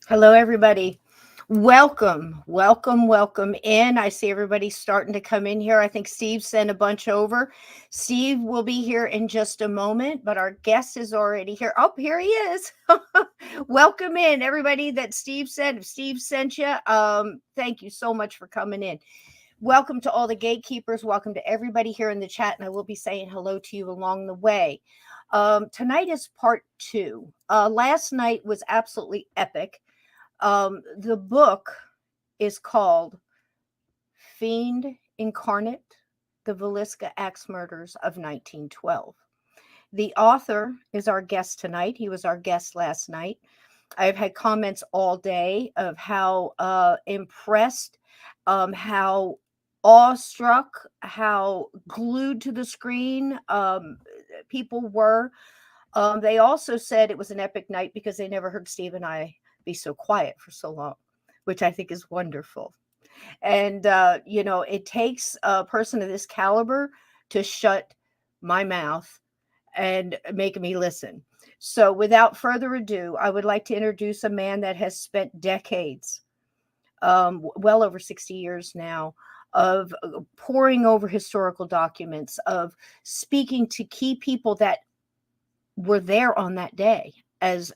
Hello, everybody. Welcome, welcome, welcome in. I see everybody starting to come in here. I think Steve sent a bunch over. Steve will be here in just a moment, but our guest is already here. Oh, here he is. Welcome in, everybody that Steve sent. If Steve sent you, thank you so much for coming in. Welcome to all the gatekeepers. Welcome to everybody here in the chat, and I will be saying hello to you along the way. Tonight is part two. Last night was absolutely epic. The book is called Fiend Incarnate, The Villisca Axe Murders of 1912. The author is our guest tonight. He was our guest last night. I've had comments all day of how impressed, how awestruck, how glued to the screen people were. They also said it was an epic night because they never heard Steve and I be so quiet for so long, which I think is wonderful. And, it takes a person of this caliber to shut my mouth and make me listen. So, without further ado, I would like to introduce a man that has spent decades, well over 60 years now, of poring over historical documents, of speaking to key people that were there on that day. As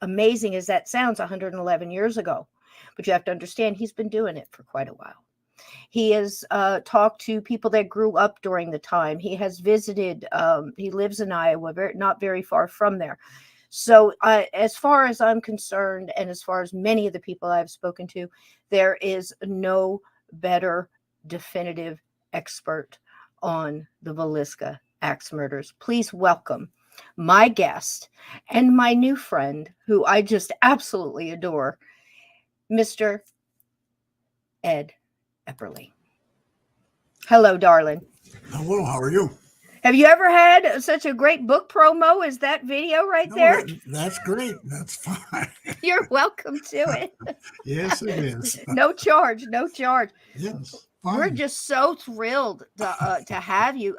amazing as that sounds, 111 years ago, but you have to understand he's been doing it for quite a while. He has talked to people that grew up during the time. He has visited. He lives in Iowa, not very far from there. So, as far as I'm concerned, and as far as many of the people I've spoken to, there is no better definitive expert on the Villisca axe murders. Please welcome my guest and my new friend, who I just absolutely adore, Mr. Ed Epperly. Hello, darling. Hello, how are you? Have you ever had such a great book promo as that video right there? That's great. That's fine. You're welcome to it. Yes, it is. No charge, no charge. Yes, We're fine. just so thrilled to have you.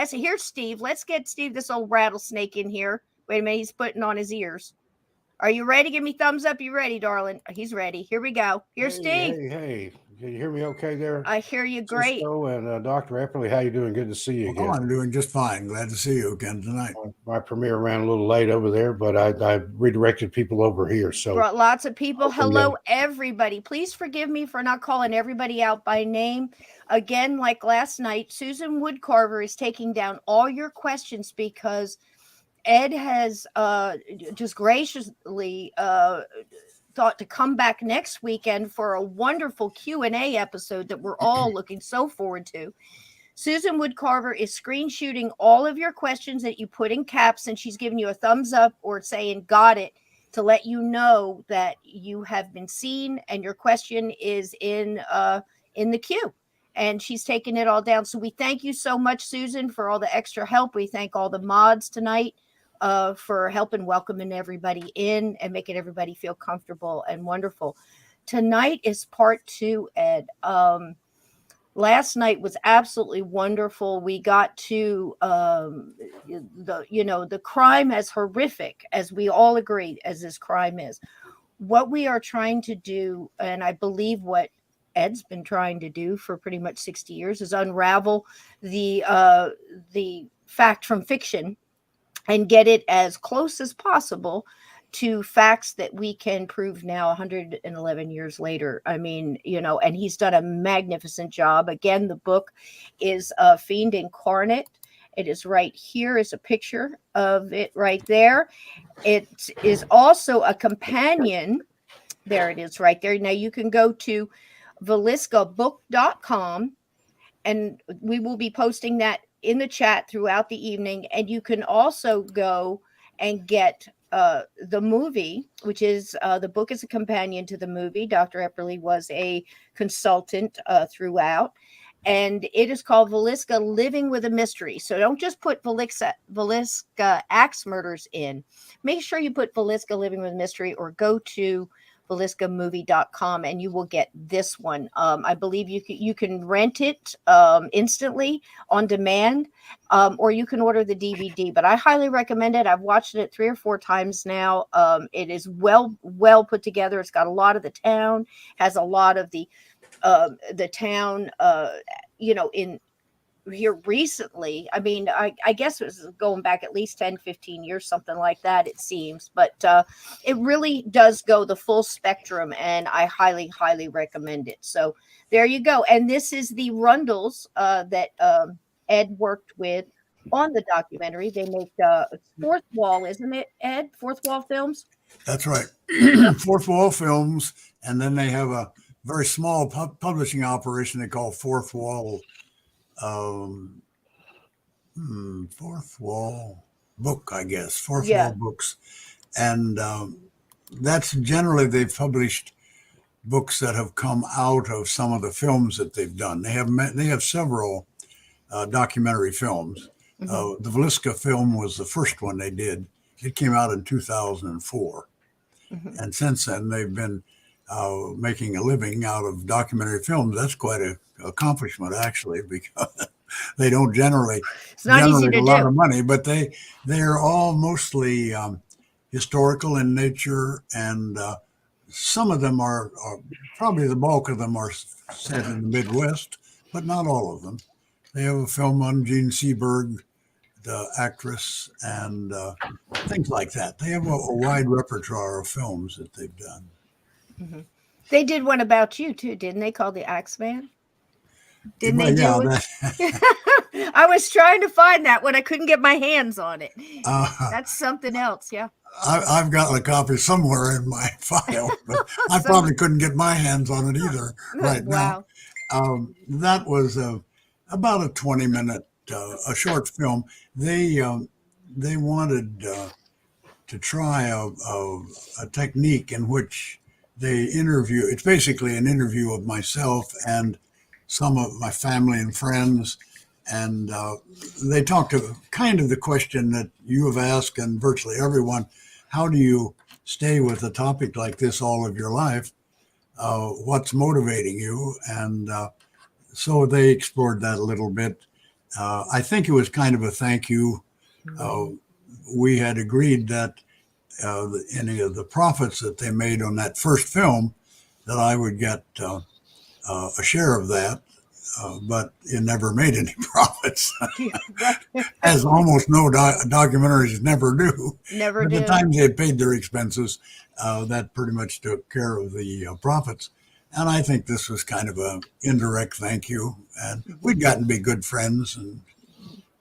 Here's Steve. Let's get Steve, this old rattlesnake, in here. Wait a minute, he's putting on his ears. Are you ready? Give me thumbs up. You ready, darling? He's ready. Here we go. Here's Steve. Hey. Can you hear me okay there? I hear you great. Cisco and Dr. Epperly, how you doing? Good to see you again. Oh, I'm doing just fine. Glad to see you again tonight. My premiere ran a little late over there, but I redirected people over here. So brought lots of people. Hello, everybody. Please forgive me for not calling everybody out by name. Again, like last night, Susan Woodcarver is taking down all your questions because Ed has just graciously thought to come back next weekend for a wonderful Q&A episode that we're all looking so forward to. Susan Woodcarver is screen shooting all of your questions that you put in caps, and she's giving you a thumbs up or saying got it to let you know that you have been seen and your question is in the queue. And she's taking it all down. So we thank you so much, Susan, for all the extra help. We thank all the mods tonight for helping welcoming everybody in and making everybody feel comfortable and wonderful. Tonight is part two, Ed. Last night was absolutely wonderful. We got to the crime, as horrific as we all agreed as this crime is. What we are trying to do, and I believe what Ed's been trying to do for pretty much 60 years, is unravel the fact from fiction and get it as close as possible to facts that we can prove now 111 years later. I mean, and he's done a magnificent job. Again, the book is Fiend Incarnate. It is right here is a picture of it right there. It is also a companion. There it is right there. Now you can go to villiscabook.com and we will be posting that in the chat throughout the evening. And you can also go and get the movie, which is the book is a companion to the movie. Dr. Epperly was a consultant throughout. And it is called Villisca Living with a Mystery. So don't just put Villisca Axe Murders in. Make sure you put Villisca Living with a Mystery or go to villiscamovie.com, and you will get this one. I believe you can rent it instantly on demand, or you can order the DVD. But I highly recommend it. I've watched it 3 or 4 times now. It is well put together. It's got a lot of the town, has a lot of the town, in here recently. I mean, I guess it was going back at least 10, 15 years, something like that, it seems. But it really does go the full spectrum, and I highly, highly recommend it. So there you go. And this is the Rundles that Ed worked with on the documentary. They make Fourth Wall, isn't it, Ed? Fourth Wall Films? That's right. Fourth Wall Films. And then they have a very small publishing operation they call Fourth Wall Fourth Wall Book, I guess. Fourth Wall Books. And that's generally, they've published books that have come out of some of the films that they've done. They have several documentary films. The Villisca film was the first one they did. It came out in 2004. And since then, they've been making a living out of documentary films. That's quite an accomplishment, actually, because they don't generate a lot of money, but they're all mostly historical in nature, and some of them are probably the bulk of them are set in the Midwest, but not all of them. They have a film on Jean Seberg, the actress, and things like that. They have a wide repertoire of films that they've done. They did one about you too, didn't they? Called The Axeman? Didn't they do it? I was trying to find that when I couldn't get my hands on it. That's something else, yeah. I've got a copy somewhere in my file, but I probably couldn't get my hands on it either right now. That was about a 20-minute, a short film. They wanted to try a technique in which they interview. It's basically an interview of myself and some of my family and friends, and they talked to kind of the question that you have asked, and virtually everyone: how do you stay with a topic like this all of your life? What's motivating you? And so they explored that a little bit. I think it was kind of a thank you. We had agreed that any of the profits that they made on that first film, that I would get a share of that, but it never made any profits, as almost no documentaries never do. Never do. By the time they had paid their expenses, that pretty much took care of the profits. And I think this was kind of an indirect thank you. And we'd gotten to be good friends, and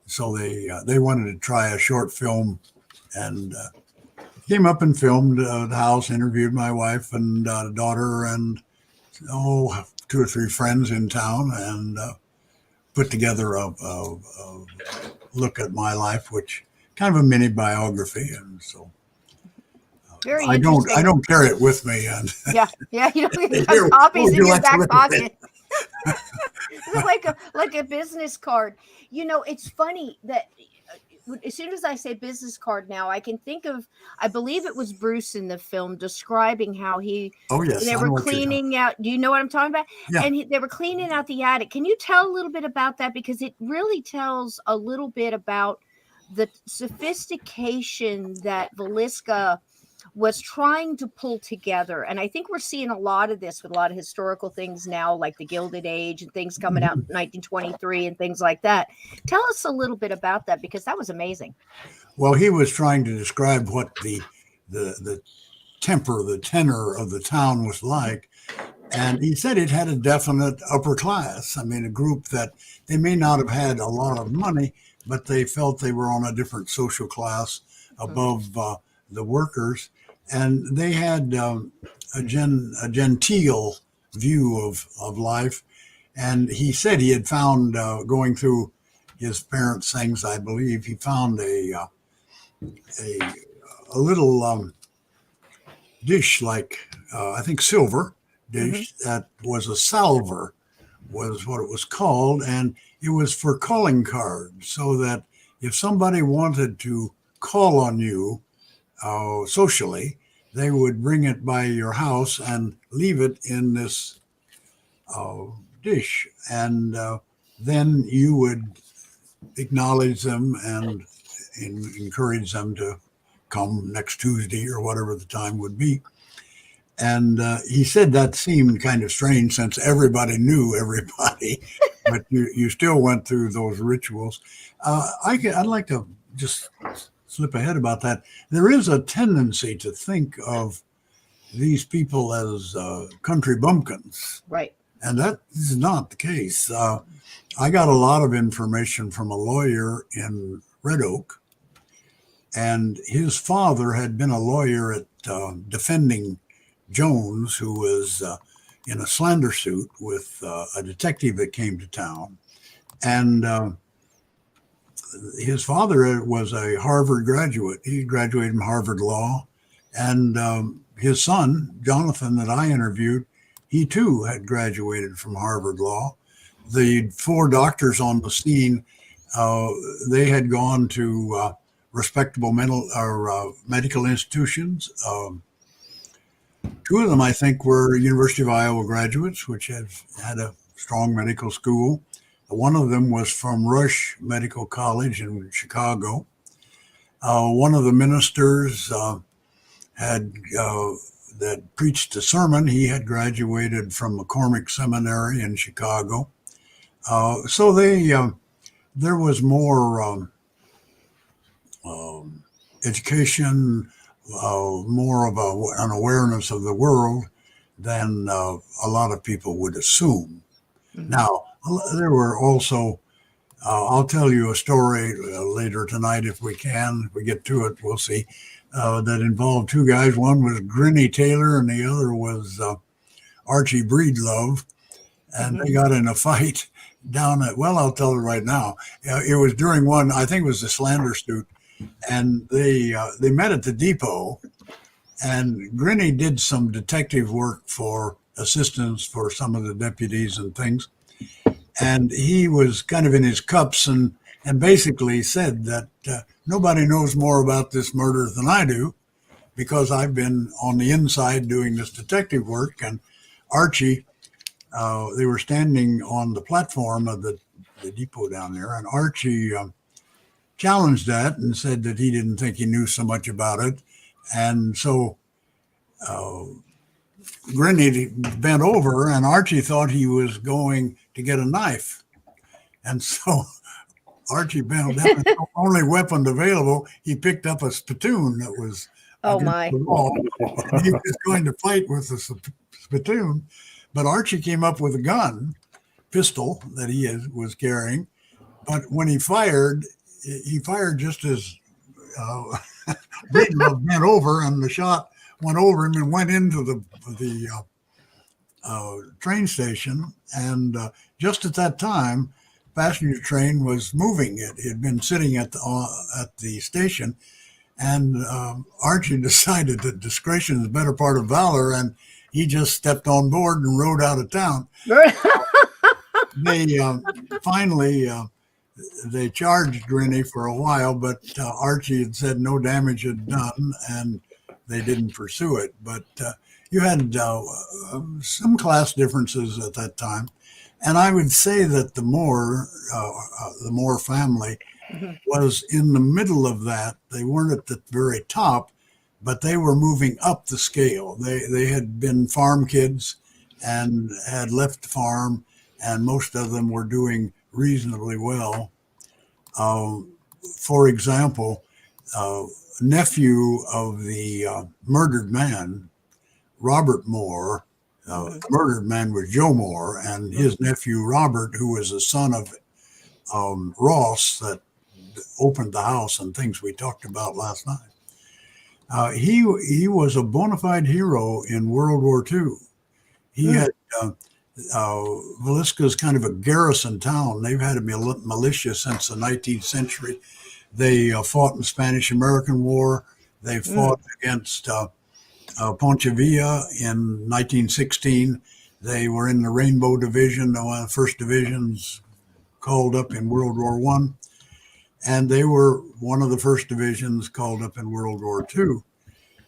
so they wanted to try a short film, and came up and filmed the house, interviewed my wife and daughter, and 2 or 3 friends in town, and put together a look at my life, which kind of a mini biography. And so I don't carry it with me. And you don't have copies in your back pocket. like a business card. It's funny that as soon as I say business card now, I can think of, I believe it was Bruce in the film describing how they were cleaning out. Do you know what I'm talking about? Yeah. And they were cleaning out the attic. Can you tell a little bit about that? Because it really tells a little bit about the sophistication that Villisca was trying to pull together. And I think we're seeing a lot of this with a lot of historical things now, like the Gilded Age and things coming out in 1923 and things like that. Tell us a little bit about that, because that was amazing. Well, he was trying to describe what the tenor of the town was like. And he said it had a definite upper class. I mean, a group that they may not have had a lot of money, but they felt they were on a different social class above the workers. And they had a genteel view of life. And he said he had found, going through his parents' things, I believe, he found a little dish, like I think silver dish, that was a salver, was what it was called. And it was for calling cards, so that if somebody wanted to call on you socially, they would bring it by your house and leave it in this dish. And then you would acknowledge them and encourage them to come next Tuesday or whatever the time would be. And he said that seemed kind of strange since everybody knew everybody, but you still went through those rituals. I'd like to just slip ahead about that. There is a tendency to think of these people as country bumpkins. Right. And that is not the case. I got a lot of information from a lawyer in Red Oak, and his father had been a lawyer at defending Jones, who was in a slander suit with a detective that came to town. And his father was a Harvard graduate. He graduated from Harvard Law. And his son, Jonathan, that I interviewed, he too had graduated from Harvard Law. The 4 doctors on the scene, they had gone to respectable medical institutions. 2 of them, I think, were University of Iowa graduates, which had a strong medical school. One of them was from Rush Medical College in Chicago. One of the ministers that preached a sermon, he had graduated from McCormick Seminary in Chicago. So there was more education, more of an awareness of the world than a lot of people would assume. Mm-hmm. Now, there were also, I'll tell you a story later tonight if we can. If we get to it, we'll see, that involved 2 guys. One was Grinny Taylor and the other was Archie Breedlove. And they got in a fight down at, well, I'll tell it right now. It was during one, I think it was the slander suit. And they met at the depot, and Grinny did some detective work for assistance for some of the deputies and things. And he was kind of in his cups and basically said that nobody knows more about this murder than I do because I've been on the inside doing this detective work. And Archie, they were standing on the platform of the depot down there, and Archie challenged that and said that he didn't think he knew so much about it. And so Grinny bent over, and Archie thought he was going to get a knife. And so Archie bent down, and the only weapon available, he picked up a spittoon that was against the wall, and he was going to fight with the spittoon. But Archie came up with a pistol that he was carrying. But when he fired just as Breedlove bent over, and the shot went over him and went into the train station. And just at that time, passenger train was moving. It had been sitting at the station, and Archie decided that discretion is the better part of valor, and he just stepped on board and rode out of town. They finally they charged Grinny for a while, but Archie had said no damage had done, and they didn't pursue it. But you had some class differences at that time, and I would say that the Moore family was in the middle of that. They weren't at the very top, but they were moving up the scale. They had been farm kids and had left the farm, and most of them were doing reasonably well. For example, nephew of the murdered man, Robert Moore, the murdered man was Joe Moore, and his nephew Robert, who was the son of Ross that opened the house and things we talked about last night. He was a bona fide hero in World War II. He had Villisca is kind of a garrison town. They've had a militia since the 19th century. They fought in the Spanish-American War. They fought against Ponce Villa in 1916. They were in the Rainbow Division, one of the first divisions called up in World War I. And they were one of the first divisions called up in World War II.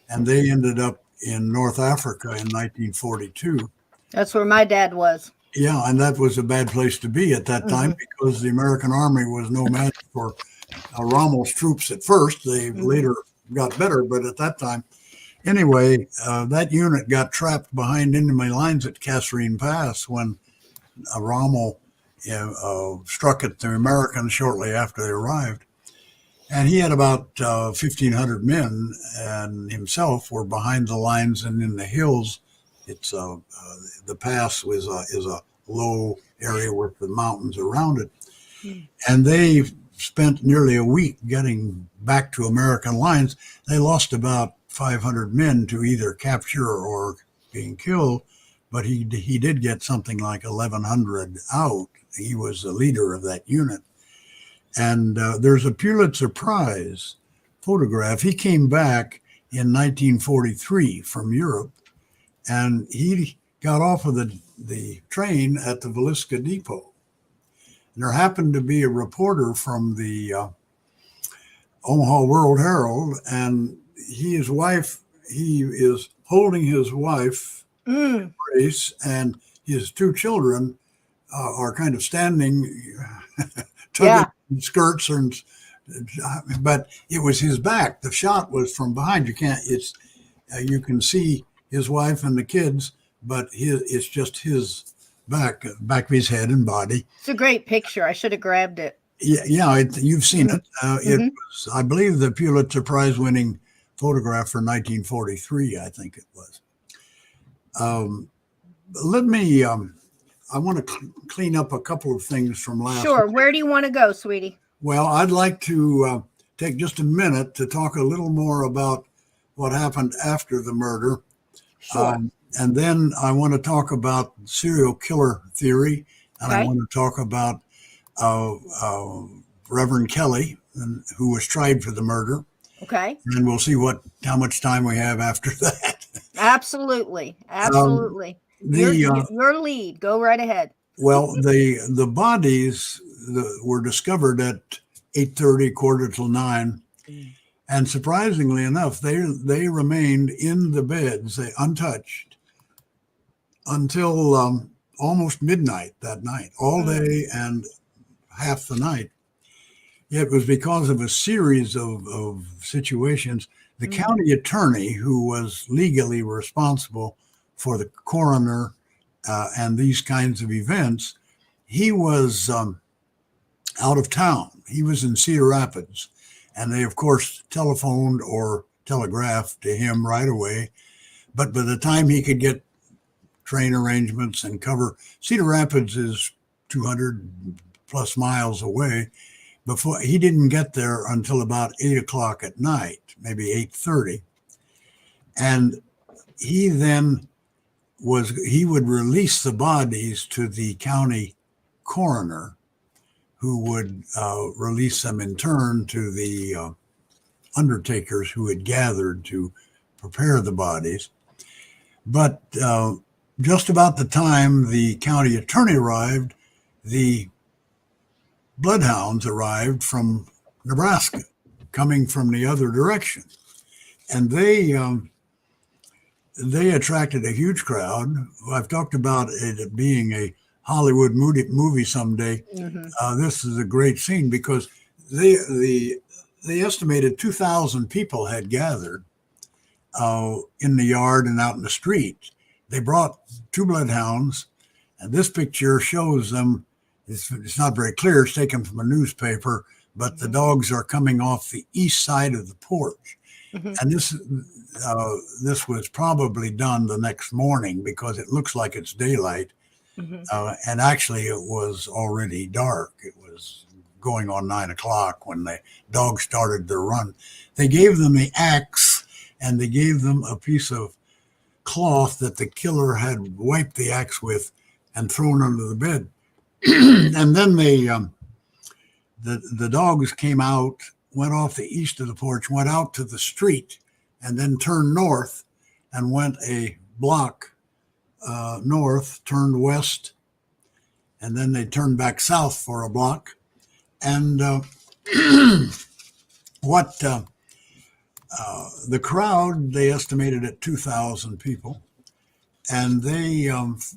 and they ended up in North Africa in 1942. That's where my dad was. Yeah, and that was a bad place to be at that time because the American Army was no match for Rommel's troops at first. They later got better, but at that time, anyway, that unit got trapped behind enemy lines at Kasserine Pass when Rommel struck at the Americans shortly after they arrived. And he had about 1,500 men, and himself were behind the lines and in the hills. It's the pass is a low area with the mountains around it, and they spent nearly a week getting back to American lines. They lost about 500 men to either capture or being killed, but he did get something like 1,100 out. He was the leader of that unit, and there's a Pulitzer Prize photograph. He came back in 1943 from Europe, and he got off of the train at the Villisca depot. And there happened to be a reporter from the Omaha World Herald, and he is holding his wife, Grace, and his two children are kind of standing, tugging skirts, but it was his back. The shot was from behind. You can see his wife and the kids, but it's just his back of his head and body. It's a great picture. I should have grabbed it. Yeah, you've seen it. It was, I believe, the Pulitzer Prize winning photograph for 1943, I think it was. I want to clean up a couple of things from last Sure. week. Where do you want to go, sweetie? Well, I'd like to take just a minute to talk a little more about what happened after the murder. Sure. And then I want to talk about serial killer theory, and I want to talk about Reverend Kelly, who was tried for the murder. Okay. And we'll see how much time we have after that. Absolutely. Your lead. Go right ahead. Well, the bodies were discovered at 8:30, 8:45. And surprisingly enough, they remained in the beds, untouched, until almost midnight that night, all day and half the night. It was because of a series of situations. The county attorney, who was legally responsible for the coroner and these kinds of events, he was out of town. He was in Cedar Rapids. And they, of course, telephoned or telegraphed to him right away. But by the time he could get train arrangements and cover, Cedar Rapids is 200 plus miles away. Before he didn't get there until about 8 o'clock at night, maybe 8:30. And he then would release the bodies to the county coroner, who would release them in turn to the undertakers who had gathered to prepare the bodies. But just about the time the county attorney arrived, the bloodhounds arrived from Nebraska, coming from the other direction. And they attracted a huge crowd. I've talked about it being a Hollywood movie someday. This is a great scene because they estimated 2,000 people had gathered in the yard and out in the street. They brought two bloodhounds, and this picture shows them. It's not very clear. It's taken from a newspaper, but the dogs are coming off the east side of the porch. And this was probably done the next morning because it looks like it's daylight. And actually, it was already dark. It was going on 9 o'clock when the dogs started their run. They gave them the axe, and they gave them a piece of cloth that the killer had wiped the axe with and thrown under the bed. And then the dogs came out, went off the east of the porch, went out to the street, and then turned north and went a block north, turned west, and then they turned back south for a block. And what The crowd, they estimated at 2,000 people, and they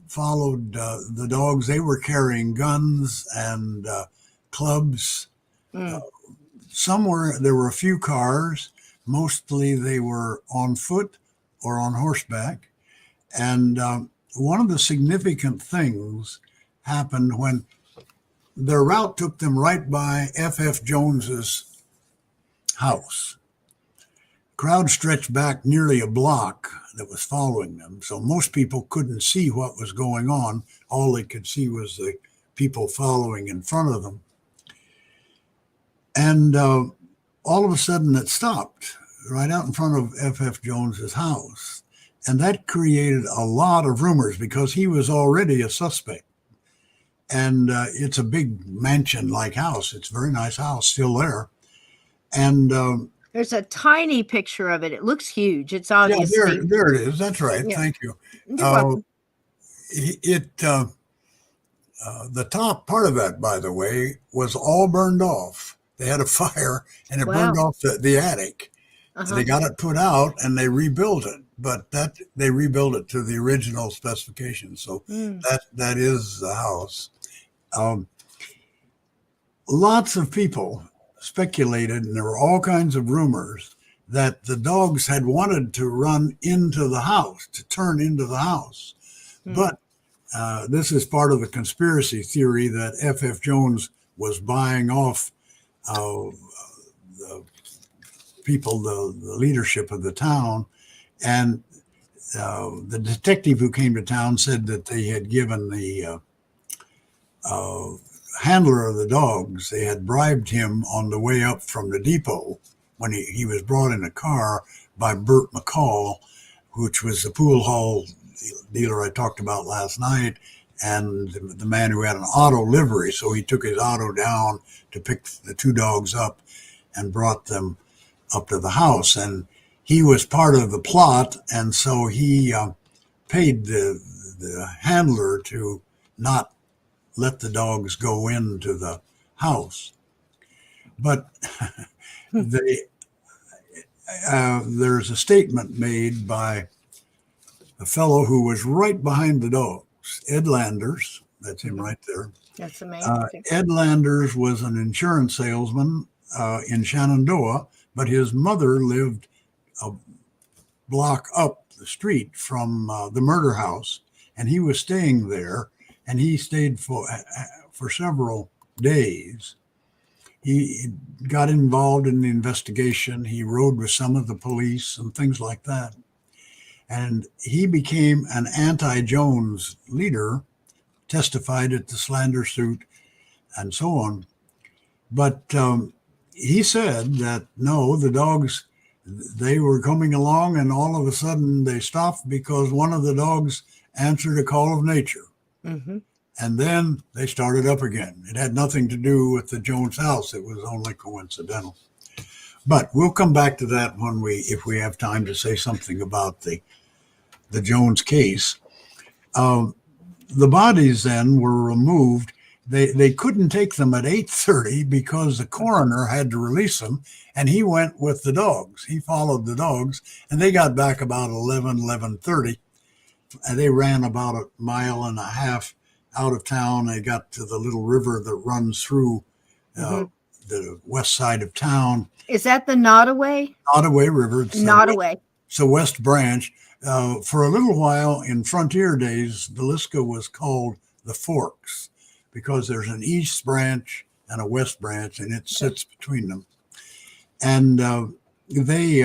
followed the dogs. They were carrying guns and clubs. Somewhere there were a few cars. Mostly they were on foot or on horseback. And one of the significant things happened when their route took them right by F.F. Jones's house. Crowd stretched back nearly a block that was following them. So most people couldn't see what was going on. All they could see was the people following in front of them. And all of a sudden it stopped right out in front of F.F. Jones's house. And that created a lot of rumors because he was already a suspect. And it's a big mansion-like house. It's a very nice house, still there. And there's a tiny picture of it. It looks huge. It's obvious. Yeah, there it is. That's right. Yeah. Thank you. You're welcome. The top part of that, by the way, was all burned off. They had a fire and it burned off the attic. So they got it put out and they rebuilt it, but they rebuilt it to the original specifications. So that is the house. Lots of people speculated, and there were all kinds of rumors that the dogs had wanted to run into the house, to turn into the house. But this is part of the conspiracy theory that F.F. Jones was buying off the people, the leadership of the town. And the detective who came to town said that they had given the handler of the dogs, they had bribed him on the way up from the depot when he was brought in a car by Bert McCall, which was the pool hall dealer I talked about last night, and the man who had an auto livery. So he took his auto down to pick the two dogs up and brought them up to the house. And he was part of the plot, and so he paid the handler to not let the dogs go into the house. But there's a statement made by a fellow who was right behind the dogs, Ed Landers. That's him right there. That's amazing. Ed Landers was an insurance salesman in Shenandoah, but his mother lived a block up the street from the murder house, and he was staying there, and he stayed for several days. He got involved in the investigation. He rode with some of the police and things like that. And he became an anti-Jones leader, testified at the slander suit, and so on. But he said that, no, the dogs, they were coming along, and all of a sudden they stopped because one of the dogs answered a call of nature. And then they started up again. It had nothing to do with the Jones house. It was only coincidental. But we'll come back to that if we have time to say something about the Jones case. The bodies then were removed. They couldn't take them at 8:30 because the coroner had to release them, and he went with the dogs. He followed the dogs, and they got back about 11:30. And they ran about a mile and a half out of town. They got to the little river that runs through the west side of town. Is that the Nottoway? Nottoway River. Nottoway. It's a west branch. For a little while in frontier days, Villisca was called the Forks because there's an east branch and a west branch, and it sits between them. And they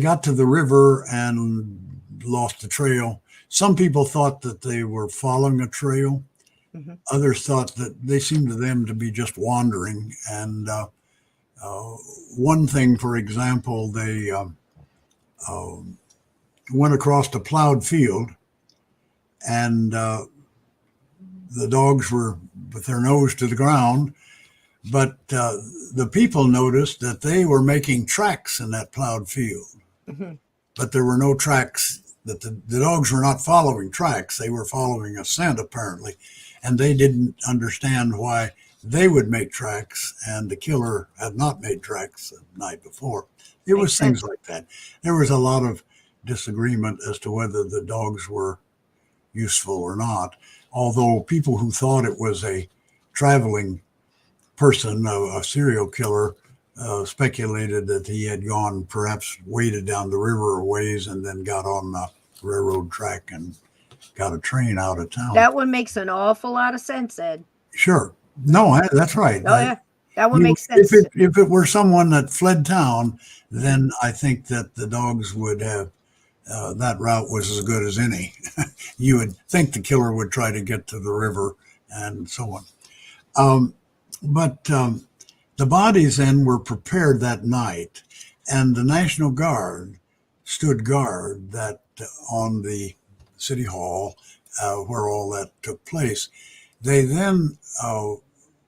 got to the river and lost the trail. Some people thought that they were following a trail. Others thought that they seemed to them to be just wandering. And one thing, for example, they went across a plowed field, and the dogs were with their nose to the ground. But the people noticed that they were making tracks in that plowed field. But there were no tracks, that the dogs were not following tracks. They were following a scent, apparently. And they didn't understand why they would make tracks, and the killer had not made tracks the night before. It was things like that. There was a lot of disagreement as to whether the dogs were useful or not, although people who thought it was a traveling person, a serial killer, speculated that he had gone, perhaps waded down the river a ways and then got on the railroad track and got a train out of town. That one makes an awful lot of sense, Ed. Sure. No, that's right. Oh, yeah. That one makes sense. If it were someone that fled town, then I think that the dogs would have, that route was as good as any. You would think the killer would try to get to the river and so on. But the bodies then were prepared that night, and the National Guard stood guard that on the City Hall where all that took place. They then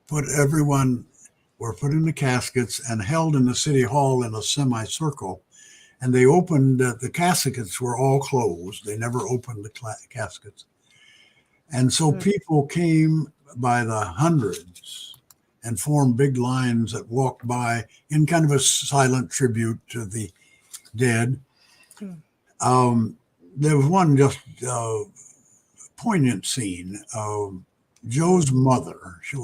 were put in the caskets and held in the City Hall in a semicircle. And they opened, the caskets were all closed. They never opened the caskets. And so people came by the hundreds and formed big lines that walked by in kind of a silent tribute to the dead. There was one just poignant scene. Joe's mother, she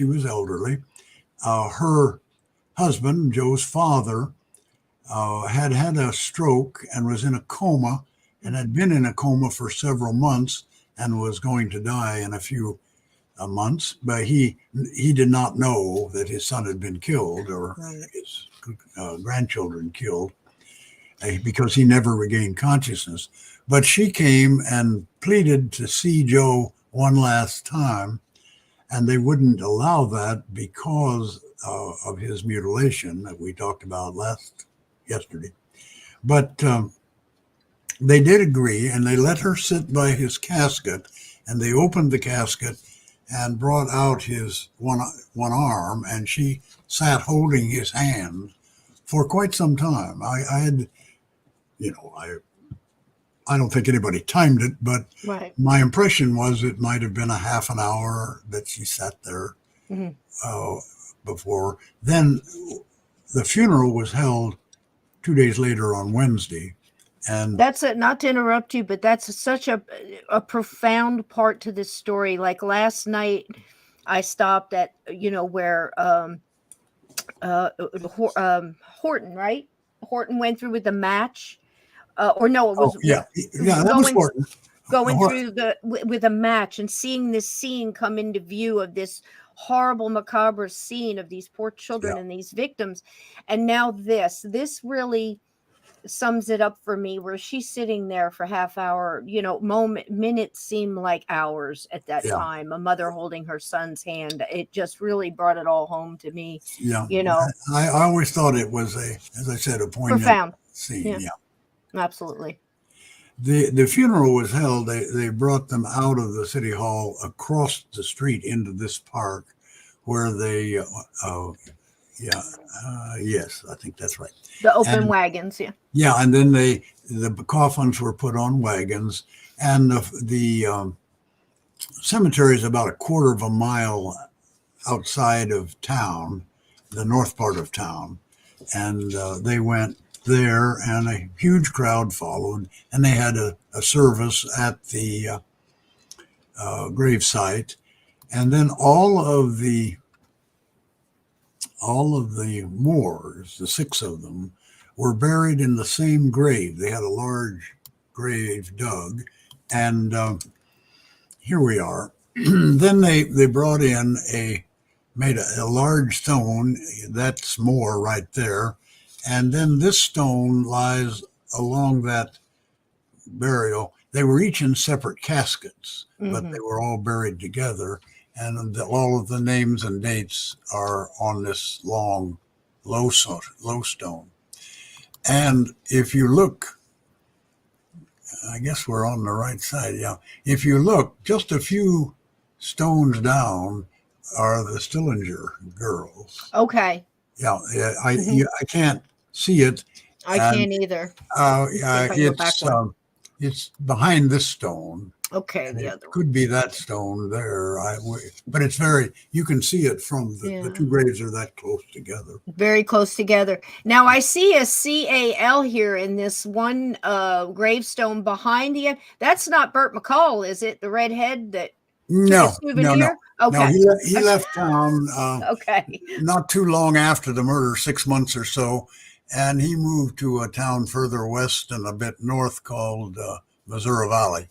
was elderly. Her husband, Joe's father, had had a stroke and was in a coma and had been in a coma for several months and was going to die in a few months. But he did not know that his son had been killed or his grandchildren killed because he never regained consciousness. But she came and pleaded to see Joe one last time, and they wouldn't allow that because of his mutilation that we talked about yesterday. But they did agree, and they let her sit by his casket, and they opened the casket and brought out his one arm, and she sat holding his hand for quite some time. I don't think anybody timed it, but my impression was it might have been a half an hour that she sat there before. Then the funeral was held 2 days later on Wednesday. And that's it. Not to interrupt you, but that's such a profound part to this story. Like last night, I stopped at where Horton, right? Horton went through with the match, or no, it was that was Horton. Going through with a match and seeing this scene come into view of this horrible, macabre scene of these poor children and these victims, and now this really sums it up for me, where she's sitting there for half hour, minutes seem like hours at that time, a mother holding her son's hand. It just really brought it all home to me. I always thought it was as I said, a poignant profound scene. Absolutely. The funeral was held. They brought them out of the City Hall across the street into this park where they yes, I think that's right. The open wagons, and then the coffins were put on wagons, and the cemetery is about a quarter of a mile outside of town, the north part of town, and they went there, and a huge crowd followed, and they had a service at the gravesite, and then all of the Moors, the 6 of them, were buried in the same grave. They had a large grave dug, and here we are. Then they brought in made a large stone. That's Moor right there. And then this stone lies along that burial. They were each in separate caskets, but they were all buried together. And all of the names and dates are on this long, low stone. And if you look, I guess we're on the right side. Yeah. If you look, just a few stones down are the Stillinger girls. Okay. Yeah. I can't see it. I can't either. It's behind this stone. Okay, And the it other could one. be that stone there. But it's you can see it from the two graves are that close together. Very close together. Now I see a CAL here in this one gravestone behind you. That's not Burt McCall, is it? The redhead that took a souvenir? No. Okay. He left town Okay. not too long after the murder, 6 months or so, and he moved to a town further west and a bit north called Missouri Valley.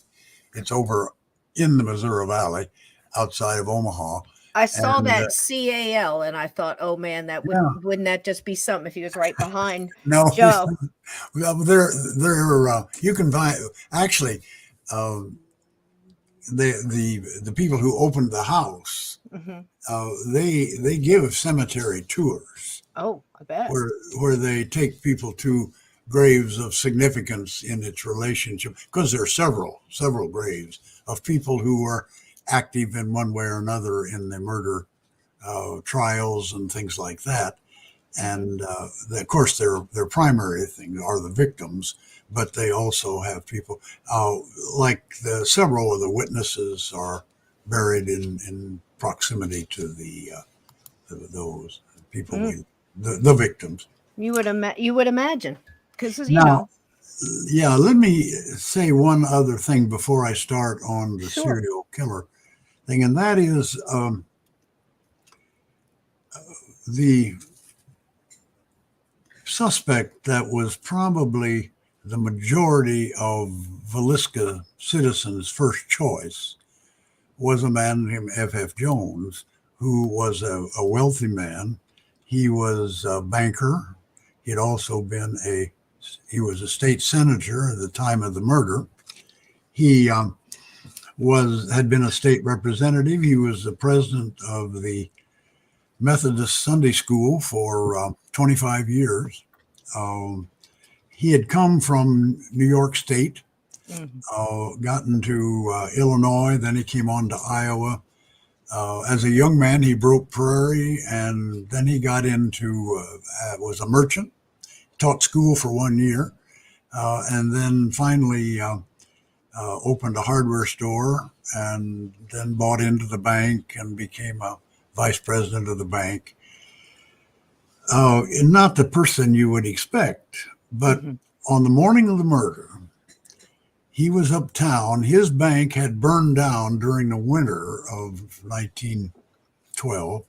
It's over in the Missouri Valley, outside of Omaha. I saw that CAL and I thought, oh man, that wouldn't that just be something if he was right behind Joe? You can find actually the people who opened the house. They give cemetery tours. Oh, I bet. Where they take people to graves of significance in its relationship, because there are several graves of people who were active in one way or another in the murder trials and things like that. And of course, their primary thing are the victims, but they also have people like several of the witnesses are buried in proximity to those people, the victims. You would imagine, because Yeah, let me say one other thing before I start on the serial killer thing, and that is the suspect that was probably the majority of Villisca citizens' first choice was a man named F.F. Jones, who was a wealthy man. He was a banker. He'd also been he was a state senator at the time of the murder. He had been a state representative. He was the president of the Methodist Sunday School for 25 years. He had come from New York State, gotten to Illinois, then he came on to Iowa. As a young man, he broke prairie, and then he got into, was a merchant, taught school for 1 year, and then finally opened a hardware store, and then bought into the bank and became a vice president of the bank. Not the person you would expect, but on the morning of the murder, he was uptown. His bank had burned down during the winter of 1912.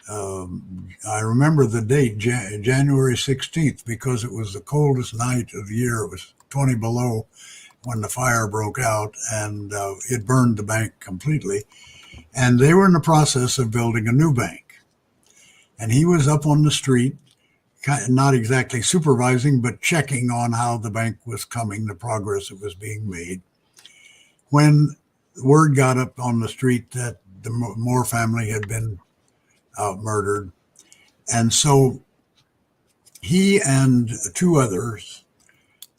I remember the date, January 16th, because it was the coldest night of the year. It was 20 below when the fire broke out, and it burned the bank completely. And they were in the process of building a new bank. And he was up on the street, not exactly supervising, but checking on how the bank was coming, the progress that was being made, when word got up on the street that the Moore family had been murdered. And so he and two others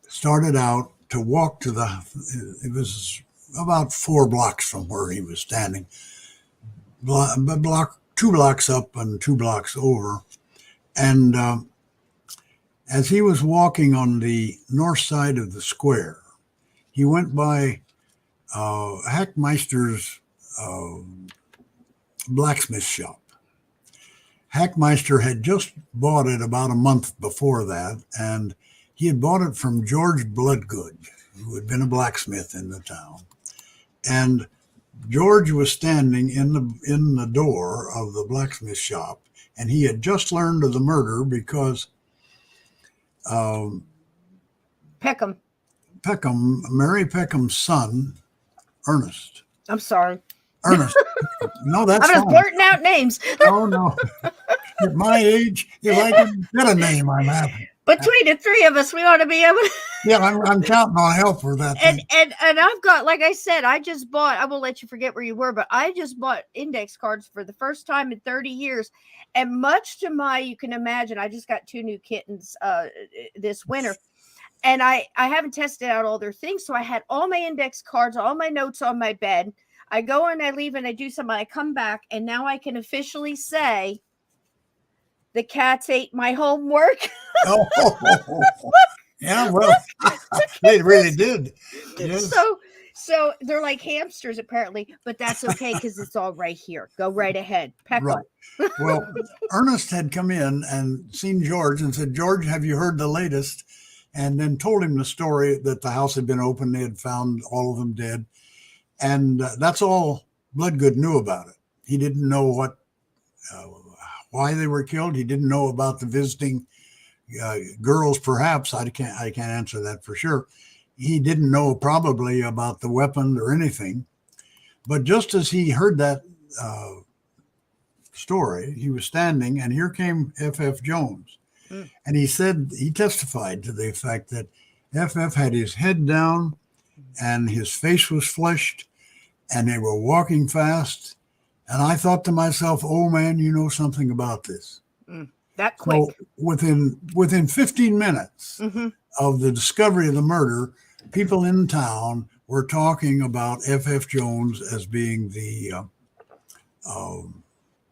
started out to walk to it was about 4 blocks from where he was standing, 2 blocks up and 2 blocks over. And as he was walking on the north side of the square, he went by Hackmeister's blacksmith shop. Hackmeister had just bought it about a month before that, and he had bought it from George Bloodgood, who had been a blacksmith in the town. And George was standing in the door of the blacksmith shop, and he had just learned of the murder because Mary Peckham's son, Ernest. I'm sorry. Ernest. No, that's I'm just blurting out names. No. At my age, if I can get a name, I'm happy. Between the three of us, we ought to be able to. Yeah, I'm counting on help for that. And I've got, like I said, I won't let you forget where you were, but I just bought index cards for the first time in 30 years. And much to my, you can imagine, I just got 2 new kittens this winter. And I haven't tested out all their things. So I had all my index cards, all my notes on my bed. I go and I leave and I do something. I come back and now I can officially say the cats ate my homework. Yeah, well, they really did. Yes. So they're like hamsters, apparently, but that's okay because it's all right here. Go right ahead. Peck Right. them. Well, Ernest had come in and seen George and said, George, have you heard the latest? And then told him the story that the house had been opened. They had found all of them dead. And that's all Bloodgood knew about it. He didn't know why they were killed. He didn't know about the visiting girls, perhaps. I can't answer that for sure. He didn't know probably about the weapon or anything. But just as he heard that story, he was standing, and here came F.F. Jones. And he testified to the fact that F.F. had his head down and his face was flushed, and they were walking fast. And I thought to myself, oh man, you know something about this. That quick. So within 15 minutes of the discovery of the murder, people in town were talking about F.F. Jones as being the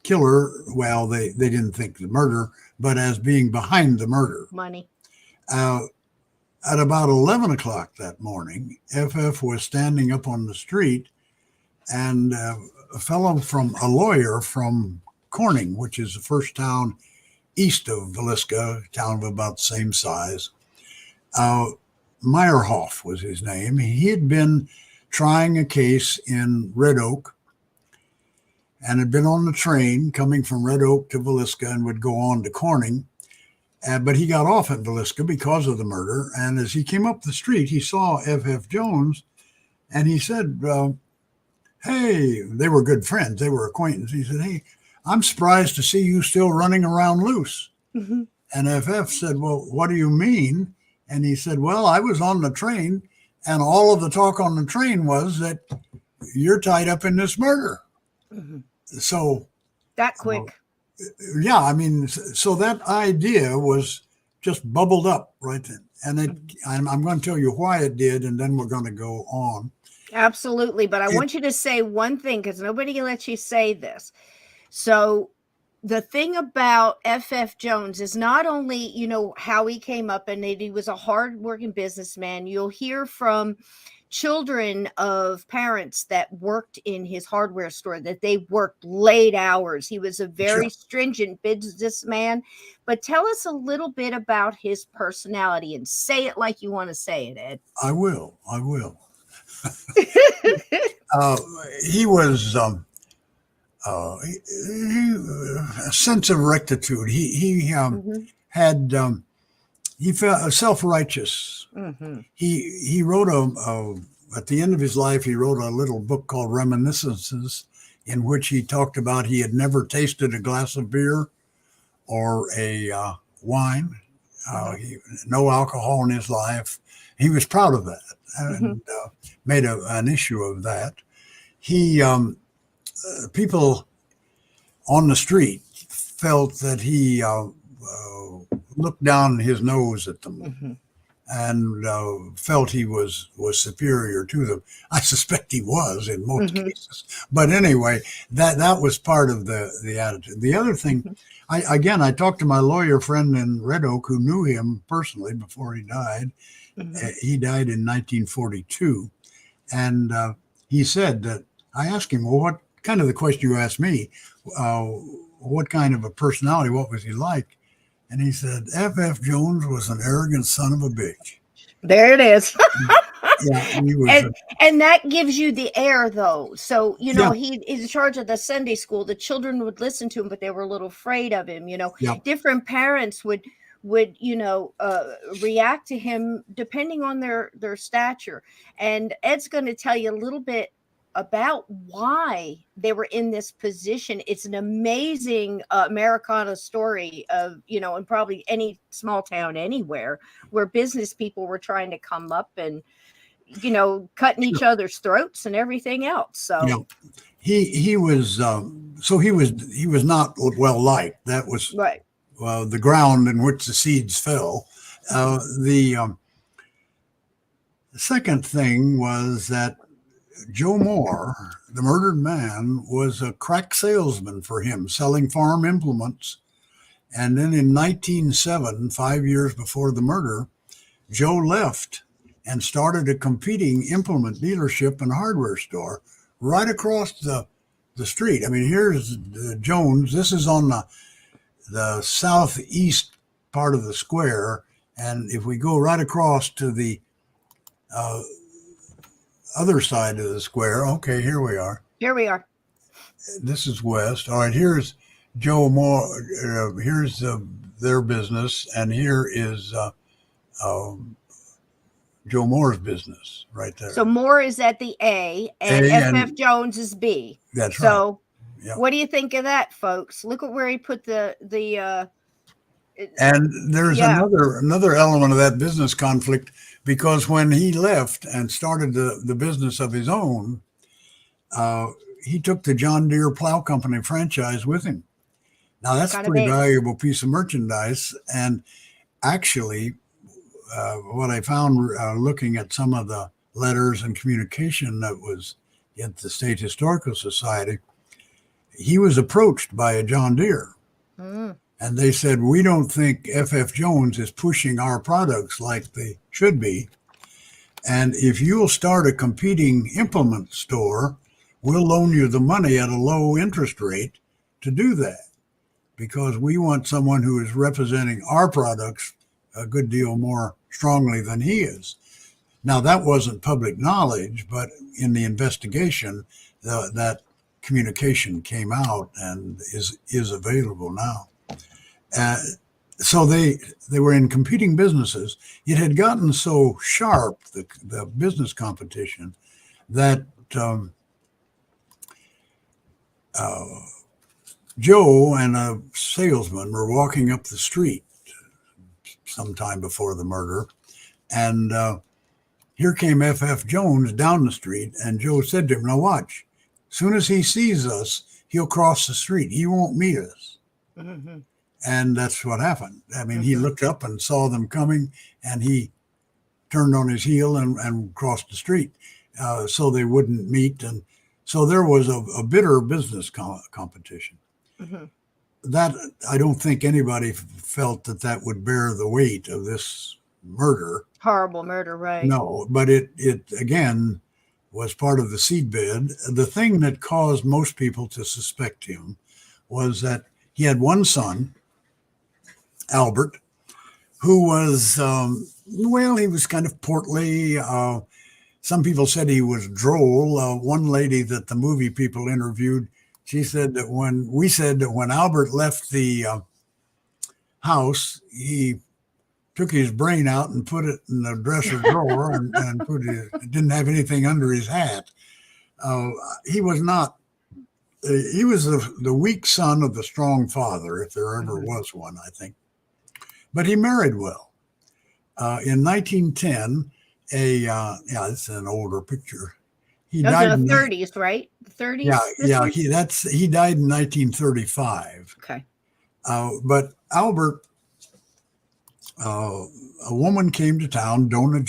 killer. Well, they didn't think the murder, but as being behind the murder. Money. At about 11 o'clock that morning, F.F. was standing up on the street, and a lawyer from Corning, which is the first town east of Villisca, a town of about the same size. Meyerhoff was his name. He had been trying a case in Red Oak and had been on the train coming from Red Oak to Villisca and would go on to Corning. But he got off at Villisca because of the murder. And as he came up the street, he saw F.F. Jones, and he said, hey, they were good friends. They were acquaintances. He said, hey, I'm surprised to see you still running around loose. And F.F. said, well, what do you mean? And he said, well, I was on the train, and all of the talk on the train was that you're tied up in this murder. So that quick. Yeah, I mean, so that idea was just bubbled up right then. And I'm going to tell you why it did, and then we're going to go on. Absolutely. But I want you to say one thing, because nobody lets you say this. So the thing about F.F. Jones is not only, you know, how he came up and he was a hardworking businessman. You'll hear from children of parents that worked in his hardware store that they worked late hours. He was a very stringent businessman. But tell us a little bit about his personality and say it like you want to say it, Ed. I will. He was a sense of rectitude. He felt self-righteous. He wrote at the end of his life, he wrote a little book called Reminiscences, in which he talked about he had never tasted a glass of beer or a wine, no alcohol in his life. He was proud of that and made an issue of that. He people on the street felt that he looked down his nose at them and felt he was superior to them. I suspect he was in most cases. But anyway, that was part of the attitude. The other thing, I talked to my lawyer friend in Red Oak who knew him personally before he died. He died in 1942. And he said that, I asked him, well, what kind of the question you asked me, what kind of a personality, what was he like? And he said, F.F. Jones was an arrogant son of a bitch. There it is. He was and that gives you the air, though. So, you know, he's in charge of the Sunday school. The children would listen to him, but they were a little afraid of him. You know, different parents would react to him depending on their stature. And Ed's going to tell you a little bit about why they were in this position. It's an amazing Americana story of, you know, in probably any small town anywhere where business people were trying to come up and, you know, cutting each other's throats and everything else. So he was not well liked. That was right. The ground in which the seeds fell. The second thing was that Joe Moore, the murdered man, was a crack salesman for him, selling farm implements. And then in 1907, 5 years before the murder, Joe left and started a competing implement dealership and hardware store right across the street. I mean, here's Jones. This is on the southeast part of the square. And if we go right across to the other side of the square, okay, here we are. Here we are. This is west. All right, here's Joe Moore. Here's their business, and here is Joe Moore's business right there. So Moore is at the A, and F.F. Jones is B. That's right. So, what do you think of that, folks? Look at where he put the. And there's another element of that business conflict, because when he left and started the business of his own, he took the John Deere Plow Company franchise with him. Now that's a pretty valuable piece of merchandise, and actually. What I found looking at some of the letters and communication that was at the State Historical Society, he was approached by a John Deere. And they said, we don't think F.F. Jones is pushing our products like they should be. And if you'll start a competing implement store, we'll loan you the money at a low interest rate to do that, because we want someone who is representing our products a good deal more strongly than he is. Now, that wasn't public knowledge, but in the investigation, that communication came out and is available now. So they were in competing businesses. It had gotten so sharp, the business competition, that Joe and a salesman were walking up the street sometime before the murder, and here came F.F. Jones down the street, and Joe said to him, now watch, as soon as he sees us, he'll cross the street. He won't meet us. Mm-hmm. And that's what happened. I mean, he looked up and saw them coming, and he turned on his heel and crossed the street so they wouldn't meet. And so there was a bitter business competition. Mm-hmm. That I don't think anybody felt that would bear the weight of this murder. Horrible murder, right? No, but it again was part of the seedbed. The thing that caused most people to suspect him was that he had one son, Albert, who was, he was kind of portly. Some people said he was droll. One lady that the movie people interviewed, she said that when Albert left the house, he took his brain out and put it in the dresser drawer and didn't have anything under his hat. He was not. He was the weak son of the strong father, if there ever was one, I think. But he married well. In 1910, it's an older picture. He died in the 30s, right? The 30s? He died in 1935. Okay. But Albert, a woman came to town, Donna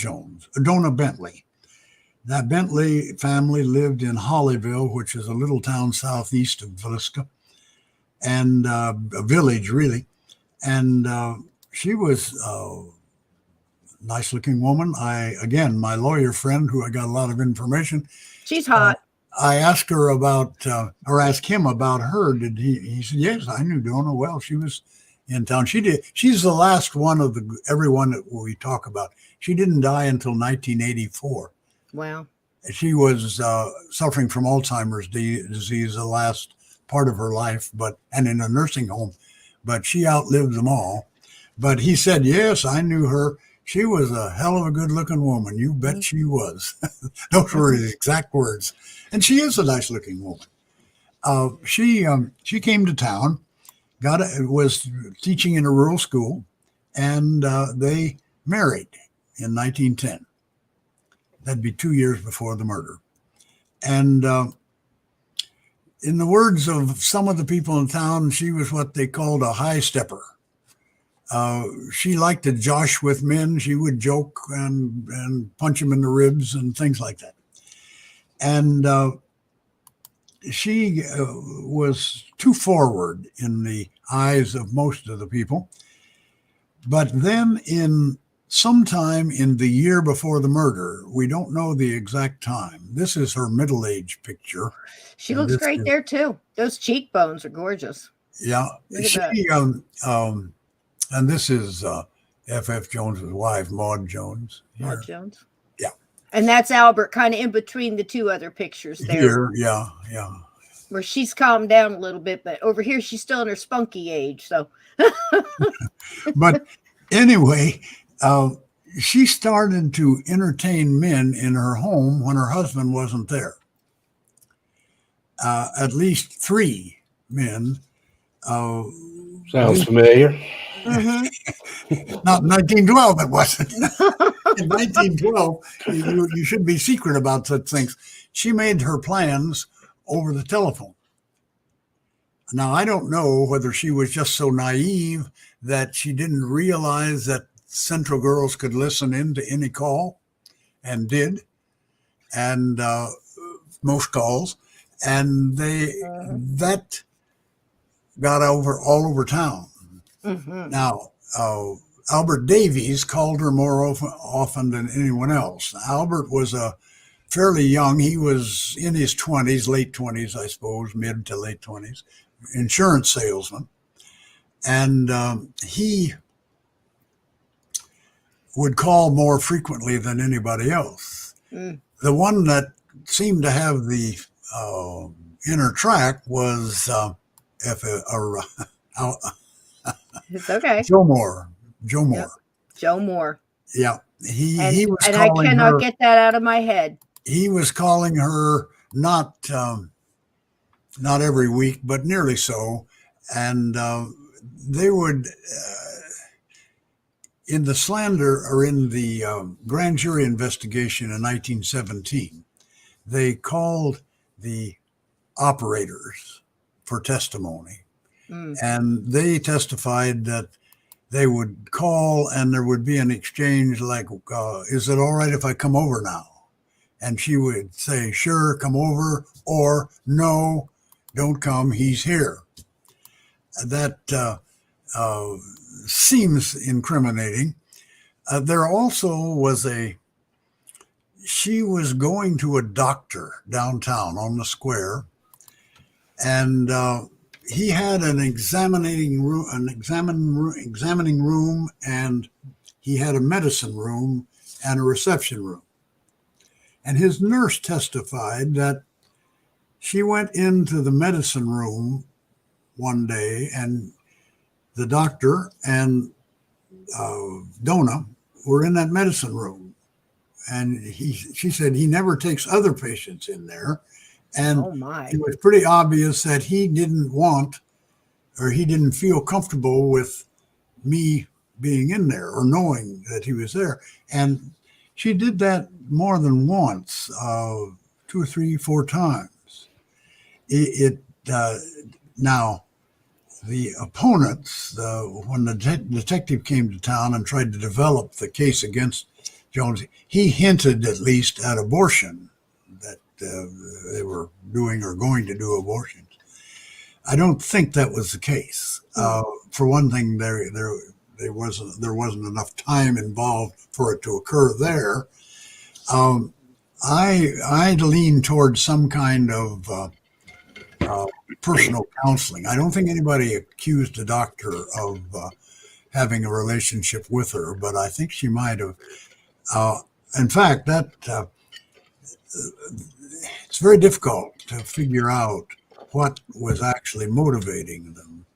Bentley. That Bentley family lived in Hollyville, which is a little town southeast of Villisca, and a village, really. And she was a nice-looking woman. My lawyer friend, who I got a lot of information. She's hot. I asked her asked him about her. He said, yes, I knew Donna well. She was in town. She's the last one of everyone that we talk about. She didn't die until 1984. Wow. She was suffering from Alzheimer's disease the last part of her life, and in a nursing home, but she outlived them all. But he said, yes, I knew her. She was a hell of a good-looking woman. You bet she was. Those were his exact words. And she is a nice-looking woman. She came to town, was teaching in a rural school, and they married in 1910. That'd be 2 years before the murder. And in the words of some of the people in town, she was what they called a high stepper. She liked to josh with men. She would joke and punch them in the ribs and things like that. And she was too forward in the eyes of most of the people. But then in sometime in the year before the murder. We don't know the exact time. This is her middle-age picture. She looks great there too. Those cheekbones are gorgeous. Yeah. Look at that. And this is F.F. Jones's wife, Maud Jones. Maud Jones. Yeah. And that's Albert kind of in between the two other pictures there. Here, yeah. Where she's calmed down a little bit, but over here she's still in her spunky age. So, but anyway, she started to entertain men in her home when her husband wasn't there. At least 3 men. Sounds familiar. Mm-hmm. Not in 1912, it wasn't. In 1912, you should be secret about such things. She made her plans over the telephone. Now, I don't know whether she was just so naive that she didn't realize that Central girls could listen in to any call, and did, and most calls, and that got all over town. Mm-hmm. Now, Albert Davies called her more often than anyone else. Albert was fairly young. He was in his 20s, late 20s, I suppose, mid to late 20s, insurance salesman. And he would call more frequently than anybody else. Mm. The one that seemed to have the inner track was It's okay. Joe Moore. Yep. Joe Moore. Yeah, he was. And calling I cannot her, get that out of my head. He was calling her not every week, but nearly so, and they would in the slander or in the grand jury investigation in 1917. They called the operators for testimony. And they testified that they would call and there would be an exchange like, is it all right if I come over now? And she would say, sure, come over, or no, don't come, he's here. That seems incriminating. There also was she was going to a doctor downtown on the square, and he had an examining room, and he had a medicine room and a reception room. And his nurse testified that she went into the medicine room one day, and the doctor and Donna were in that medicine room. And she said he never takes other patients in there. And it was pretty obvious that he didn't want, or he didn't feel comfortable with me being in there or knowing that he was there. And she did that more than once, 2 or 3, 4 times. Now, the opponents, when the detective came to town and tried to develop the case against Jones, he hinted at least at abortion, that they were doing or going to do abortions. I don't think that was the case. For one thing, there wasn't enough time involved for it to occur there. I lean towards some kind of personal counseling. I don't think anybody accused the doctor of having a relationship with her, but I think she might have. In fact, it's very difficult to figure out what was actually motivating them.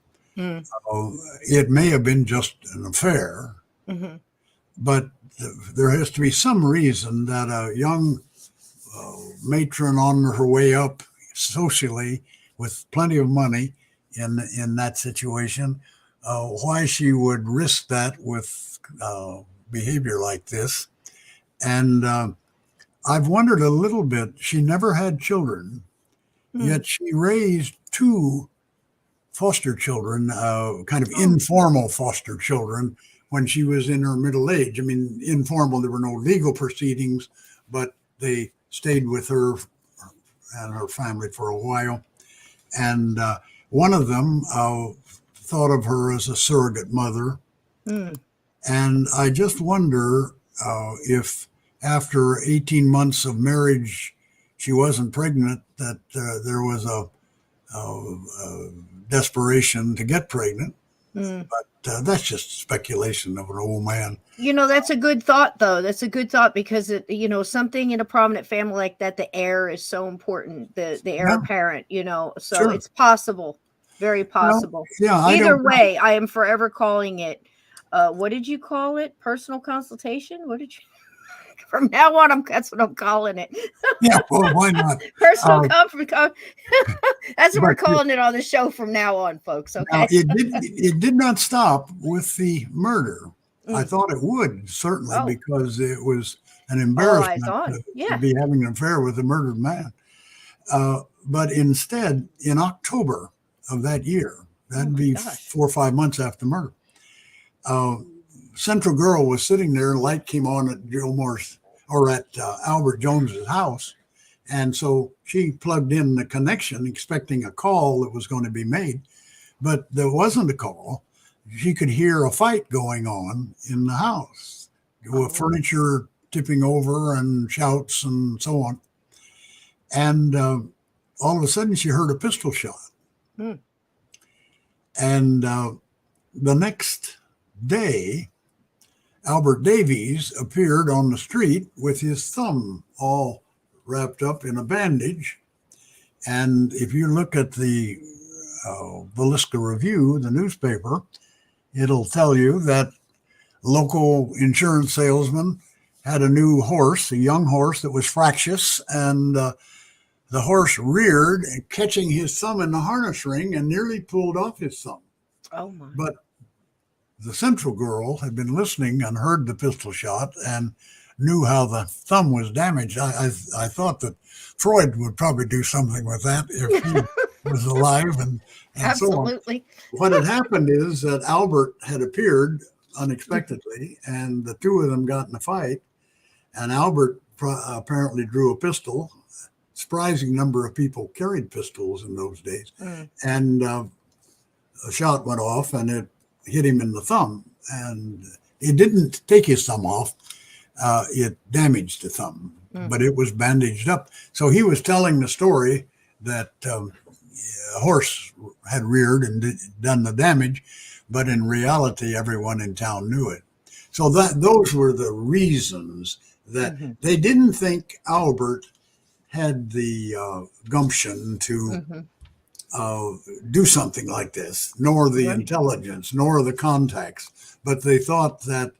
It may have been just an affair, but there has to be some reason that a young matron on her way up socially with plenty of money in that situation, why she would risk that with behavior like this. And I've wondered a little bit. She never had children, yet she raised 2 foster children, kind of informal foster children, when she was in her middle age. I mean, informal, there were no legal proceedings, but they stayed with her and her family for a while. And one of them thought of her as a surrogate mother. And I just wonder if after 18 months of marriage, she wasn't pregnant, that there was a desperation to get pregnant. Mm. But that's just speculation of an old man. That's a good thought, though. That's a good thought because, something in a prominent family like that, the heir is so important, the heir apparent, so Sure. It's possible, very possible. Yeah. Either way, I am forever calling it, what did you call it? Personal consultation? What did you? From now on, that's what I'm calling it. Yeah, well, why not? Personal comfort. That's what we're calling it on the show from now on, folks. Okay. Now, it did not stop with the murder. I thought it would, certainly, because it was an embarrassment to be having an affair with a murdered man. But instead, in October of that year, that'd be 4 or 5 months after the murder, Central Girl was sitting there, and light came on at Joe Moore's or at Albert Jones's house. And so she plugged in the connection, expecting a call that was going to be made, but there wasn't a call. She could hear a fight going on in the house, with furniture tipping over and shouts and so on. And all of a sudden, she heard a pistol shot. And the next day, Albert Davies appeared on the street with his thumb all wrapped up in a bandage. And if you look at the Villisca Review, the newspaper, it'll tell you that local insurance salesman had a new horse, a young horse that was fractious, and the horse reared, catching his thumb in the harness ring, and nearly pulled off his thumb. Oh my! But the Central Girl had been listening and heard the pistol shot and knew how the thumb was damaged. I thought that Freud would probably do something with that if he was alive, and Absolutely. So on. What had happened is that Albert had appeared unexpectedly, and the two of them got in a fight, and Albert apparently drew a pistol. Surprising number of people carried pistols in those days. And a shot went off, and it hit him in the thumb, and it didn't take his thumb off. It damaged the thumb, but it was bandaged up. So he was telling the story that a horse had reared and done the damage, but in reality, everyone in town knew it. So those were the reasons that they didn't think Albert had the gumption to do something like this, nor the intelligence, nor the contacts. But they thought that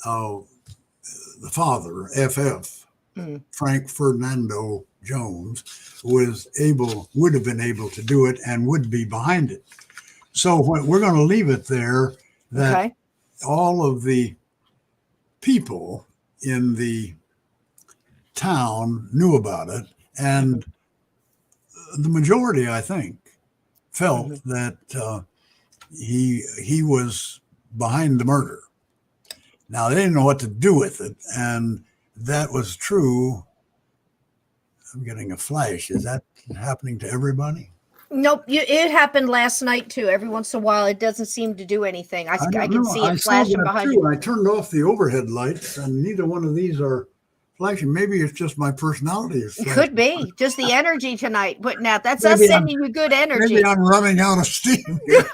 the father, FF, Frank Ferdinando Jones, would have been able to do it and would be behind it. So we're going to leave it there that all of the people in the town knew about it, and the majority, I think, felt that he was behind the murder. Now, they didn't know what to do with it, and that was true. I'm getting a flash. Is that happening to everybody? Nope, it happened last night too. Every once in a while, it doesn't seem to do anything. I can see it flashing behind you. I turned off the overhead lights, and neither one of these are flashing. Maybe it's just my personality is flashing. Could be just the energy tonight. Putting out that's us sending you good energy. Maybe I'm running out of steam. No,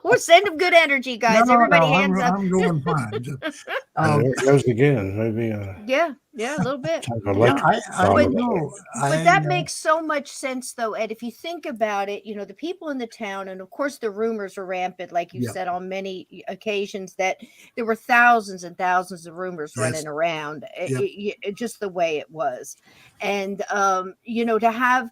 we're sending good enery, guys. Everybody hands up. I'm going fine. There it goes again. Maybe. Yeah, a little bit. But that makes so much sense, though, Ed. If you think about it, the people in the town, and of course the rumors are rampant, like you said on many occasions, that there were thousands and thousands of rumors running around. Just the way it was, and to have,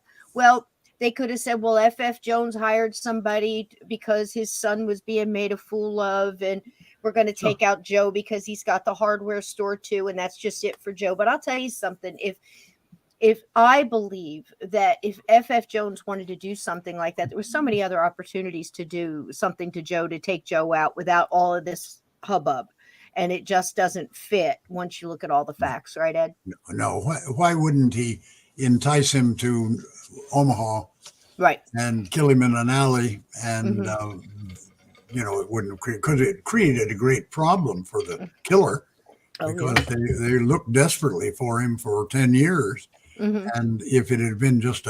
they could have said, well, FF Jones hired somebody because his son was being made a fool of, and we're going to take out Joe because he's got the hardware store too, and that's just it for Joe. But I'll tell you something, if I believe that if FF Jones wanted to do something like that, there were so many other opportunities to do something to Joe, to take Joe out without all of this hubbub. And it just doesn't fit once you look at all the facts, right, Ed? No. Why wouldn't he entice him to Omaha, right, and kill him in an alley, and it wouldn't because it created a great problem for the killer because they looked desperately for him for 10 years. Mm-hmm. And if it had been just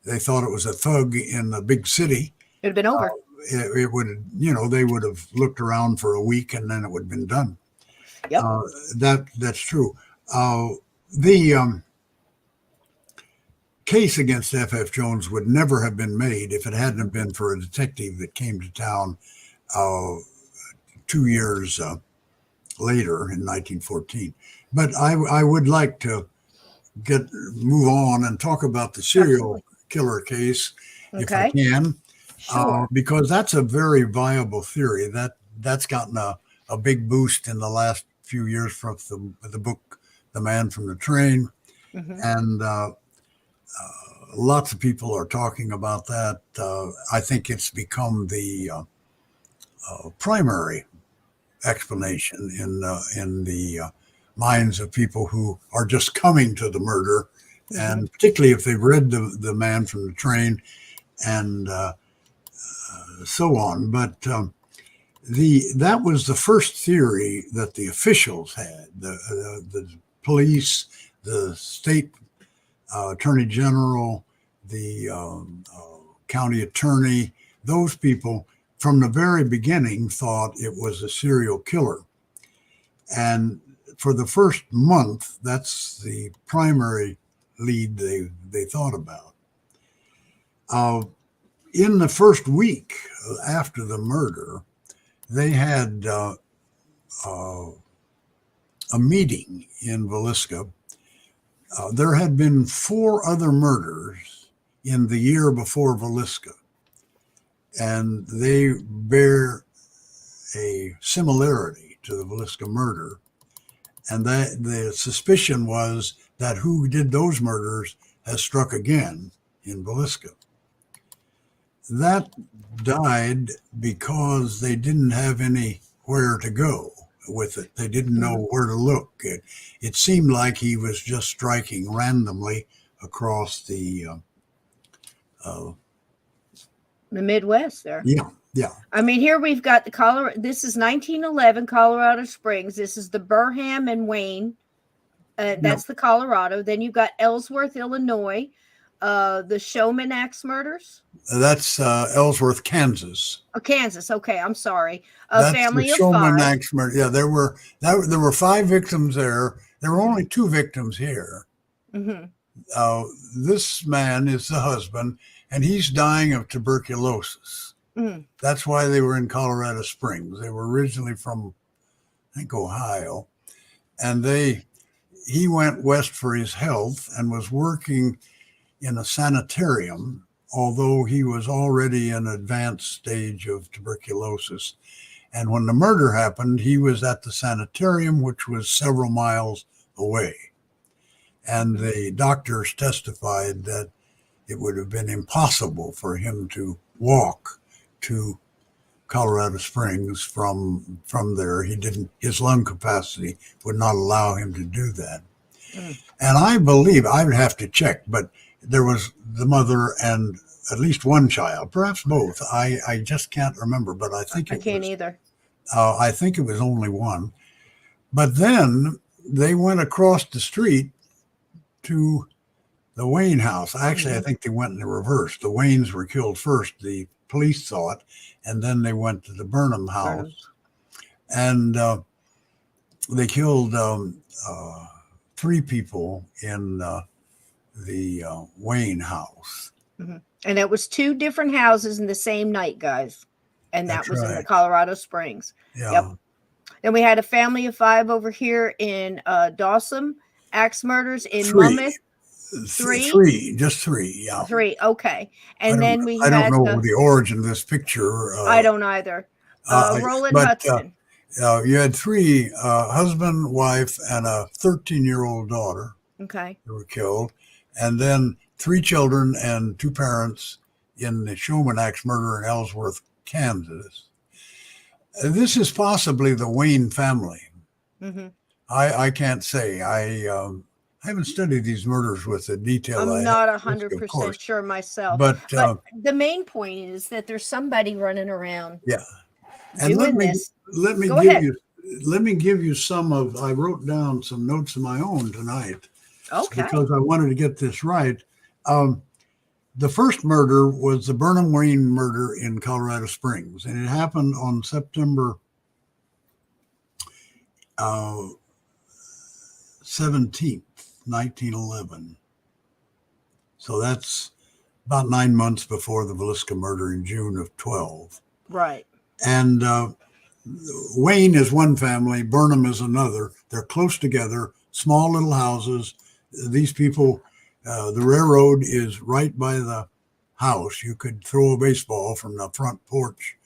they thought it was a thug in a big city, it'd have been over. It would, they would have looked around for a week and then it would have been done. Yep. That's true. The case against F.F. Jones would never have been made if it hadn't been for a detective that came to town 2 years later in 1914. But I would like to move on and talk about the serial killer case if I can. Sure. Because that's a very viable theory. That's gotten a big boost in the last few years from the book, The Man from the Train. Mm-hmm. And lots of people are talking about that. I think it's become the primary explanation in the minds of people who are just coming to the murder, Mm-hmm. and particularly if they've read the Man from the Train and so on. But that was the first theory that the officials had, the police, the state attorney general, the county attorney. Those people from the very beginning thought it was a serial killer. And for the first month, that's the primary lead they thought about. In the first week after the murder, they had a meeting in Villisca. There had been 4 other murders in the year before Villisca, and they bear a similarity to the Villisca murder. And that the suspicion was that who did those murders has struck again in Villisca. That died because they didn't have anywhere to go with it. They didn't know where to look. It seemed like he was just striking randomly across the Midwest there. Yeah. I mean, here we've got the Colorado. This is 1911 Colorado Springs. This is the Burham and Wayne. That's the Colorado. Then you've got Ellsworth, Illinois. The Showman Axe murders. That's Ellsworth, Kansas. Oh, Kansas. Okay, I'm sorry. That's Family the of Showman 5. Axe murder. Yeah, there were 5 victims there. There were only 2 victims here. Mm-hmm. This man is the husband, and he's dying of tuberculosis. Mm. That's why they were in Colorado Springs. They were originally from, I think, Ohio, and he went west for his health and was working in a sanitarium, although he was already in an advanced stage of tuberculosis. And when the murder happened, he was at the sanitarium, which was several miles away. And the doctors testified that it would have been impossible for him to walk to Colorado Springs from there. His lung capacity would not allow him to do that. Mm. And I believe, I would have to check, but there was the mother and at least one child, perhaps both. I just can't remember, but I think I can't either. I think it was only one. But then they went across the street to the Wayne house. Actually, I think they went in the reverse. The Waynes were killed first, the police thought, and then they went to the Burnham house. And they killed 3 people in the Wayne house. Mm-hmm. And it was 2 different houses in the same night, guys. And that was in the Colorado Springs. Yeah. Yep. Then we had a family of 5 over here in Dawson, axe murders in 3. Monmouth. 3, just 3, yeah. 3, okay. And then we I don't know the origin of this picture. I don't either. Roland Hudson. You had 3, husband, wife, and a 13-year-old daughter. Okay. Who were killed. And then 3 children and 2 parents in the Showman Axe murder in Ellsworth, Kansas. This is possibly the Wayne family. Mm-hmm. I can't say. I haven't studied these murders with the detail. I'm not 100% sure myself. But the main point is that there's somebody running around. Yeah. And doing this. let me Go give ahead. you let me give you some of. I wrote down some notes of my own tonight. Okay. Because I wanted to get this right. The first murder was the Burnham Wayne murder in Colorado Springs, and it happened on September 17th, 1911. So that's about 9 months before the Villisca murder in June of 12. Right. And Wayne is one family, Burnham is another. They're close together, small little houses. These people, the railroad is right by the house. You could throw a baseball from the front porch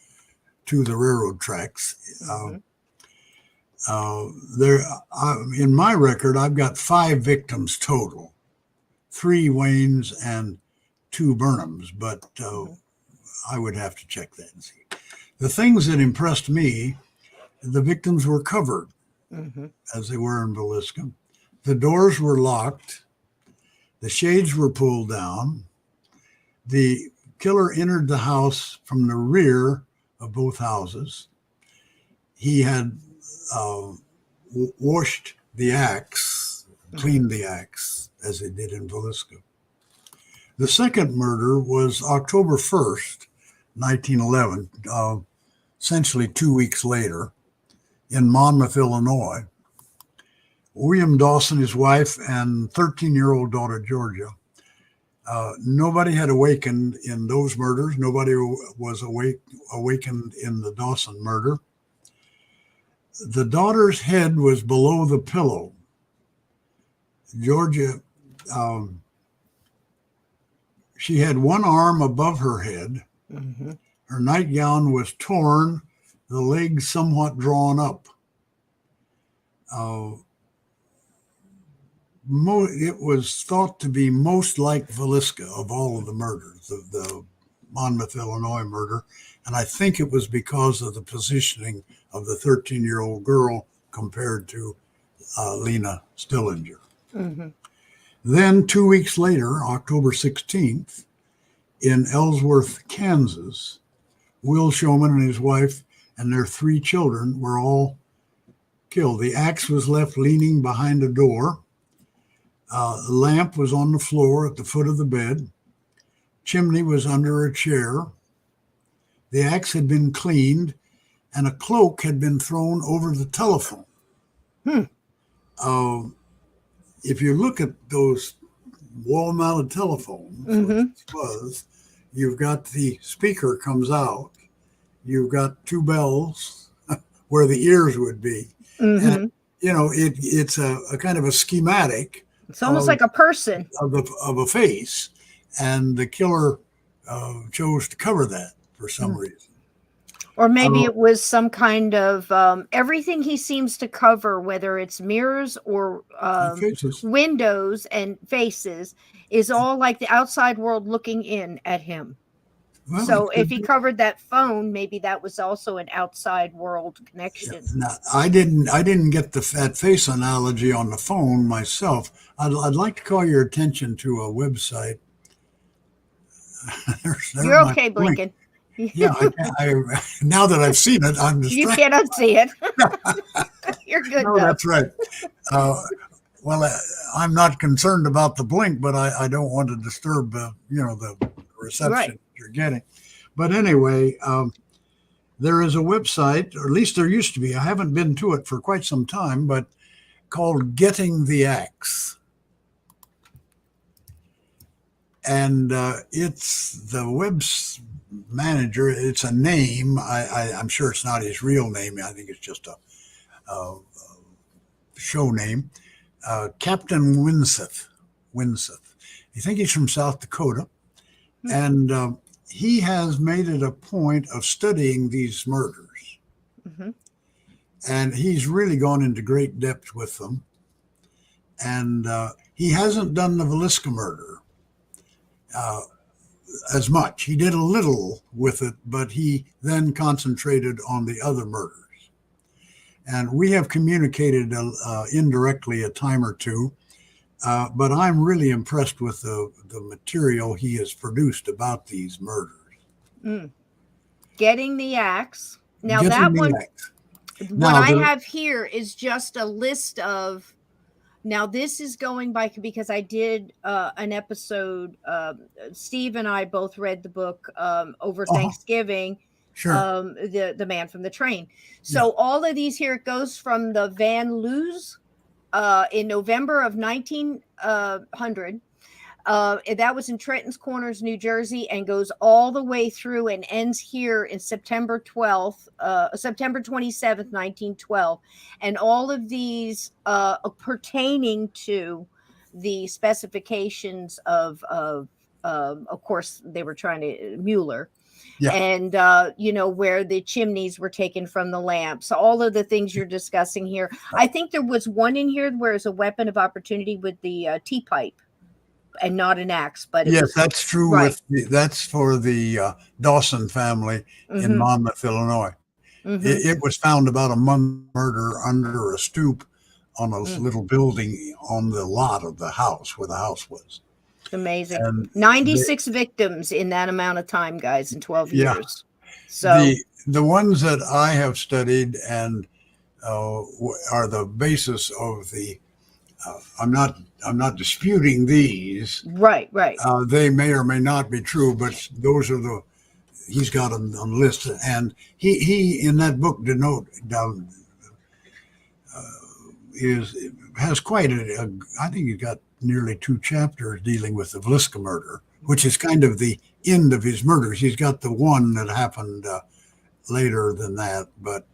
to the railroad tracks. In my record, I've got 5 victims total, 3 Waynes and 2 Burnhams, but I would have to check that and see. The things that impressed me, the victims were covered, as they were in Villisca. The doors were locked. The shades were pulled down. The killer entered the house from the rear of both houses. He had washed the axe, cleaned the axe, as they did in Villisca. The second murder was October 1st, 1911, essentially 2 weeks later, in Monmouth, Illinois. William Dawson, his wife, and 13-year-old daughter, Georgia. Nobody had awakened in those murders. Nobody was awakened in the Dawson murder. The daughter's head was below the pillow. Georgia, she had one arm above her head. Her nightgown was torn, the legs somewhat drawn up. It was thought to be most like Villisca of all of the murders, the Monmouth, Illinois murder. And I think it was because of the positioning of the 13-year-old girl compared to Lena Stillinger. Then 2 weeks later, October 16th, in Ellsworth, Kansas, Will Showman and his wife and their 3 children were all killed. The axe was left leaning behind a door. The lamp was on the floor at the foot of the bed. Chimney was under a chair. The axe had been cleaned, and a cloak had been thrown over the telephone. If you look at those wall-mounted telephones, you've got the speaker comes out. You've got 2 bells where the ears would be. And, it's a kind of a schematic. It's almost like a person. Of a face. And the killer chose to cover that for some reason. Or maybe it was some kind of everything he seems to cover, whether it's mirrors or windows and faces, is all like the outside world looking in at him. Well, so if he covered that phone, maybe that was also an outside world connection. Now, I didn't get that face analogy on the phone myself. I'd like to call your attention to a website. You're okay, Blinken. Yeah, I now that I've seen it, I'm distracted. You cannot see it. You're good. No, that's right. Well, I'm not concerned about the blink, but I don't want to disturb the reception you're getting. But anyway, there is a website, or at least there used to be. I haven't been to it for quite some time, but called Getting the Axe. And it's the web's manager. It's a name. I'm sure it's not his real name. I think it's just a show name. Captain Winseth. I think he's from South Dakota. And he has made it a point of studying these murders. And he's really gone into great depth with them. And he hasn't done the Villisca murder as much. He did a little with it, but he then concentrated on the other murders. And we have communicated indirectly a time or two, but I'm really impressed with the material he has produced about these murders. Getting the Axe. Now Give that them the one, X. what I have here is just a list of. Now this is going by because I did an episode. Steve and I both read the book over Thanksgiving. Sure. The Man from the Train. So all of these here, it goes from the Van Luz in November of 1900. That was in Trenton's Corners, New Jersey, and goes all the way through and ends here in September 27th, 1912. And all of these pertaining to the specifications of course, they were trying to Mueller. Yeah. And, where the chimneys were taken from the lamps, all of the things you're discussing here. I think there was one in here where it's a weapon of opportunity with the tea pipe. And not an axe, but yes, that's true. Right. That's for the Dawson family in Monmouth, Illinois. It was found about a month murder under a stoop on a little building on the lot of the house where the house was. Amazing. And 96 victims in that amount of time, guys, in 12 years. So the ones that I have studied and are the basis of the. I'm not disputing these. Right. They may or may not be true, but those are he's got them on the list. And he in that book has quite I think he's got nearly 2 chapters dealing with the Villisca murder, which is kind of the end of his murders. He's got the one that happened later than that, but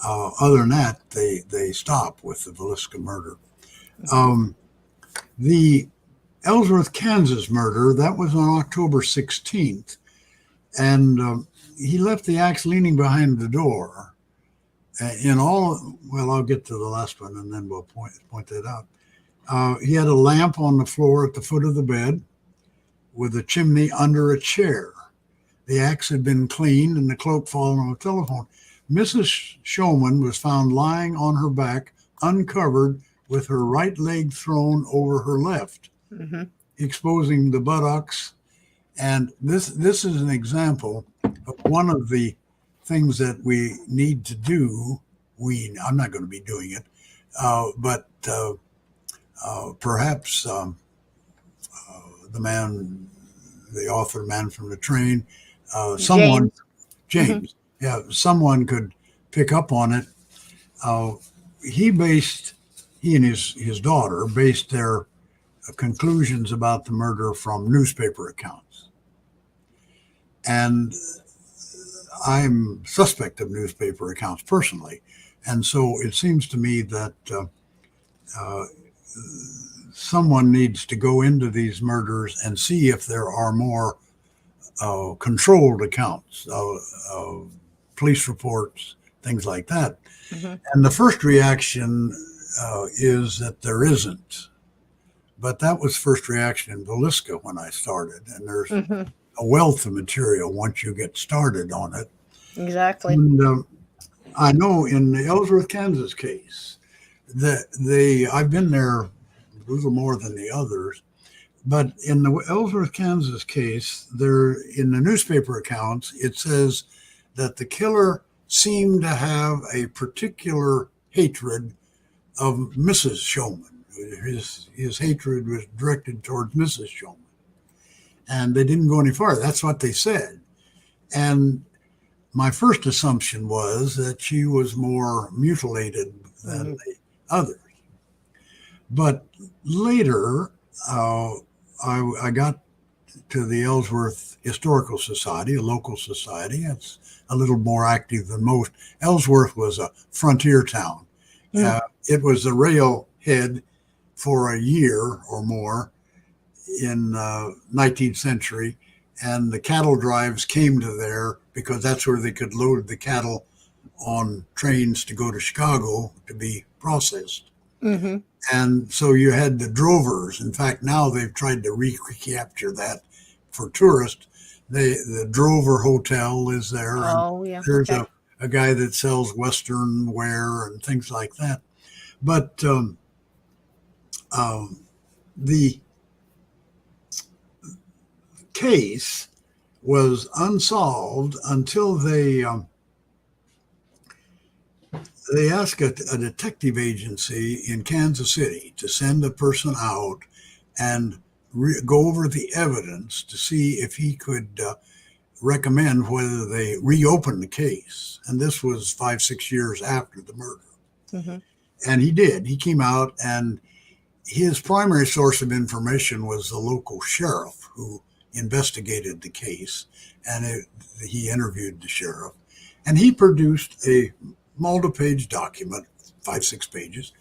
other than that, they stop with the Villisca murder. The Ellsworth, Kansas murder, that was on October 16th. And he left the axe leaning behind the door. I'll get to the last one and then we'll point that out. He had a lamp on the floor at the foot of the bed with a chimney under a chair. The axe had been cleaned and the cloak fallen on the telephone. Mrs. Showman was found lying on her back, uncovered, with her right leg thrown over her left, exposing the buttocks. And this is an example of one of the things that we need to do. I'm not going to be doing it, but perhaps the author, Man from the Train, James, someone could pick up on it. He and his daughter based their conclusions about the murder from newspaper accounts. And I'm suspect of newspaper accounts personally. And so it seems to me that someone needs to go into these murders and see if there are more controlled accounts, police reports, things like that. And the first reaction is that there isn't. But that was first reaction in Villisca when I started. And there's a wealth of material once you get started on it. Exactly. And I know in the Ellsworth, Kansas case, that I've been there a little more than the others, but in the Ellsworth, Kansas case, in the newspaper accounts, it says that the killer seemed to have a particular hatred of Mrs. Showman. His hatred was directed towards Mrs. Showman. And they didn't go any farther. That's what they said. And my first assumption was that she was more mutilated than the others. But later, I got to the Ellsworth Historical Society, a local society. It's a little more active than most. Ellsworth was a frontier town. It was the railhead for a year or more in 19th century, and the cattle drives came to there because that's where they could load the cattle on trains to go to Chicago to be processed. And so you had the drovers. In fact, now they've tried to recapture that for tourists. The Drover Hotel is there. There's a guy that sells Western wear and things like that. But the case was unsolved until they they asked a detective agency in Kansas City to send a person out and go over the evidence to see if he could recommend whether they reopen the case. And this was 5-6 years after the murder. Mm-hmm. And he did. He came out, and his primary source of information was the local sheriff who investigated the case. And he interviewed the sheriff. And he produced a multi-page document, 5-6 pages,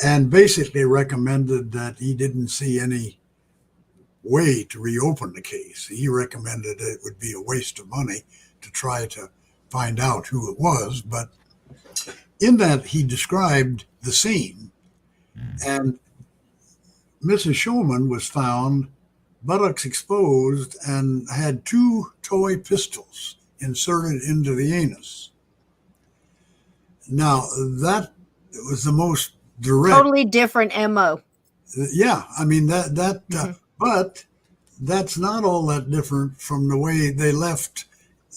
and basically recommended that he didn't see any way to reopen the case. He recommended it would be a waste of money to try to find out who it was. But in that, he described the scene, and Mrs. Shulman was found buttocks exposed and had 2 toy pistols inserted into the anus. Now, that was the most direct. Totally different MO. Yeah, I mean, but that's not all that different from the way they left.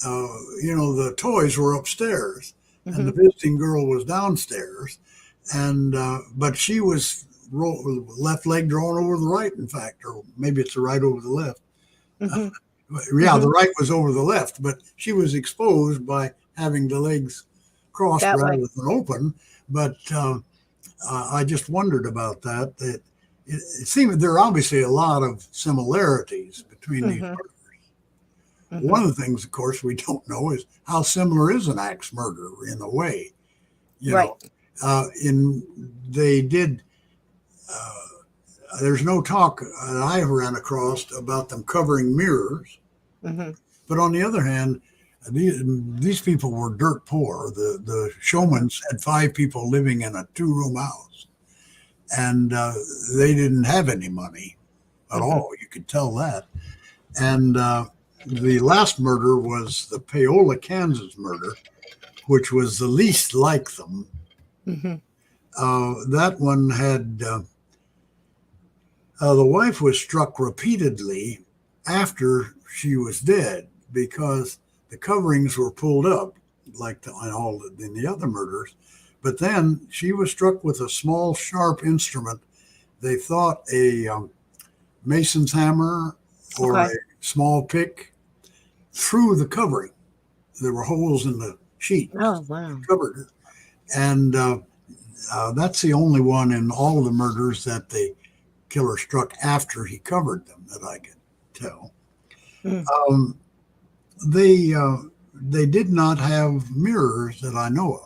The toys were upstairs, and the visiting girl was downstairs, and but she was left leg drawn over the right, in fact, or maybe it's the right over the left. The right was over the left, but she was exposed by having the legs crossed rather than open. But I just wondered about that. It seemed there are obviously a lot of similarities between these murders. One of the things, of course, we don't know is how similar is an axe murder in a way. They did. There's no talk that I ran across about them covering mirrors. But on the other hand, these people were dirt poor. The Shulmans had 5 people living in a 2-room house, and they didn't have any money at all. You could tell that. And the last murder was the Paola, Kansas murder, which was the least like them. That one had the wife was struck repeatedly after she was dead because the coverings were pulled up like in the other murders. But then she was struck with a small, sharp instrument. They thought a mason's hammer or a small pick through the covering. There were holes in the sheet. Oh, wow. Covered her. And that's the only one in all of the murders that the killer struck after he covered them that I could tell. They did not have mirrors that I know of.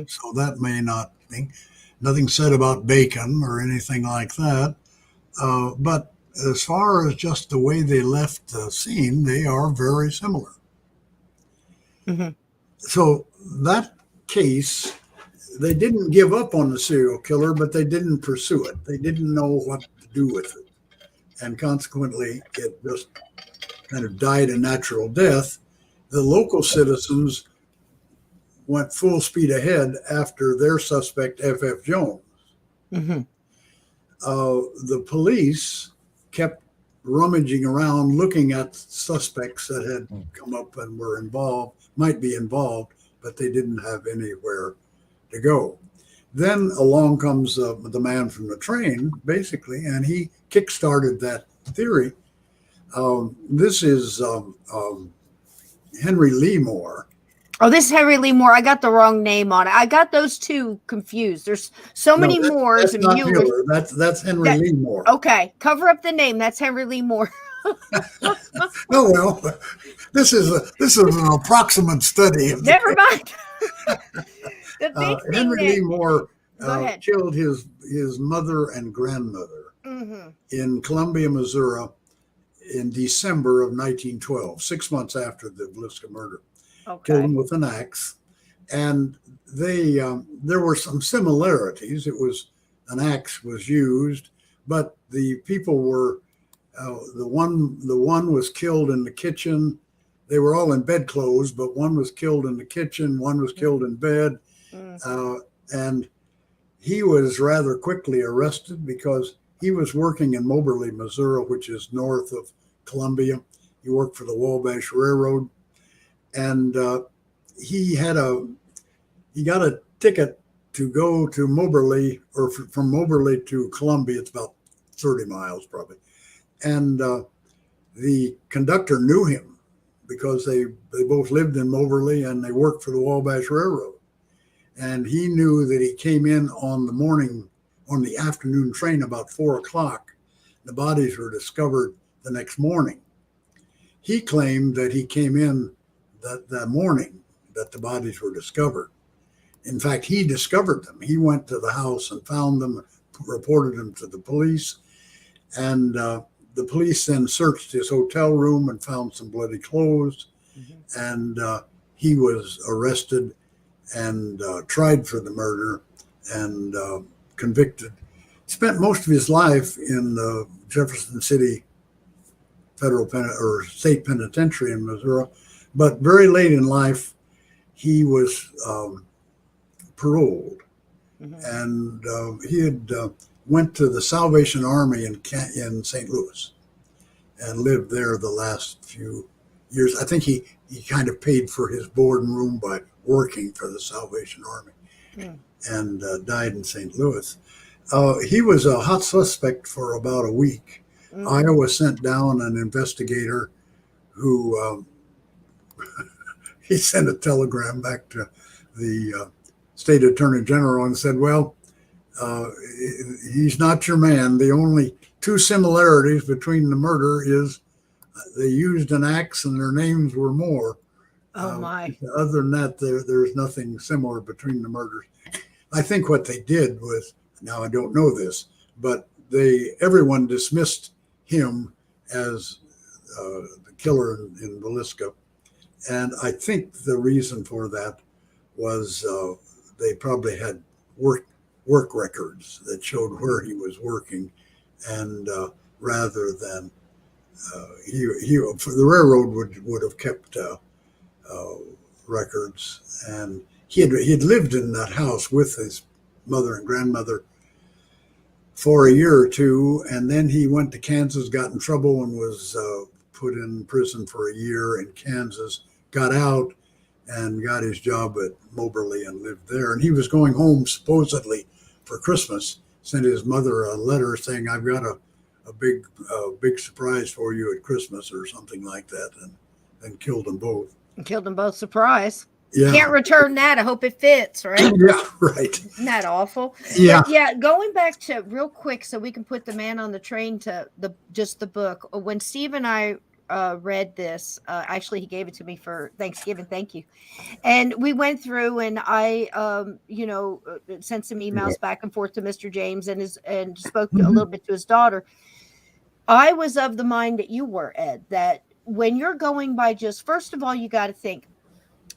So that may not be. Nothing said about bacon or anything like that. But as far as just the way they left the scene, they are very similar. So that case, they didn't give up on the serial killer, but they didn't pursue it. They didn't know what to do with it. And consequently, it just kind of died a natural death. The local citizens went full speed ahead after their suspect, F.F. Jones. The police kept rummaging around looking at suspects that had come up and were involved, might be involved, but they didn't have anywhere to go. Then along comes the man from the train, basically, and he kickstarted that theory. This is Henry Lee Moore. Oh, this is Henry Lee Moore. I got the wrong name on it. I got those two confused. There's so many Moores and Muellers. That's Henry Lee Moore. Okay, cover up the name. That's Henry Lee Moore. No, well, this is an approximate study. Never mind. Henry Lee Moore killed his mother and grandmother in Columbia, Missouri, in December of 1912, 6 months after the Villisca murder. Killed him with an axe, and there were some similarities. It was an axe was used, but the people were the one was killed in the kitchen. They were all in bedclothes, but one was killed in the kitchen, one was killed in bed, and he was rather quickly arrested because he was working in Moberly, Missouri, which is north of Columbia. He worked for the Wabash Railroad. And he got a ticket to go to Moberly, or from Moberly to Columbia. It's about 30 miles probably. And the conductor knew him because they both lived in Moberly and they worked for the Wabash Railroad. And he knew that he came in on the afternoon train about 4 o'clock. The bodies were discovered the next morning. He claimed that he came in that morning that the bodies were discovered. In fact, he discovered them. He went to the house and found them, reported them to the police. And the police then searched his hotel room and found some bloody clothes. Mm-hmm. And he was arrested and tried for the murder and convicted. Spent most of his life in the Jefferson City Federal or State Penitentiary in Missouri. But very late in life, he was paroled. Mm-hmm. And he had went to the Salvation Army in St. Louis and lived there the last few years. I think he kind of paid for his board and room by working for the Salvation Army. Mm. And died in St. Louis. He was a hot suspect for about a week. Mm-hmm. Iowa sent down an investigator who he sent a telegram back to the state attorney general and said, well, he's not your man. The only two similarities between the murder is they used an axe and their names were Moore. Oh my. Other than that, there's nothing similar between the murders. I think what they did was, now I don't know this, but everyone dismissed him as the killer in Villisca. And I think the reason for that was they probably had work records that showed where he was working, and rather than for the railroad would have kept records, and he had lived in that house with his mother and grandmother for a year or two, and then he went to Kansas, got in trouble, and was put in prison for a year in Kansas, got out, and got his job at Moberly and lived there. And he was going home supposedly for Christmas, sent his mother a letter saying, I've got a big surprise for you at Christmas or something like that, and killed them both. Killed them both, surprise. Yeah. Can't return that. I hope it fits, right? Yeah, right. Isn't that awful? Yeah. But yeah, going back to real quick so we can put the man on the train to just the book. When Steve and I read this, actually he gave it to me for Thanksgiving. Thank you. And we went through, and I sent some emails back and forth to Mr. James and spoke a little bit to his daughter. I was of the mind that you were, Ed, that when you're going by just, first of all, you got to think,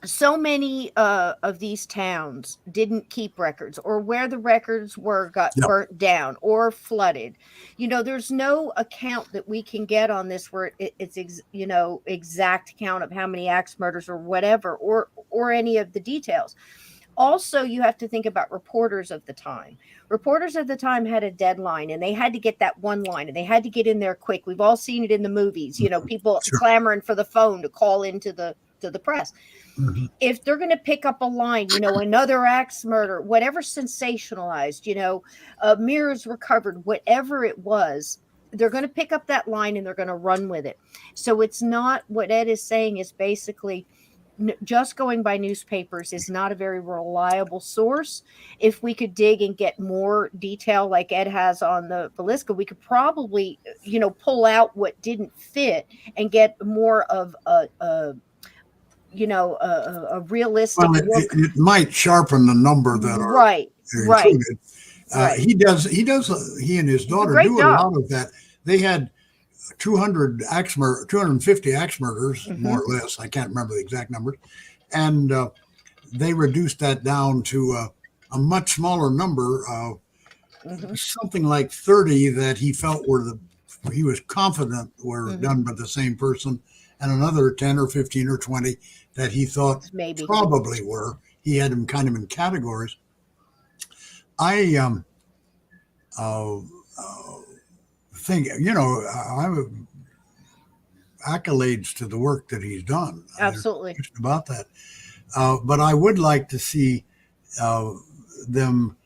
so many of these towns didn't keep records, or where the records were got burnt down or flooded. There's no account that we can get on this where it's exact count of how many axe murders or whatever, or any of the details. Also, you have to think about reporters of the time. Reporters of the time had a deadline, and they had to get that one line, and they had to get in there quick. We've all seen it in the movies, people clamoring for the phone to call into the press. Mm-hmm. If they're going to pick up a line, another axe murder, whatever sensationalized, mirrors recovered, whatever it was, they're going to pick up that line and they're going to run with it. So it's not, what Ed is saying is basically just going by newspapers is not a very reliable source. If we could dig and get more detail like Ed has on the Villisca, we could probably, pull out what didn't fit and get more of a realistic look. It might sharpen the number that are included. Right. He and his daughter do a lot of that. They had 250 axe murders, mm-hmm. more or less. I can't remember the exact numbers. And they reduced that down to a much smaller number, mm-hmm. something like 30 that he felt he was confident were mm-hmm. done by the same person, and another 10 or 15 or 20 that he thought maybe probably were. He had them kind of in categories. I think, I have accolades to the work that he's done. Absolutely. About that. But I would like to see them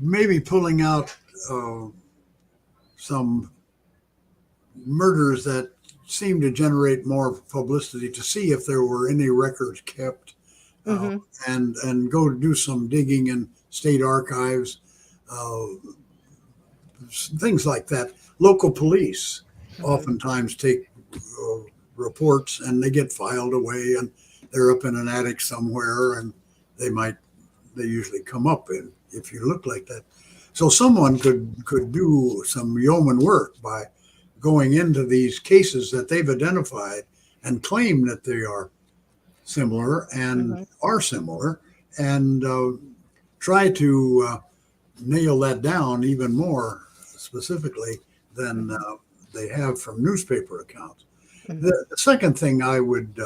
maybe pulling out some murders that seemed to generate more publicity to see if there were any records kept, and go to do some digging in state archives, things like that. Local police oftentimes take reports and they get filed away, and they're up in an attic somewhere, and they usually come up if you look like that. So someone could do some yeoman work by going into these cases that they've identified and claim that they are similar and are similar, and try to nail that down even more specifically than they have from newspaper accounts. The second thing I would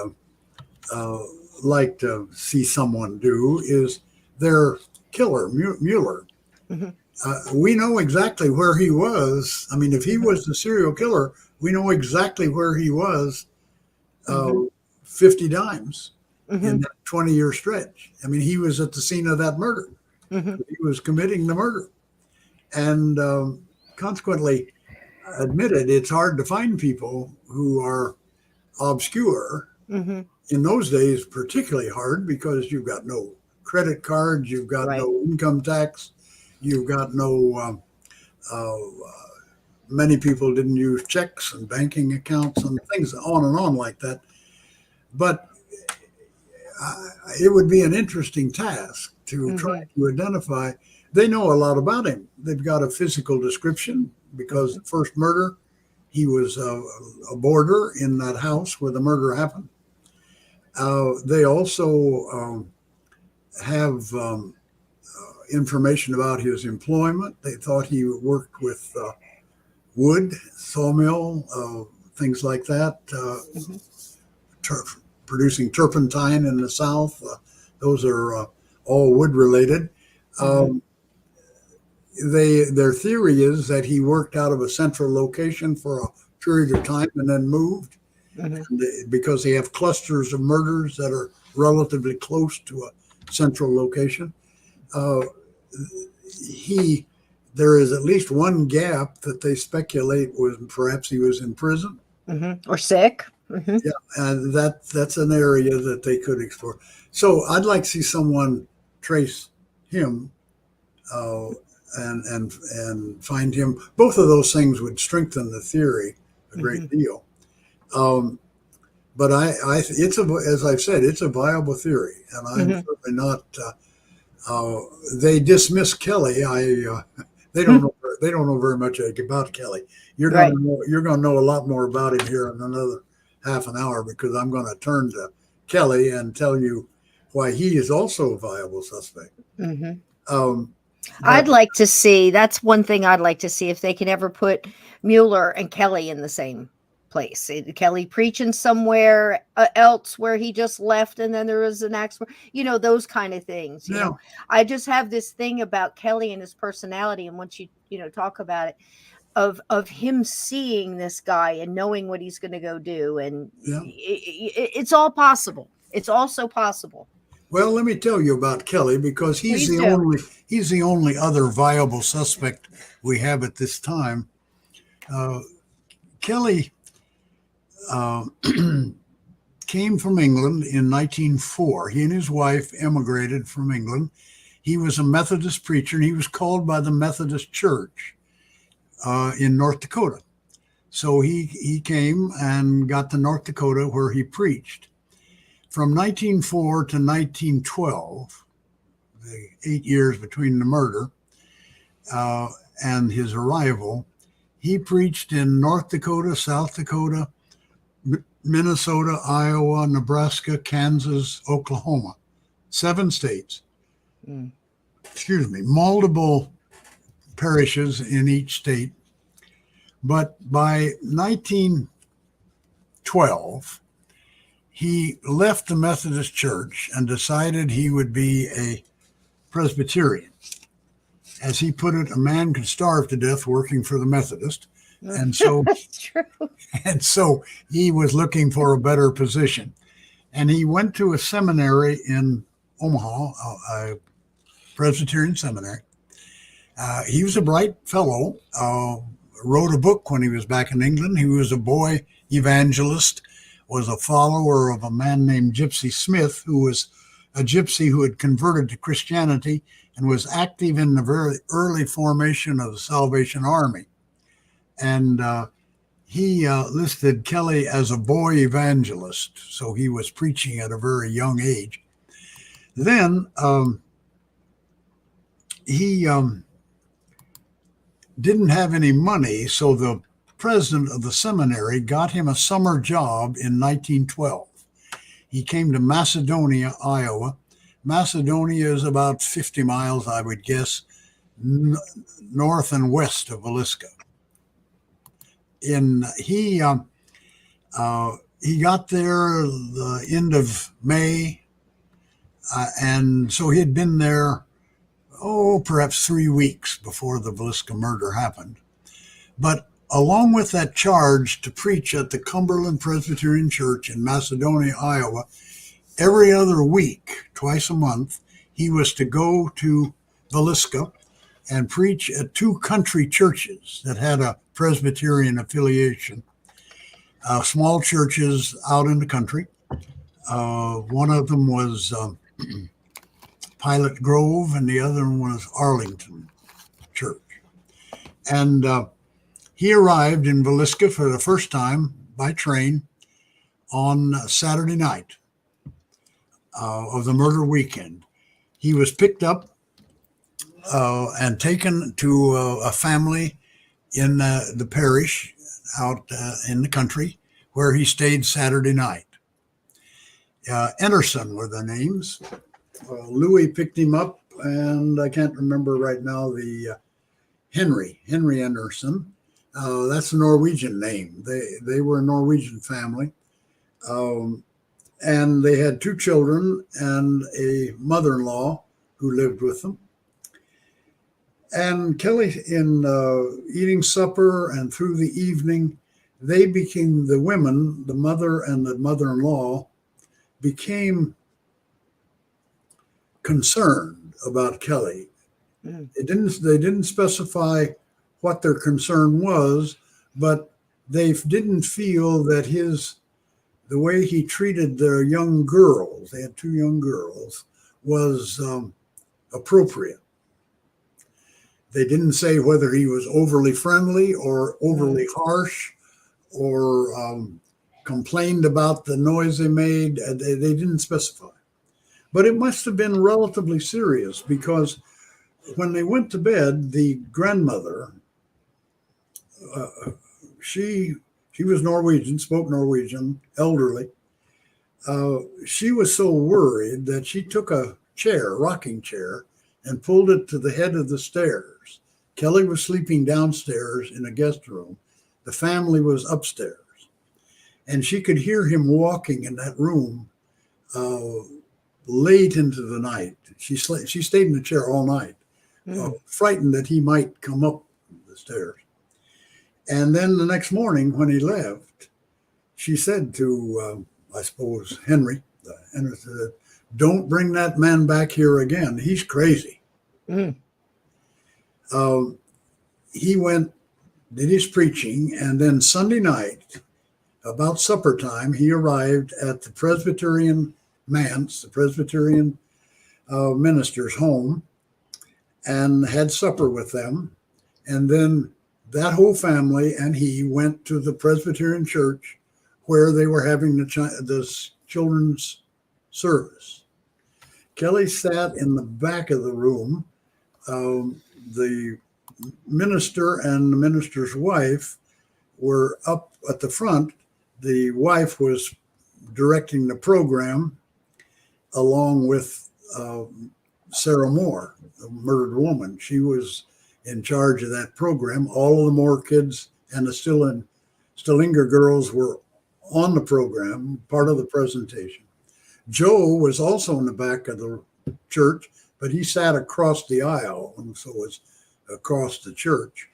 like to see someone do is their killer, Mueller. We know exactly where he was. I mean, if he was the serial killer, we know exactly where he was 50 times in that 20-year stretch. I mean, he was at the scene of that murder. He was committing the murder. And consequently, admitted, it's hard to find people who are obscure. In those days, particularly hard, because you've got no credit cards, you've got no income tax, you've got no, many people didn't use checks and banking accounts and things on and on like that. But it would be an interesting task to try to identify. They know a lot about him. They've got a physical description, because the first murder, he was a boarder in that house where the murder happened. They also have information about his employment. They thought he worked with wood, sawmill, things like that, producing turpentine in the South. Those are all wood related. Their theory is that he worked out of a central location for a period of time and then moved, because they have clusters of murders that are relatively close to a central location. There is at least one gap that they speculate was perhaps he was in prison or sick. Yeah, and that's an area that they could explore. So I'd like to see someone trace him and find him. Both of those things would strengthen the theory a great deal. But as I've said, it's a viable theory, and I'm certainly not. They dismiss Kelly. They don't know. They don't know very much about Kelly. You're going to know a lot more about him here in another half an hour, because I'm going to turn to Kelly and tell you why he is also a viable suspect. I'd like to see. That's one thing I'd like to see, if they can ever put Mueller and Kelly in the same place. Kelly preaching somewhere else where he just left, and then there was an accident, those kind of things. You know, I just have this thing about Kelly and his personality, and once you talk about it, of him seeing this guy and knowing what he's going to go do, and it's all possible. It's also possible. Well, let me tell you about Kelly, because he's the only other viable suspect we have at this time. Kelly came from England in 1904. He and his wife emigrated from England. He was a Methodist preacher, and he was called by the Methodist Church in North Dakota. So he came and got to North Dakota, where he preached. From 1904 to 1912, the 8 years between the murder and his arrival, he preached in North Dakota, South Dakota, Minnesota, Iowa, Nebraska, Kansas, Oklahoma, 7 states. Multiple parishes in each state. But by 1912, he left the Methodist Church and decided he would be a Presbyterian. As he put it, a man could starve to death working for the Methodist. And so, that's true. And so he was looking for a better position. And he went to a seminary in Omaha, Presbyterian Seminary. He was a bright fellow, wrote a book when he was back in England. He was a boy evangelist, was a follower of a man named Gypsy Smith, who was a gypsy who had converted to Christianity and was active in the very early formation of the Salvation Army. And he listed Kelly as a boy evangelist, so he was preaching at a very young age. Then he didn't have any money, so the president of the seminary got him a summer job in 1912. He came to Macedonia, Iowa. Macedonia is about 50 miles, I would guess, north and west of Villisca. He got there the end of May, and so he had been there, perhaps 3 weeks before the Villisca murder happened. But along with that charge to preach at the Cumberland Presbyterian Church in Macedonia, Iowa, every other week, twice a month, he was to go to Villisca and preach at 2 country churches that had a Presbyterian affiliation, small churches out in the country. One of them was Pilot Grove, and the other one was Arlington Church. And he arrived in Villisca for the first time by train on Saturday night of the murder weekend. He was picked up and taken to a family in the parish out in the country where he stayed Saturday night. Anderson were the names. Louis picked him up, and I can't remember right now the Henry Anderson. That's a Norwegian name. They were a Norwegian family. And they had 2 children and a mother-in-law who lived with them. And Kelly, in eating supper and through the evening, they became, the women, the mother and the mother-in-law, became concerned about Kelly. They didn't specify what their concern was, but they didn't feel that the way he treated their young girls, they had 2 young girls, was appropriate. They didn't say whether he was overly friendly or overly harsh or complained about the noise they made. They didn't specify. But it must have been relatively serious, because when they went to bed, the grandmother, she was Norwegian, spoke Norwegian, elderly. She was so worried that she took a rocking chair, and pulled it to the head of the stairs. Kelly was sleeping downstairs in a guest room. The family was upstairs. And she could hear him walking in that room late into the night. She stayed in the chair all night, frightened that he might come up the stairs. And then the next morning when he left, she said to, I suppose, Henry said, "Don't bring that man back here again. He's crazy." He went, did his preaching, and then Sunday night, about supper time, he arrived at the Presbyterian manse, the Presbyterian minister's home, and had supper with them. And then that whole family and he went to the Presbyterian church where they were having the children's service. Kelly sat in the back of the room. The minister and the minister's wife were up at the front. The wife was directing the program along with Sarah Moore, the murdered woman. She was in charge of that program. All of the Moore kids and the Stillinger girls were on the program, part of the presentation. Joe was also in the back of the church, but he sat across the aisle, and so was across the church.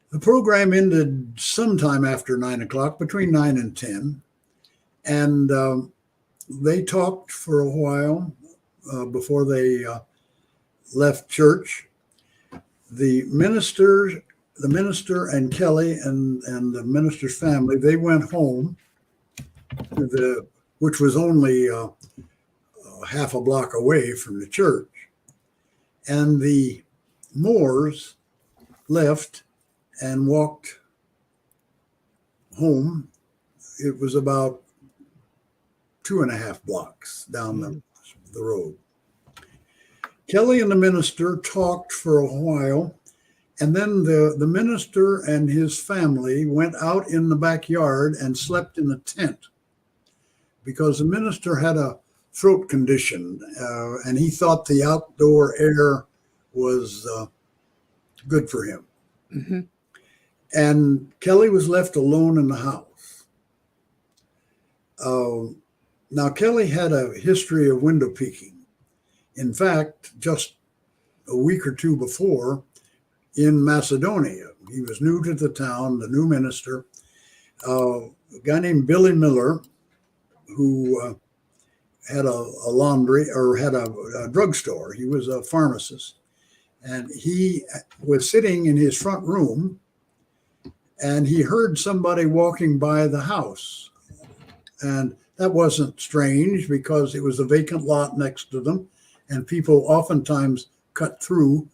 The program ended sometime after 9 o'clock, between 9 and 10, and they talked for a while before they left church. The minister and Kelly and the minister's family, they went home to which was only half a block away from the church. And the Moores left and walked home. It was about 2.5 blocks down the road. Kelly and the minister talked for a while, and then the minister and his family went out in the backyard and slept in a tent because the minister had a throat condition, and he thought the outdoor air was good for him. Mm-hmm. And Kelly was left alone in the house. Now, Kelly had a history of window peeking. In fact, just a week or two before, in Macedonia, he was new to the town, the new minister, a guy named Billy Miller, who had a laundry or had a drugstore. He was a pharmacist. And he was sitting in his front room, and he heard somebody walking by the house. And that wasn't strange because it was a vacant lot next to them, and people oftentimes cut through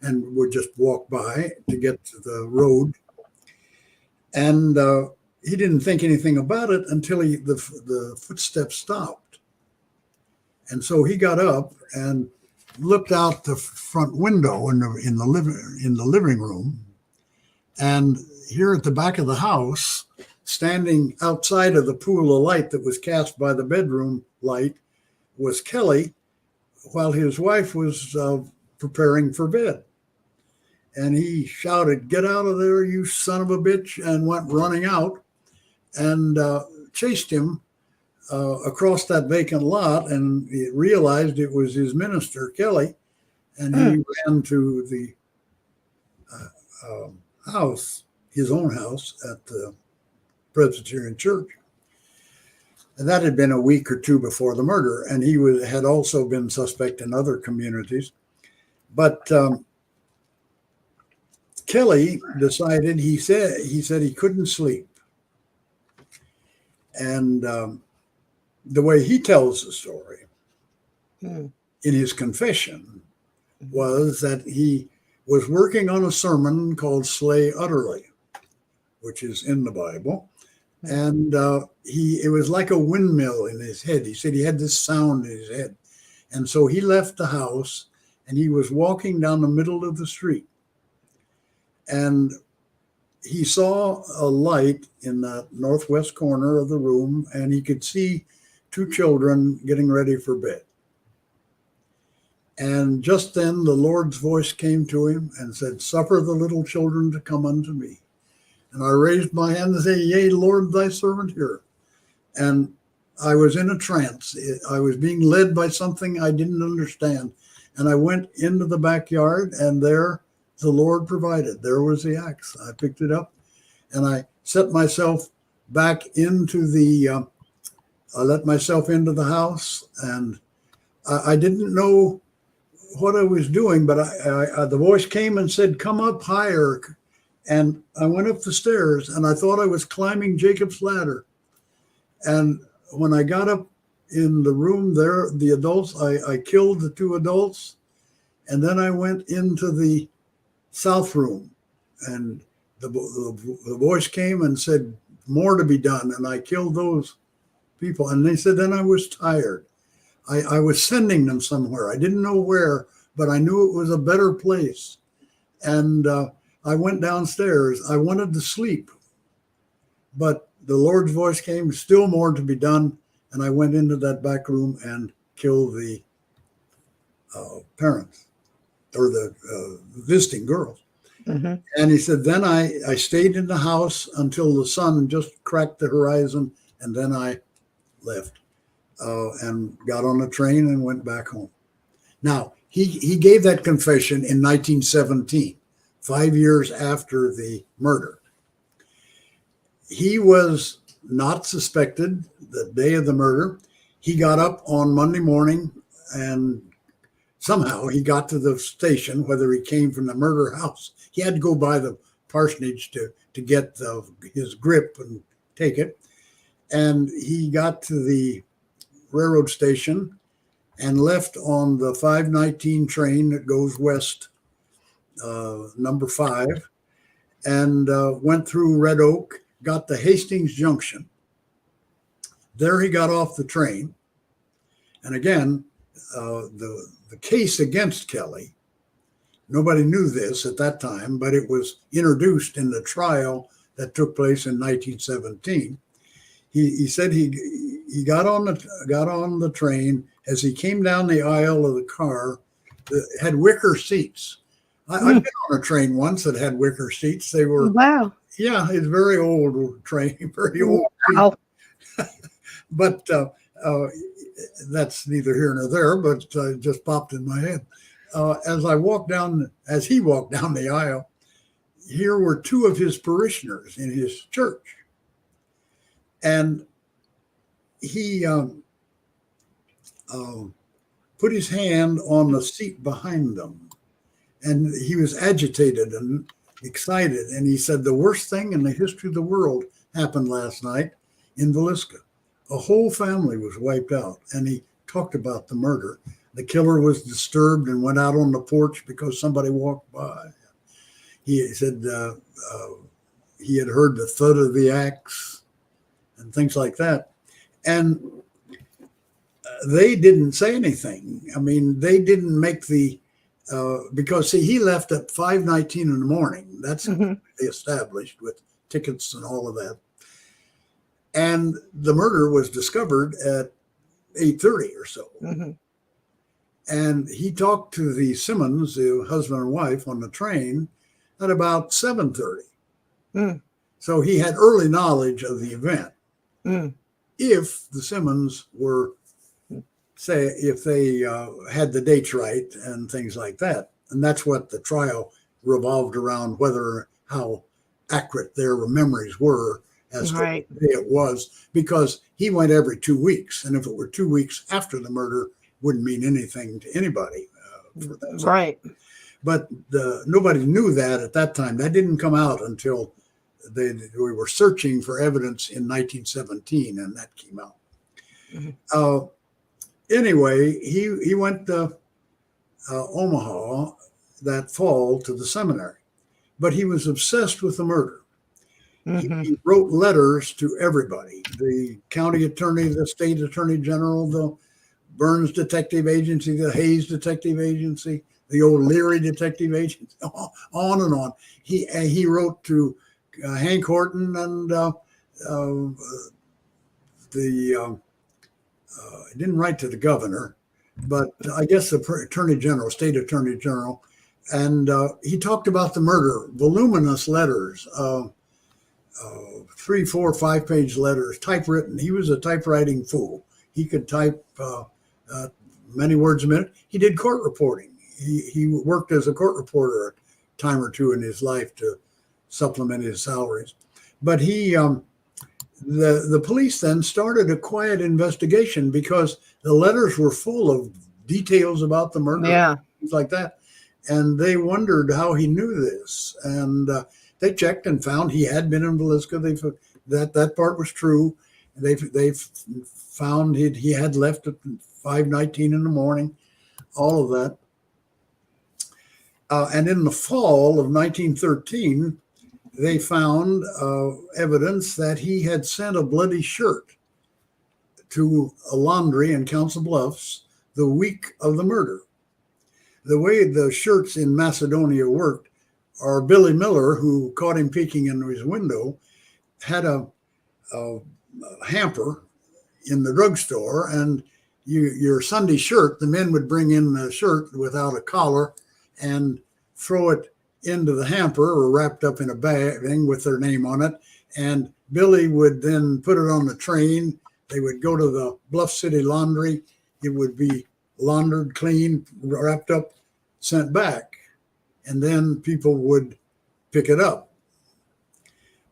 and would just walk by to get to the road. And he didn't think anything about it until the footsteps stopped. And so he got up and looked out the front window in the living room, and here at the back of the house, standing outside of the pool of light that was cast by the bedroom light, was Kelly, while his wife was preparing for bed. And he shouted, "Get out of there, you son of a bitch," and went running out and chased him across that vacant lot, and he realized it was his minister, Kelly, and he ran to the house, his own house at the Presbyterian Church. And that had been a week or two before the murder, and he had also been suspect in other communities. But Kelly decided, he said he couldn't sleep. And the way he tells the story in his confession was that he was working on a sermon called Slay Utterly, which is in the Bible. And it was like a windmill in his head. He said he had this sound in his head. And so he left the house and he was walking down the middle of the street. And he saw a light in the northwest corner of the room, and he could see 2 children getting ready for bed. And just then the Lord's voice came to him and said, "Suffer the little children to come unto me." And I raised my hand and said, "Yea, Lord, thy servant heareth." And I was in a trance. I was being led by something I didn't understand. And I went into the backyard, and there the Lord provided. There was the axe. I picked it up, and I set myself back into I let myself into the house, and I didn't know what I was doing, but the voice came and said, "Come up higher." And I went up the stairs, and I thought I was climbing Jacob's ladder. And when I got up in the room there, the adults, I killed the 2 adults, and then I went into the south room, and the voice came and said, "More to be done," and I killed those people. And they said, then I was tired. I was sending them somewhere. I didn't know where, but I knew it was a better place. And I went downstairs. I wanted to sleep, but the Lord's voice came, "Still more to be done." And I went into that back room and killed the parents, or the visiting girls. Mm-hmm. And he said, then I stayed in the house until the sun just cracked the horizon, and then I left and got on a train and went back home. Now, he gave that confession in 1917, 5 years after the murder. He was not suspected the day of the murder. He got up on Monday morning and somehow he got to the station, whether he came from the murder house. He had to go by the parsonage to get his grip and take it. And he got to the railroad station and left on the 519 train that goes west, number 5, and went through Red Oak, got to Hastings Junction. There he got off the train. And again, the case against Kelly, nobody knew this at that time, but it was introduced in the trial that took place in 1917. He said he got on the train. As he came down the aisle of the car, that had wicker seats. I've been on a train once that had wicker seats. They were, wow. Yeah, it's a very old train, very old. Wow. But that's neither here nor there, but it just popped in my head. As he walked down the aisle, here were 2 of his parishioners in his church. And he put his hand on the seat behind them. And he was agitated and excited. And he said, the worst thing in the history of the world happened last night in Villisca. A whole family was wiped out. And he talked about the murder. The killer was disturbed and went out on the porch because somebody walked by. He said he had heard the thud of the axe and things like that. And they didn't say anything. I mean, they didn't make because see, he left at 5:19 in the morning. That's established with tickets and all of that. And the murder was discovered at 8:30 or so. And he talked to the Simmons, the husband and wife, on the train at about 7:30. So he had early knowledge of the event. If the Simmons were, say, if they had the dates right and things like that. And that's what the trial revolved around, how accurate their memories were as to what day it was, because he went every 2 weeks. And if it were 2 weeks after the murder, wouldn't mean anything to anybody. For that. Right. But nobody knew that at that time. That didn't come out until we were searching for evidence in 1917, and that came out. Anyway, he went to Omaha that fall to the seminary, but he was obsessed with the murder. He wrote letters to everybody, the county attorney, the state attorney general, the Burns Detective Agency, the Hayes Detective Agency, the O'Leary Detective Agency, on and on. He wrote to Hank Horton and he didn't write to the governor, but I guess the attorney general, state attorney general. And he talked about the murder, voluminous letters, 3, 4, 5-page letters, typewritten. He was a typewriting fool. He could type many words a minute. He did court reporting. He worked as a court reporter a time or two in his life to supplement his salaries. But the police then started a quiet investigation because the letters were full of details about the murder, things like that. And they wondered how he knew this. And they checked and found he had been in Villisca. That part was true. They found he had left at 5:19 in the morning, all of that. And in the fall of 1913, they found evidence that he had sent a bloody shirt to a laundry in Council Bluffs the week of the murder. The way the shirts in Macedonia worked, our Billy Miller, who caught him peeking in his window, had a hamper in the drugstore, and your Sunday shirt, the men would bring in the shirt without a collar and throw it into the hamper or wrapped up in a bag with their name on it. And Billy would then put it on the train. They would go to the Bluff City laundry. It would be laundered, clean, wrapped up, sent back. And then people would pick it up.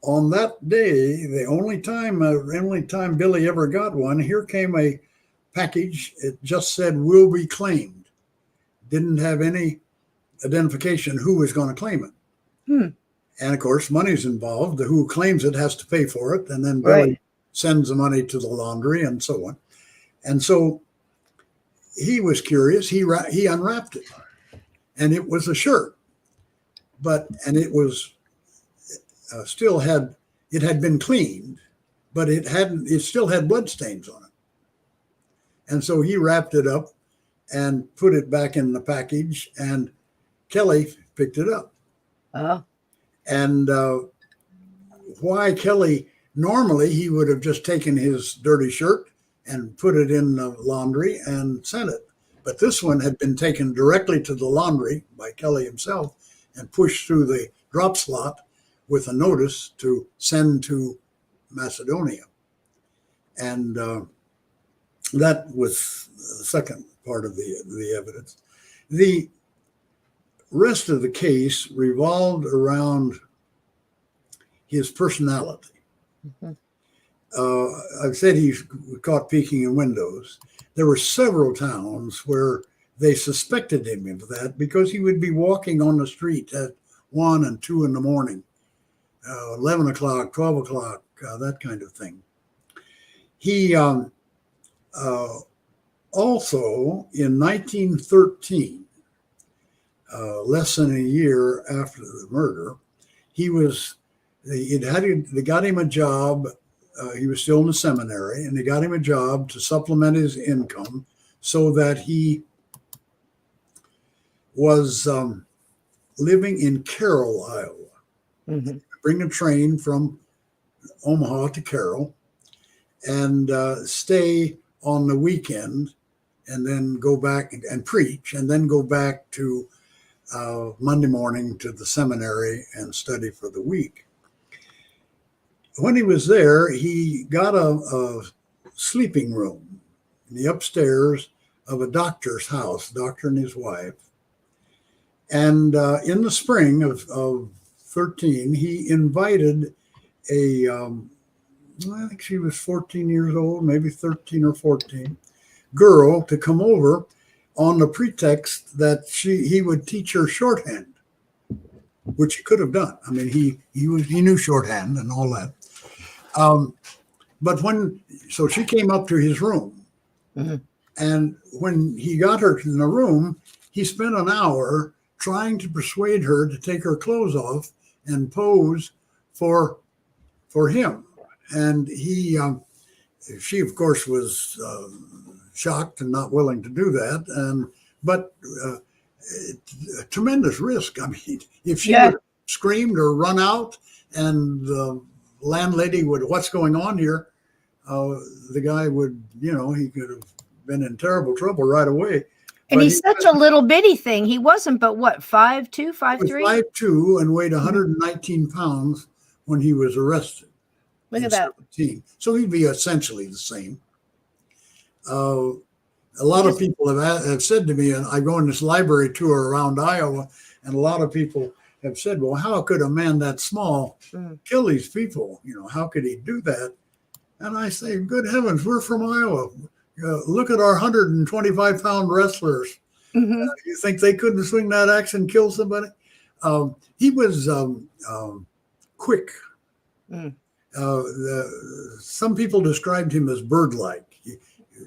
On that day, the only time Billy ever got one, here came a package. It just said, "will be claimed." didn't have any identification who was going to claim it. And of course, money's involved. The who claims it has to pay for it, and then Billy sends the money to the laundry and so on. And so he was curious. He unwrapped it, and it was a shirt, and it was it had been cleaned, but it still had bloodstains on it. And so he wrapped it up and put it back in the package, and Kelly picked it up. Oh. And why Kelly, normally he would have just taken his dirty shirt and put it in the laundry and sent it. But this one had been taken directly to the laundry by Kelly himself and pushed through the drop slot with a notice to send to Macedonia. And that was the second part of the evidence. The rest of the case revolved around his personality. I've said he caught peeking in windows. There were several towns where they suspected him of that because he would be walking on the street at 1 and 2 in the morning, 11 o'clock, 12 o'clock, that kind of thing. He also, in 1913, less than a year after the murder, they got him a job. He was still in the seminary, and they got him a job to supplement his income so that he was living in Carroll, Iowa. Bring a train from Omaha to Carroll and stay on the weekend and then go back and preach and then go back to Monday morning to the seminary and study for the week. When he was there, he got a sleeping room in the upstairs of a doctor's house, doctor and his wife. And in the spring of 13, he invited I think she was 14 years old, maybe 13 or 14, girl to come over on the pretext that he would teach her shorthand, which he could have done. I mean, he knew shorthand and all that. But so she came up to his room, and when he got her in the room, he spent an hour trying to persuade her to take her clothes off and pose for him. And she of course was shocked and not willing to do that. But a tremendous risk. I mean, if she would screamed or run out and the landlady would, what's going on here? The guy would, he could have been in terrible trouble right away. And he's such a little bitty thing. He wasn't, but what, 5'2", 5'3"? 5'2" and weighed 119 pounds when he was arrested. Look at that. 17. So he'd be essentially the same. A lot of people have said to me, and I go on this library tour around Iowa, and a lot of people have said, well, how could a man that small kill these people? How could he do that? And I say, good heavens, we're from Iowa. Look at our 125-pound wrestlers. You think they couldn't swing that axe and kill somebody? He was quick. Some people described him as bird-like,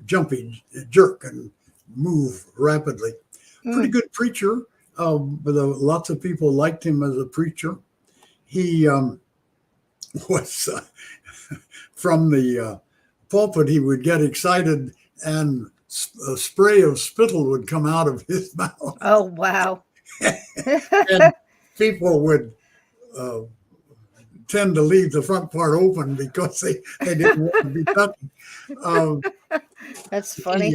jumpy, jerk, and move rapidly. Pretty good preacher. But lots of people liked him as a preacher. He was from the pulpit. He would get excited, and a spray of spittle would come out of his mouth. Oh, wow! And people would tend to leave the front part open because they didn't want to be touching. That's funny.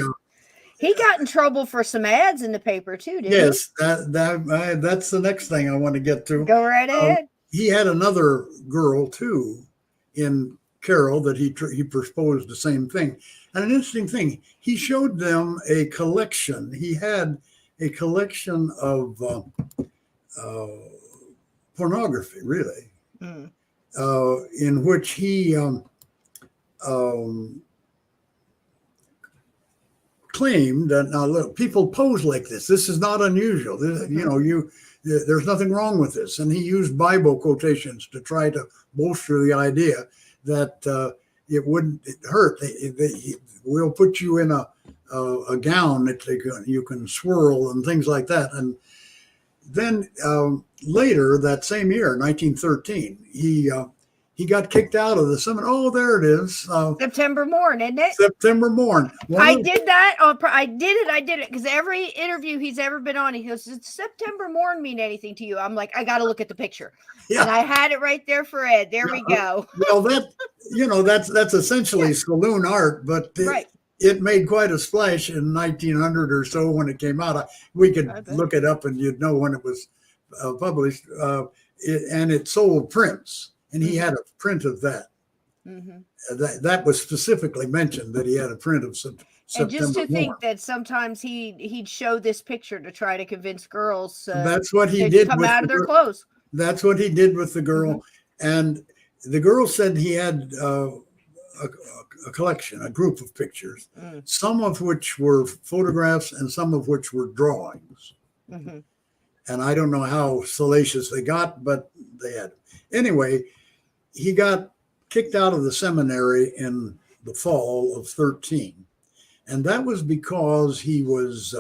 He got in trouble for some ads in the paper too, didn't he? Yes, that's the next thing I want to get to. Go right ahead. He had another girl too in Carroll that he proposed the same thing. And an interesting thing, he showed them a collection. He had a collection of pornography, really, in which he claimed that now look, people pose like this. This is not unusual. There's nothing wrong with this. And he used Bible quotations to try to bolster the idea that it wouldn't hurt. We'll put you in a gown that you can swirl and things like that. And then later that same year, 1913, he got kicked out of the seminary. Oh, there it is. September Morn, isn't it? September Morn. I did that. I did it because every interview he's ever been on, he goes, "Does September Morn mean anything to you?" I'm like, I got to look at the picture. Yeah. And I had it right there for Ed. There we go. Well, that's essentially saloon art, but it made quite a splash in 1900 or so when it came out. We could look it up and you'd know when it was published. And it sold prints, and he had a print of that. Mm-hmm. That was specifically mentioned that he had a print of September. And just to think that sometimes he'd show this picture to try to convince girls. That's what he did. Come out of their clothes. That's what he did with the girl, mm-hmm. And the girl said he had a collection, a group of pictures, some of which were photographs and some of which were drawings. Mm-hmm. And I don't know how salacious they got, but they had. Anyway, he got kicked out of the seminary in the fall of 13. And that was because he was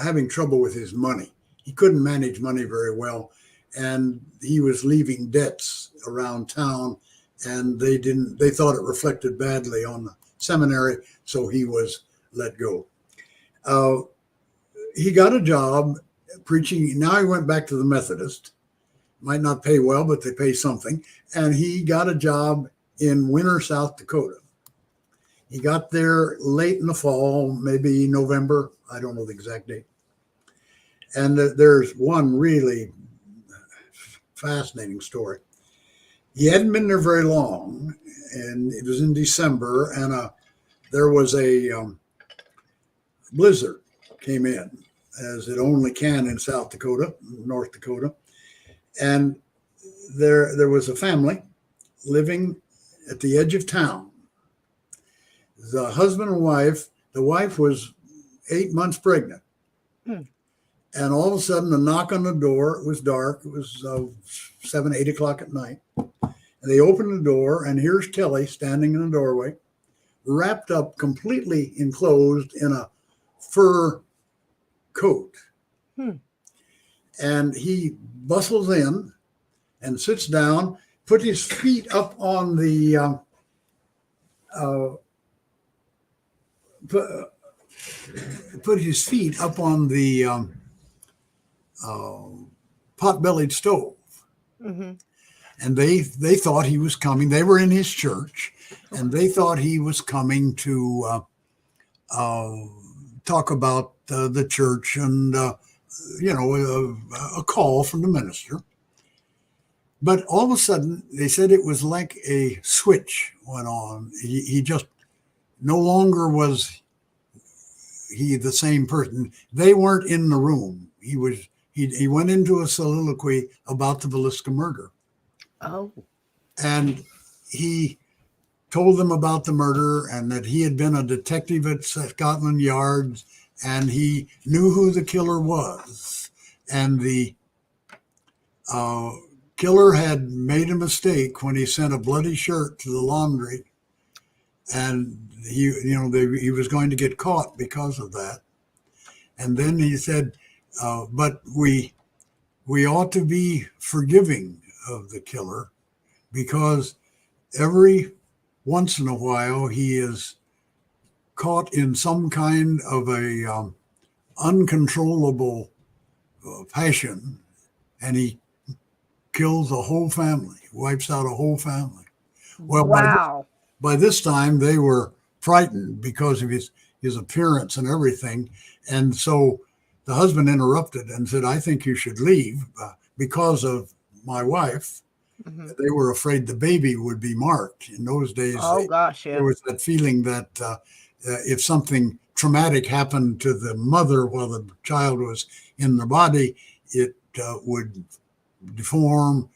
having trouble with his money. He couldn't manage money very well. And he was leaving debts around town, and they thought it reflected badly on the seminary. So he was let go. He got a job preaching. Now he went back to the Methodist. Might not pay well, but they pay something. And he got a job in Winter, South Dakota. He got there late in the fall, maybe November. I don't know the exact date. And there's one really fascinating story. He hadn't been there very long, and it was in December, and there was a blizzard came in, as it only can in South Dakota, North Dakota. And there was a family living at the edge of town. The husband and wife, the wife was 8 months pregnant. And all of a sudden, a knock on the door. It was dark. It was 7, 8 o'clock at night. And they opened the door, and here's Kelly standing in the doorway, wrapped up, completely enclosed in a fur coat. And he bustles in and sits down, put his feet up on the put his feet up on the pot-bellied stove. Mm-hmm. And they thought he was coming. They were in his church, and they thought he was coming to talk about the church and, a call from the minister. But all of a sudden, they said it was like a switch went on. He just no longer was he the same person. They weren't in the room. He went into a soliloquy about the Villisca murder. Oh. And he told them about the murder and that he had been a detective at Scotland Yard and he knew who the killer was. And the killer had made a mistake when he sent a bloody shirt to the laundry, and he was going to get caught because of that. And then he said, but we ought to be forgiving of the killer because every once in a while he is caught in some kind of a uncontrollable passion, and he kills a whole family, wipes out a whole family. Well, wow. By this time they were frightened because of his appearance and everything. And so the husband interrupted and said, I think you should leave because of my wife. Mm-hmm. They were afraid the baby would be marked. In those days, there was that feeling that if something traumatic happened to the mother while the child was in the body, it would deform,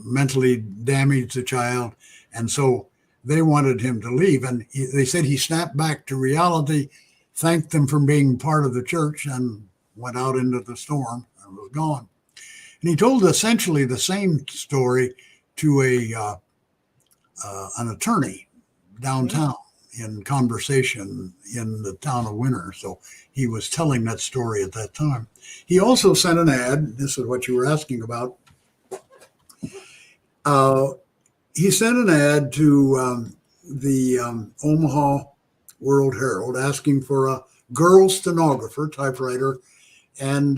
mentally damage the child. And so they wanted him to leave. And they said he snapped back to reality, thanked them for being part of the church, and went out into the storm and was gone. And he told essentially the same story to an attorney downtown in conversation in the town of Winter. So he was telling that story at that time. He also sent an ad. This is what you were asking about. He sent an ad to the Omaha World Herald asking for a girl stenographer, typewriter, and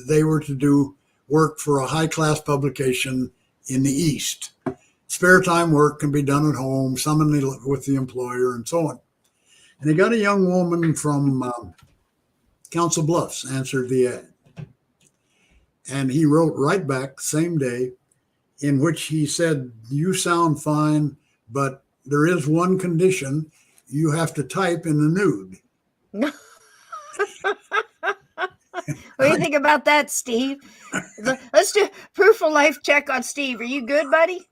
they were to do work for a high-class publication in the East. Spare time work can be done at home, some with the employer, and so on. And he got a young woman from Council Bluffs, answered the ad. And he wrote right back, same day, in which he said, "You sound fine, but there is one condition. You have to type in the nude." What do you think about that, Steve? Let's do proof of life check on Steve. Are you good, buddy?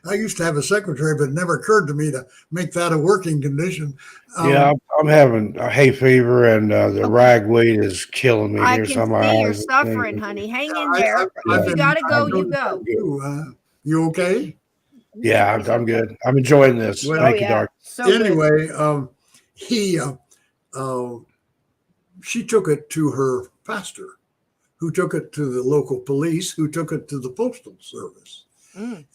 I used to have a secretary, but it never occurred to me to make that a working condition. Yeah, I'm having a hay fever, and the ragweed is killing me I here. can see you're suffering, honey. Hang in there. If you got to go, you go. You okay? Yeah, I'm good. I'm enjoying this. Well, Thank you, Doc. So anyway, she took it to her pastor, who took it to the local police, who took it to the postal service.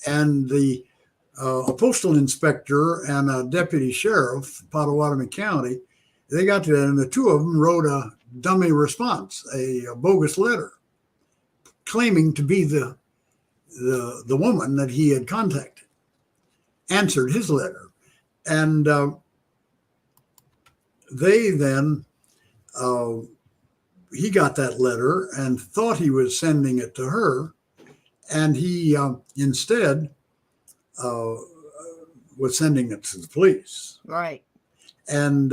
And a postal inspector and a deputy sheriff, Pottawatomie County, they got to, and the two of them wrote a dummy response, a bogus letter, claiming to be the woman that he had contacted, answered his letter. And they then, he got that letter and thought he was sending it to her. And he instead was sending it to the police. Right. And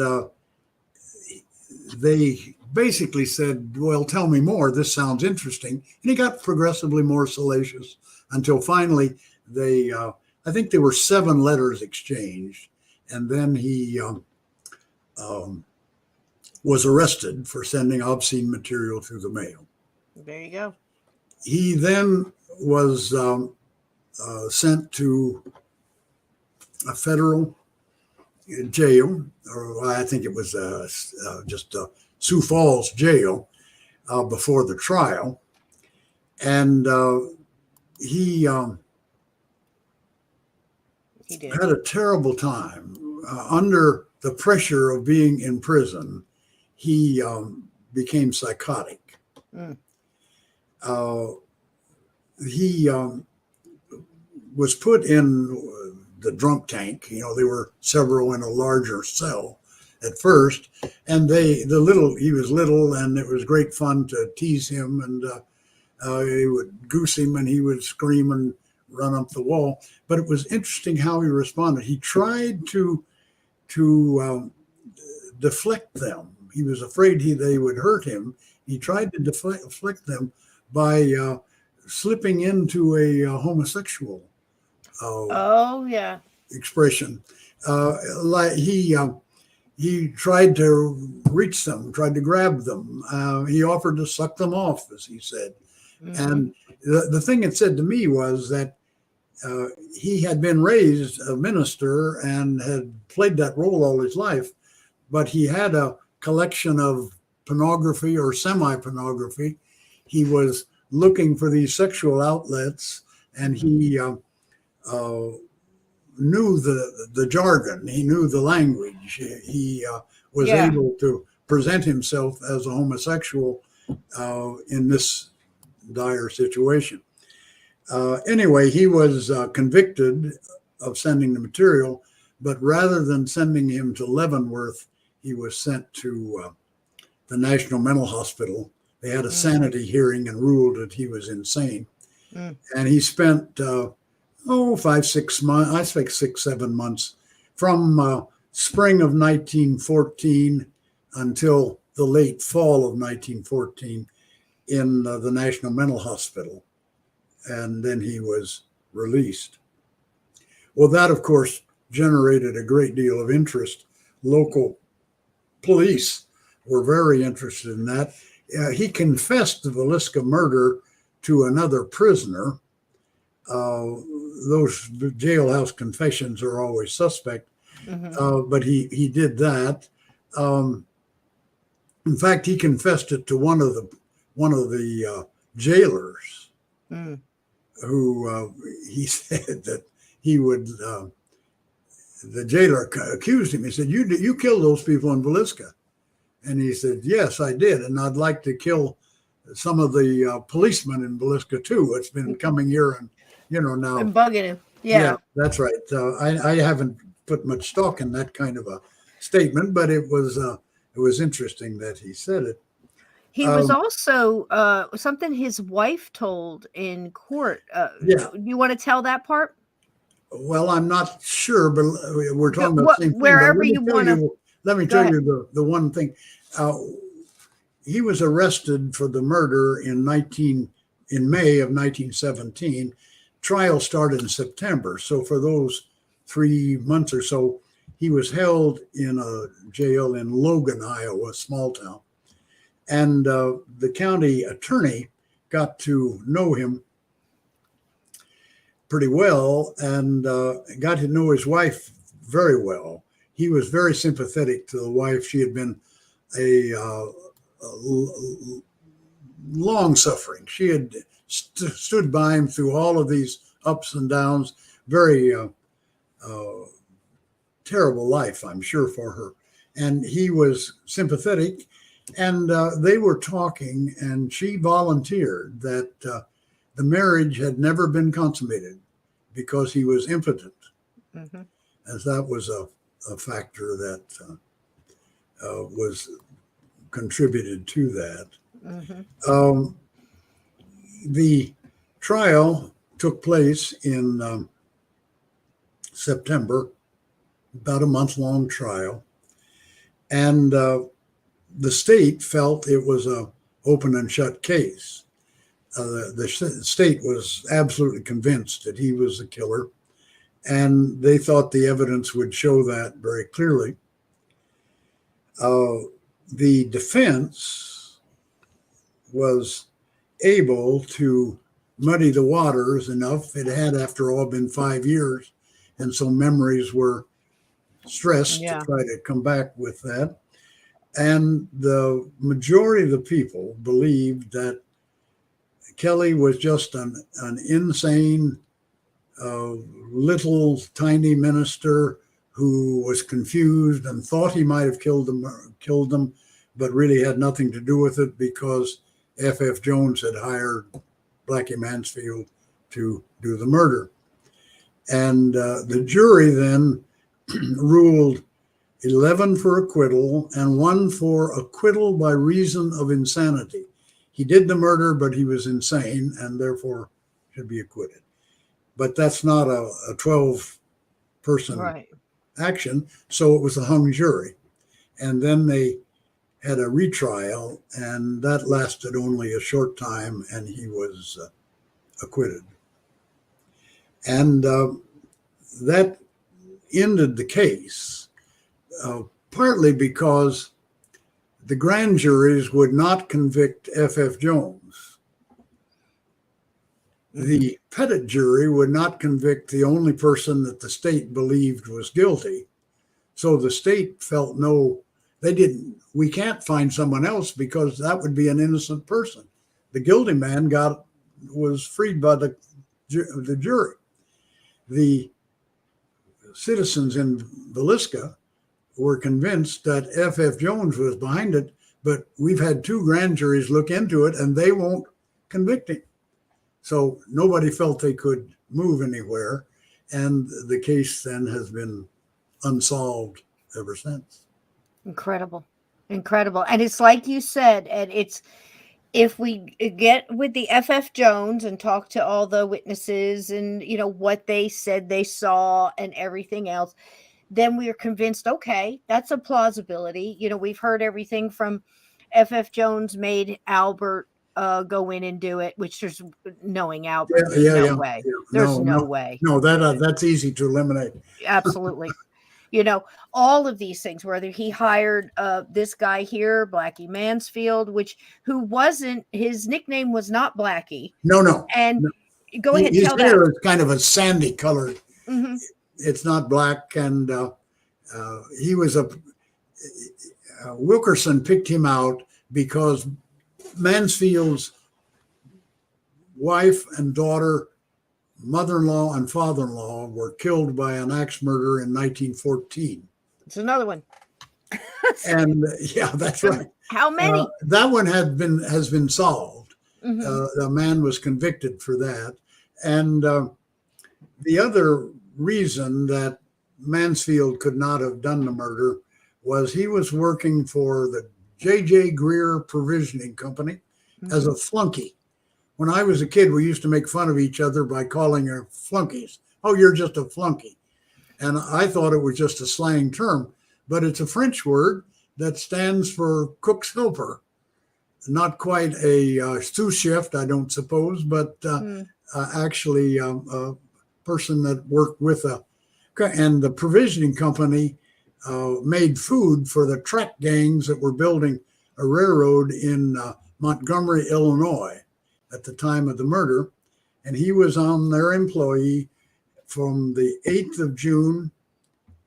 they basically said, "Well, tell me more. This sounds interesting." And he got progressively more salacious until finally I think there were 7 letters exchanged. And then he was arrested for sending obscene material through the mail. There you go. He then was sent to a federal jail, or I think it was just Sioux Falls jail before the trial. And he had a terrible time. Under the pressure of being in prison, he became psychotic. He was put in the drunk tank. You know, there were several in a larger cell at first, and he was little, and it was great fun to tease him, and he would goose him, and he would scream and run up the wall. But it was interesting how he responded. He tried to deflect them. He was afraid they would hurt him. He tried to deflect them by slipping into a homosexual expression. Like he tried to reach them, tried to grab them. He offered to suck them off, as he said. And the thing it said to me was that he had been raised a minister and had played that role all his life, but he had a collection of pornography or semi-pornography. He was looking for these sexual outlets, and he knew the jargon. He knew the language. He was able to present himself as a homosexual in this dire situation. Anyway, he was convicted of sending the material, but rather than sending him to Leavenworth, he was sent to the National Mental Hospital. They had a sanity hearing and ruled that he was insane. And he spent 5, 6 months, I think 6, 7 months, from spring of 1914 until the late fall of 1914 in the National Mental Hospital. And then he was released. Well, that, of course, generated a great deal of interest. Local police were very interested in that. He confessed the Villisca murder to another prisoner. Those jailhouse confessions are always suspect, but he did that. In fact, he confessed it to one of the jailers, who he said that he would. The jailer accused him. He said, "You killed those people in Villisca," and he said, "Yes, I did, and I'd like to kill some of the policemen in Villisca too. It's been coming here, and now and bugging him." Yeah, that's right. I haven't put much stock in that kind of a statement, but it was interesting that he said it. He was also something his wife told in court. Yeah. You want to tell that part? Well, I'm not sure, but we're talking about the same thing. Wherever you want to. Let me tell you the one thing. He was arrested for the murder in May of 1917. Trial started in September. So for those 3 months or so, he was held in a jail in Logan, Iowa, a small town. And the county attorney got to know him pretty well and got to know his wife very well. He was very sympathetic to the wife. She had been a long suffering. She had stood by him through all of these ups and downs. Very terrible life, I'm sure, for her. And he was sympathetic. And they were talking, and she volunteered that the marriage had never been consummated because he was impotent, as that was a factor that was contributed to that. The trial took place in September, about a month-long trial, and the state felt it was a open and shut case. The state was absolutely convinced that he was the killer, and they thought the evidence would show that very clearly. The defense was able to muddy the waters enough. It had, after all, been 5 years, and so memories were stressed to try to come back with that. And the majority of the people believed that Kelly was just an insane, little tiny minister who was confused and thought he might have killed them, but really had nothing to do with it because F.F. Jones had hired Blackie Mansfield to do the murder. And the jury then ruled 11 for acquittal and 1 for acquittal by reason of insanity. He did the murder, but he was insane and therefore should be acquitted. But that's not a 12-person action, so it was a hung jury. And then they had a retrial, and that lasted only a short time, and he was acquitted. And that ended the case. Partly because the grand juries would not convict F.F. Jones. The petit jury would not convict the only person that the state believed was guilty. So the state felt we can't find someone else because that would be an innocent person. The guilty man was freed by the jury. The citizens in Villisca were convinced that F.F. Jones was behind it, but we've had 2 grand juries look into it and they won't convict him. So nobody felt they could move anywhere. And the case then has been unsolved ever since. Incredible. And it's like you said, and if we get with the F.F. Jones and talk to all the witnesses and, what they said they saw and everything else, then we are convinced, okay, that's a plausibility. We've heard everything from F.F. Jones made Albert go in and do it, which there's knowing Albert, no way. There's no, no no, way. no. That's easy to eliminate. Absolutely. You know, all of these things, whether he hired this guy here, Blackie Mansfield, who wasn't, his nickname was not Blackie. No, no. And no. go ahead, His tell hair that. is kind of a sandy color. Mm-hmm. It's not black. And he was Wilkerson picked him out because Mansfield's wife and daughter, mother-in-law and father-in-law were killed by an axe murder in 1914. It's another one. And yeah, that's right. How many? That one has been solved. Mm-hmm. The man was convicted for that. And the other reason that Mansfield could not have done the murder was he was working for the J.J. Greer Provisioning Company as a flunky. When I was a kid, we used to make fun of each other by calling her flunkies. Oh, you're just a flunky. And I thought it was just a slang term, but it's a French word that stands for cook's helper. Not quite a sous chef, I don't suppose, but actually a person that worked with and the provisioning company made food for the track gangs that were building a railroad in Montgomery, Illinois at the time of the murder. And he was on their employee from the 8th of June,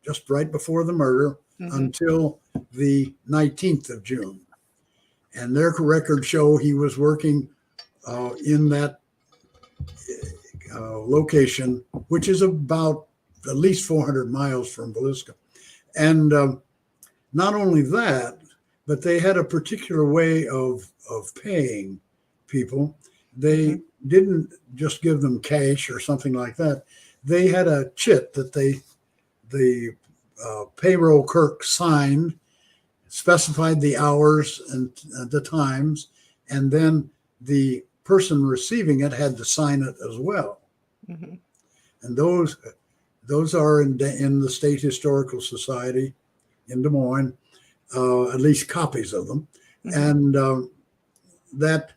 just right before the murder, until the 19th of June. And their records show he was working in that location, which is about at least 400 miles from Villisca. And not only that, but they had a particular way of paying people. They didn't just give them cash or something like that. They had a chit that the payroll clerk signed, specified the hours and the times, and then the person receiving it had to sign it as well. And those are in the State Historical Society in Des Moines, at least copies of them. And that's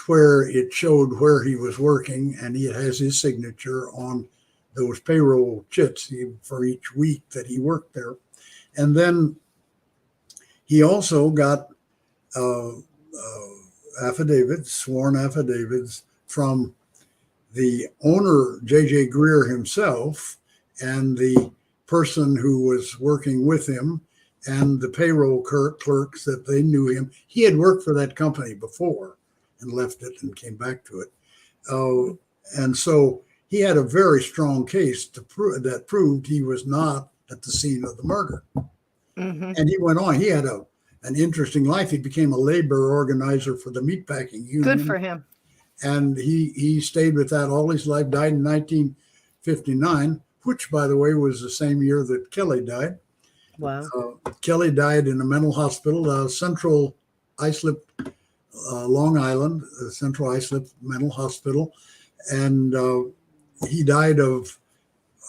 where it showed where he was working, and he has his signature on those payroll chits for each week that he worked there. And then he also got affidavits, sworn affidavits from the owner, J.J. Greer himself, and the person who was working with him, and the payroll clerks that they knew him. He had worked for that company before and left it and came back to it. And so he had a very strong case that proved he was not at the scene of the murder. And he went on. He had an interesting life. He became a labor organizer for the meatpacking union. Good for him. And he stayed with that all his life, died in 1959, which, by the way, was the same year that Kelly died. Wow. Kelly died in a mental hospital, Central Islip, Long Island, Central Islip Mental Hospital. And he died of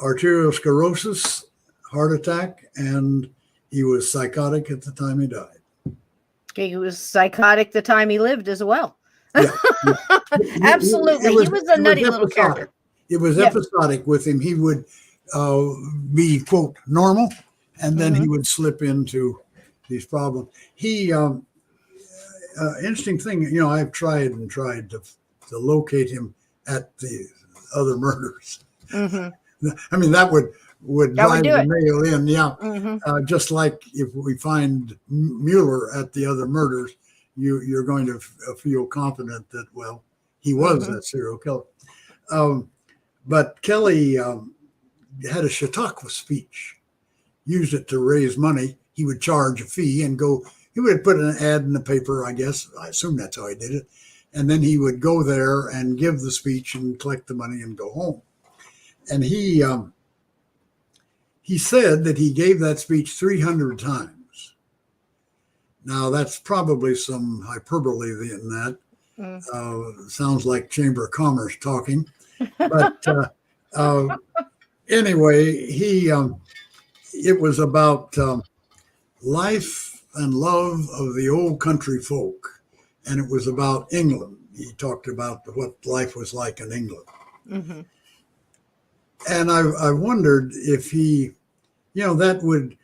arteriosclerosis, heart attack, and he was psychotic at the time he died. He was psychotic the time he lived as well. Yeah. Absolutely. He was a nutty little character. It was episodic with him. He would be, quote, normal, and then he would slip into these problems. He, interesting thing, I've tried to locate him at the other murders. I mean, that would drive the nail in, just like if we find Mueller at the other murders, you're going to feel confident that, well, he was that serial killer. But Kelly had a Chautauqua speech, used it to raise money. He would charge a fee and he would put an ad in the paper, I guess. I assume that's how he did it. And then he would go there and give the speech and collect the money and go home. And he said that he gave that speech 300 times. Now, that's probably some hyperbole in that. Sounds like Chamber of Commerce talking. But anyway, it was about life and love of the old country folk. And it was about England. He talked about what life was like in England. And I wondered if he, that would,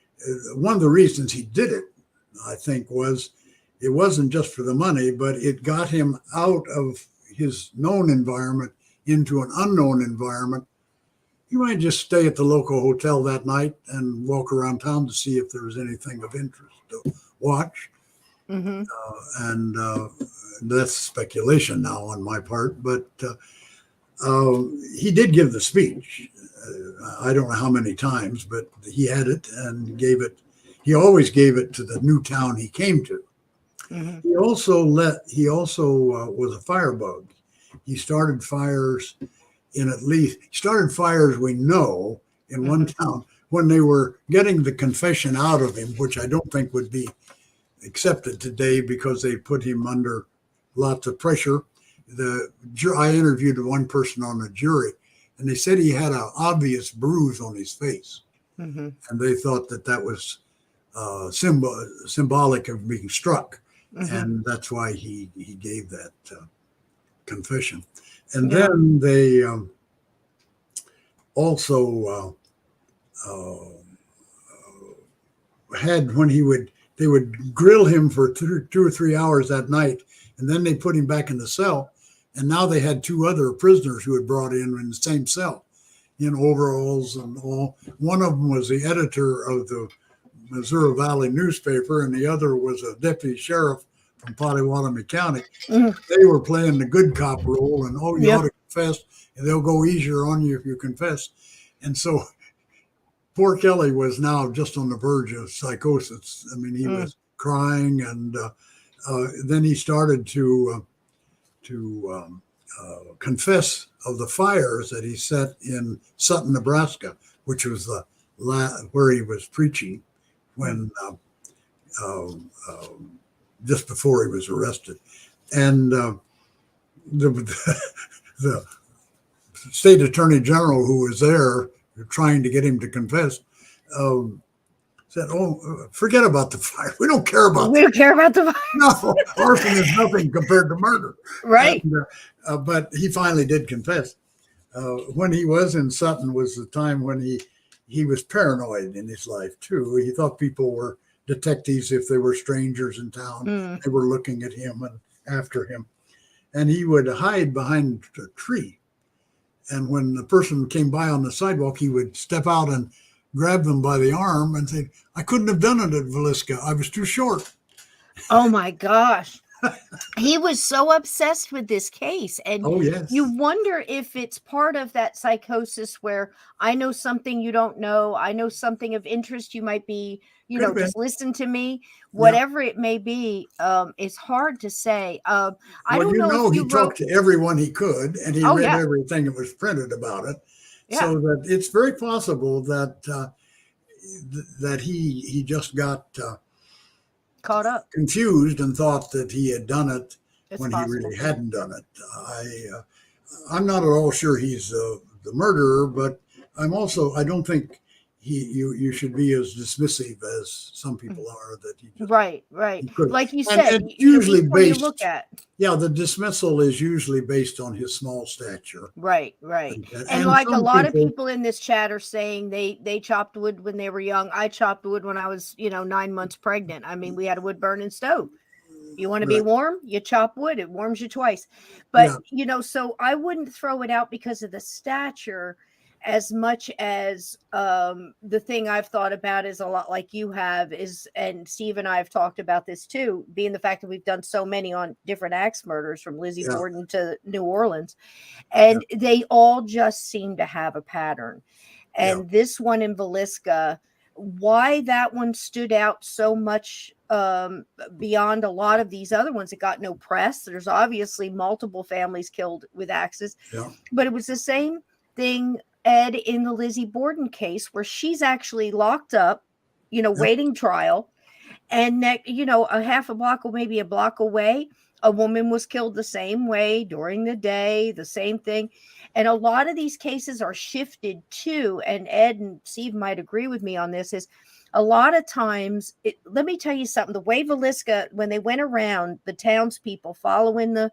one of the reasons he did it, I think, was it wasn't just for the money, but it got him out of his known environment into an unknown environment. You might just stay at the local hotel that night and walk around town to see if there was anything of interest to watch. Mm-hmm. And that's speculation now on my part, but he did give the speech. I don't know how many times, but he had it and gave it. He always gave it to the new town he came to. Mm-hmm. He also was a firebug. He started fires we know in one town when they were getting the confession out of him, which I don't think would be accepted today because they put him under lots of pressure. I interviewed one person on the jury, and they said he had an obvious bruise on his face, and they thought that was symbolic of being struck, and that's why he gave that confession. And then they also had when they would grill him for 2 or 3 hours that night, and then they put him back in the cell. And now they had 2 other prisoners who had brought in the same cell in overalls and all. One of them was the editor of the Missouri Valley newspaper, and the other was a deputy sheriff from Pottawatomie County. They were playing the good cop role, and you ought to confess, and they'll go easier on you if you confess. And so poor Kelly was now just on the verge of psychosis. I mean, he was crying, and then he started to confess of the fires that he set in Sutton, Nebraska, which was where he was preaching when just before he was arrested. And the state attorney general who was there trying to get him to confess said, "Oh, forget about the fire. We don't care about. We don't care about the fire. No, arson is nothing compared to murder." Right. And, but he finally did confess. When he was in Sutton was the time when he was paranoid in his life too. He thought people were detectives if they were strangers in town. They were looking at him and after him, and he would hide behind a tree. And when the person came by on the sidewalk, he would step out and grab them by the arm and say, "I couldn't have done it at Villisca. I was too short." Oh my gosh. He was so obsessed with this case. And you wonder if it's part of that psychosis where I know something you don't know. I know something of interest. You might be, just listen to me. Whatever it may be, it's hard to say. I don't know if he talked to everyone he could, and he read everything that was printed about it. Yeah. So that it's very possible that that he just got caught up, confused, and thought that he had done it when he really hadn't done it. I'm not at all sure he's the murderer, but I don't think you should be as dismissive as some people are that he just, right. Like you said, and usually based. You look at the dismissal is usually based on his small stature. Right. And like a lot of people in this chat are saying they chopped wood when they were young. I chopped wood when I was 9 months pregnant. I mean, we had a wood burning stove. You want to be warm, you chop wood. It warms you twice. But so I wouldn't throw it out because of the stature as much as the thing I've thought about is a lot like you have and Steve and I have talked about this too, being the fact that we've done so many on different axe murders from Lizzie Borden to New Orleans, and they all just seem to have a pattern. And this one in Villisca, why that one stood out so much beyond a lot of these other ones, it got no press. There's obviously multiple families killed with axes, but it was the same thing, Ed, in the Lizzie Borden case, where she's actually locked up, waiting trial. And that, a half a block or maybe a block away, a woman was killed the same way during the day, the same thing. And a lot of these cases are shifted too. And Ed and Steve might agree with me on this, is a lot of times, let me tell you something, the way Villisca, when they went around, the townspeople following the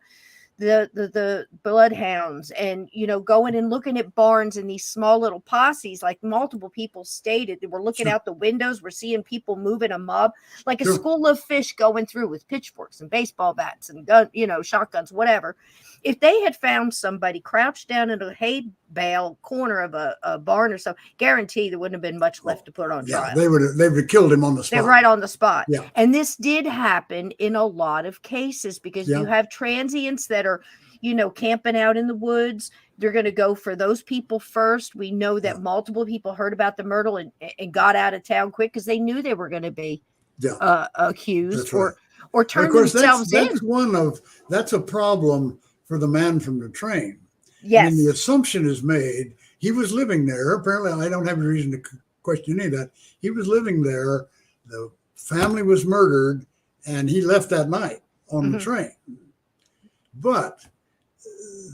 the bloodhounds, and going and looking at barns and these small little posses, like multiple people stated, we're looking out the windows, we're seeing people moving a mob, like a school of fish going through with pitchforks and baseball bats and gun, shotguns, whatever. If they had found somebody crouched down in a hay bale corner of a barn or so, guarantee there wouldn't have been much left to put on trial. They would have killed him on the spot. They're right on the spot. Yeah. And this did happen in a lot of cases, because you have transients that are, camping out in the woods. They're going to go for those people first. We know that multiple people heard about the murder and got out of town quick because they knew they were going to be accused or turn themselves in. That's a problem for the man from the train. Yes. I mean, the assumption is made. He was living there. Apparently, I don't have any reason to question any of that. He was living there. The family was murdered, and he left that night on the train. But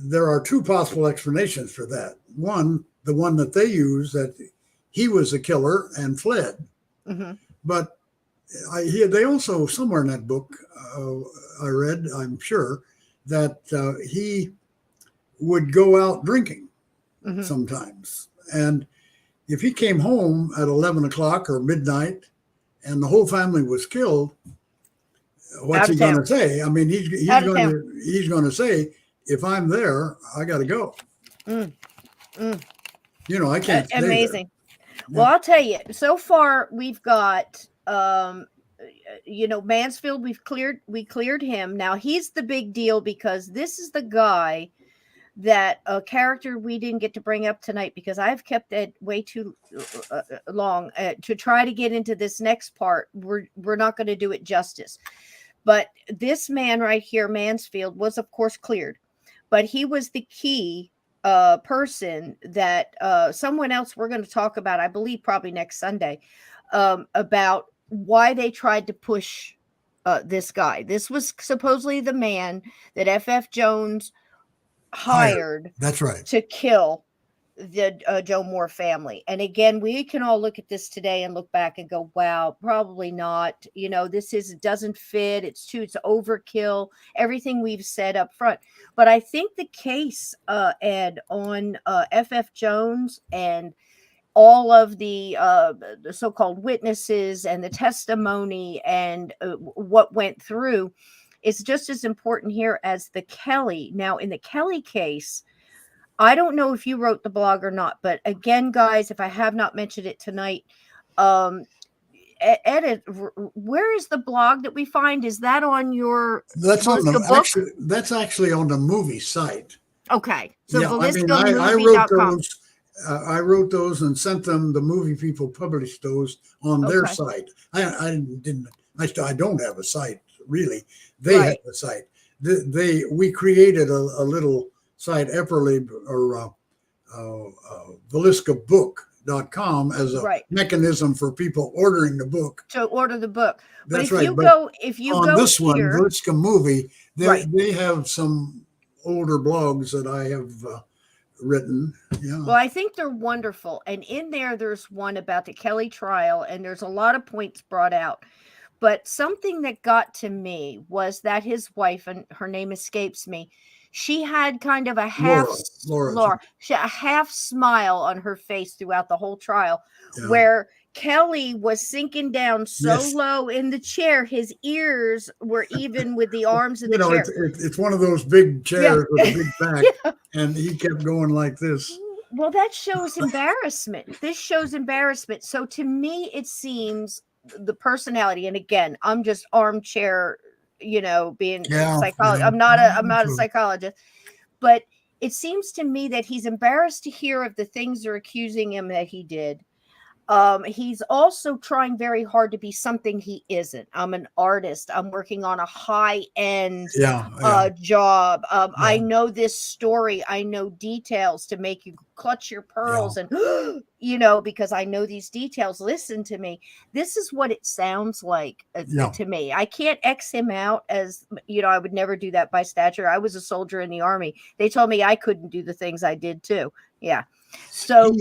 there are two possible explanations for that. One, the one that they use, that he was a killer and fled. But they also, somewhere in that book, I read, I'm sure, that he would go out drinking sometimes. And if he came home at 11 o'clock or midnight and the whole family was killed, what's he going to say? I mean, he's going to say, if I'm there, I got to go. I can't. Amazing. Well, I'll tell you, so far we've got, Mansfield, we cleared him. Now he's the big deal, because this is the guy that a character we didn't get to bring up tonight, because I've kept it way too long to try to get into this next part. We're not going to do it justice. But this man right here, Mansfield, was of course cleared, but he was the key person that someone else we're going to talk about, I believe probably next Sunday, about why they tried to push this guy. This was supposedly the man that F.F. Jones hired. That's right. To kill the Joe Moore family. And again, we can all look at this today and look back and go, wow, probably not. It doesn't fit. It's overkill. Everything we've said up front. But I think the case, Ed, on F.F. Jones and all of the so-called witnesses and the testimony and what went through is just as important here as the Kelly. Now, in the Kelly case, I don't know if you wrote the blog or not, but again, guys, if I have not mentioned it tonight, Edit, where is the blog that we find? Is that on your that's Villisca book? That's actually on the movie site. Okay. So yeah, I wrote those and sent them. The movie people published those on their site. I don't have a site, really. They have a site. We created a little site, Epperly or VilliscaBook.com, as a mechanism for people ordering the book. To order the book. But That's if you go on this here, one, Villisca movie, they have some older blogs that I have written. Yeah. Well, I think they're wonderful. And in there's one about the Kelly trial, and there's a lot of points brought out. But something that got to me was that his wife, and her name escapes me, she had kind of a half smile on her face throughout the whole trial, where Kelly was sinking down so low in the chair, his ears were even with the arms of the chair. It's one of those big chairs with a big back, and he kept going like this. Well, that shows embarrassment. This shows embarrassment. So to me, it seems the personality, and again, I'm just armchair, being a psychologist. I'm not a psychologist, but it seems to me that he's embarrassed to hear of the things they're accusing him that he did. He's also trying very hard to be something he isn't. I'm an artist. I'm working on a high-end job. I know this story. I know details to make you clutch your pearls and, because I know these details. Listen to me. This is what it sounds like to me. I can't X him out as, I would never do that by stature. I was a soldier in the Army. They told me I couldn't do the things I did too. Yeah. So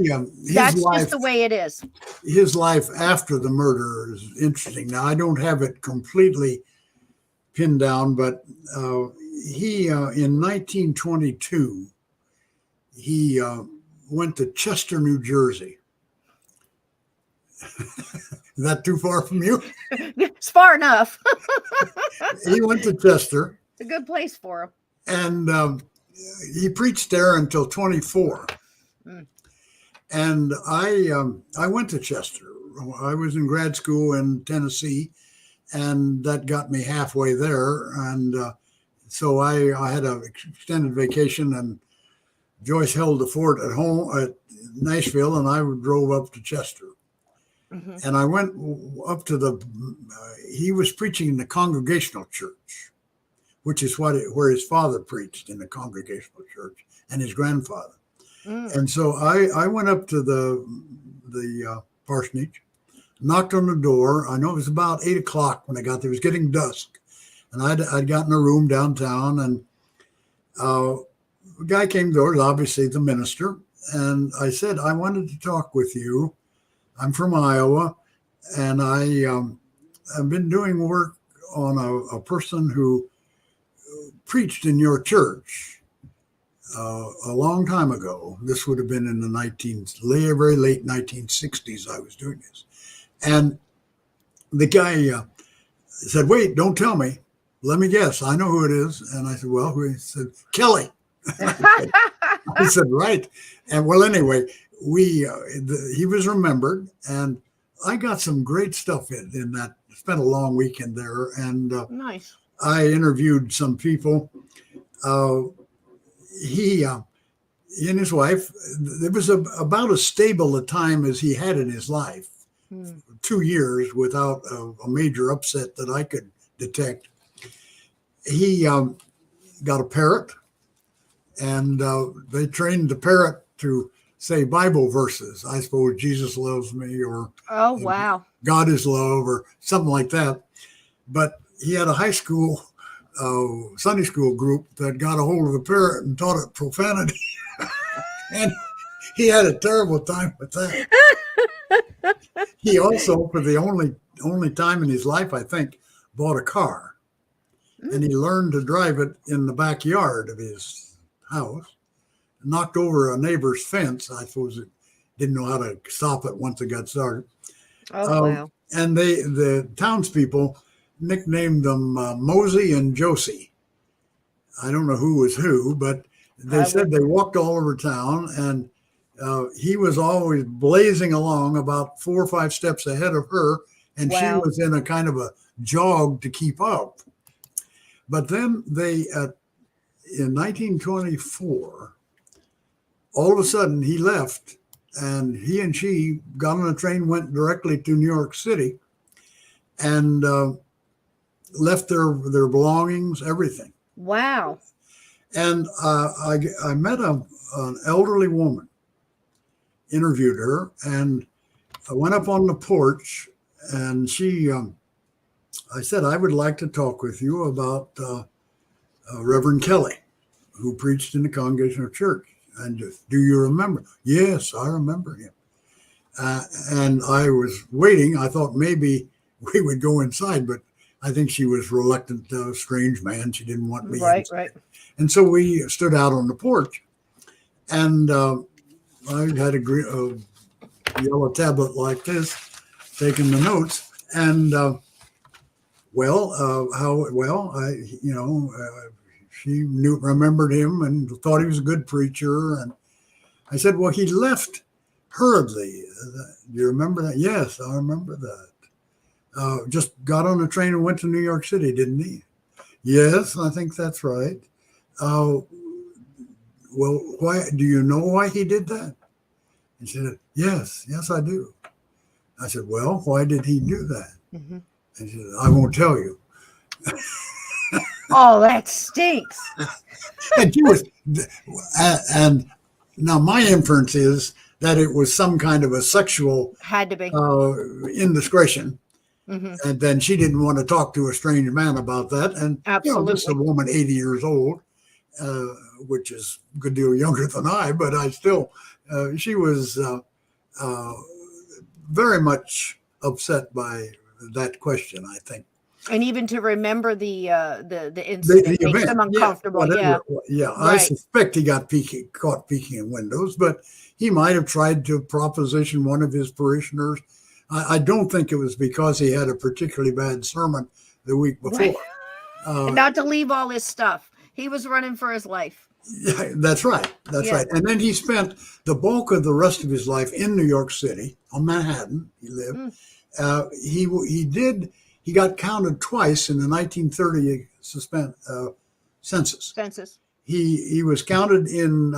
that's just the way it is. His life after the murder is interesting. Now, I don't have it completely pinned down, but he in 1922 he went to Chester, New Jersey. Is that too far from you? It's far enough. He went to Chester. It's a good place for him. And he preached there until 24. Mm. And I went to Chester. I was in grad school in Tennessee, and that got me halfway there. And so I had an extended vacation, and Joyce held the fort at home at Nashville, and I drove up to Chester. Mm-hmm. And I went up to he was preaching in the Congregational Church, which is where his father preached, in the Congregational Church, and his grandfather. Mm. And so I went up to the parsonage, knocked on the door. I know it was about 8 o'clock when I got there. It was getting dusk. And I'd gotten a room downtown, and a guy came to the door, obviously the minister. And I said, I wanted to talk with you. I'm from Iowa, and I've been doing work on a person who preached in your church a long time ago. This would have been in the very late 1960s. I was doing this. And the guy said, wait, don't tell me. Let me guess. I know who it is. And I said, well, who? He said, Kelly. I said, right. And well, anyway, he was remembered, and I got some great stuff in that. Spent a long weekend there, and nice. I interviewed some people. He and his wife, it was about as stable a time as he had in his life. 2 years without a major upset that I could detect. He got a parrot, and they trained the parrot to say Bible verses. I suppose Jesus loves me, or oh wow, God is love, or something like that. But he had a high school Sunday school group that got a hold of the parrot and taught it profanity, and he had a terrible time with that. He also, for the only time in his life, I think, bought a car, and he learned to drive it in the backyard of his house. Knocked over a neighbor's fence. I suppose it didn't know how to stop it once it got started. Oh, wow. And the townspeople nicknamed them Mosey and Josie. I don't know who was who, but they said they walked all over town, and he was always blazing along about 4 or 5 steps ahead of her, and she was in a kind of a jog to keep up. But then in 1924, all of a sudden he left, and he and she got on a train, went directly to New York City, and left their belongings, everything. Wow. And I met an elderly woman, interviewed her, and I went up on the porch, and I said, I would like to talk with you about Reverend Kelly, who preached in the Congregational Church. And do you remember? Yes, I remember him. And I was waiting. I thought maybe we would go inside, but I think she was reluctant, strange man. She didn't want me. Right, inside. right. And so we stood out on the porch, and I had a yellow tablet like this, taking the notes. And she remembered him and thought he was a good preacher. And I said, well, he left hurriedly. Do you remember that? Yes, I remember that. Just got on the train and went to New York City, didn't he? Yes, I think that's right. Well, why? Do you know why he did that? He said, yes, I do. I said, well, why did he do that? Mm-hmm. And she said, I won't tell you. Oh, that stinks. And she was, and now my inference is that it was some kind of a sexual had to be indiscretion. Mm-hmm. And then she didn't want to talk to a strange man about that. And absolutely, this is a woman 80 years old, which is a good deal younger than I, but I still, she was very much upset by that question, I think. And even to remember the incident makes event. them uncomfortable. Yeah. Right. I suspect he got caught peeking in windows, but he might have tried to proposition one of his parishioners. I don't think it was because he had a particularly bad sermon the week before. Right. Not to leave all his stuff. He was running for his life. Yeah, that's right. That's right. And then he spent the bulk of the rest of his life in New York City, on Manhattan. He lived. He got counted twice in the 1930 census. He was counted in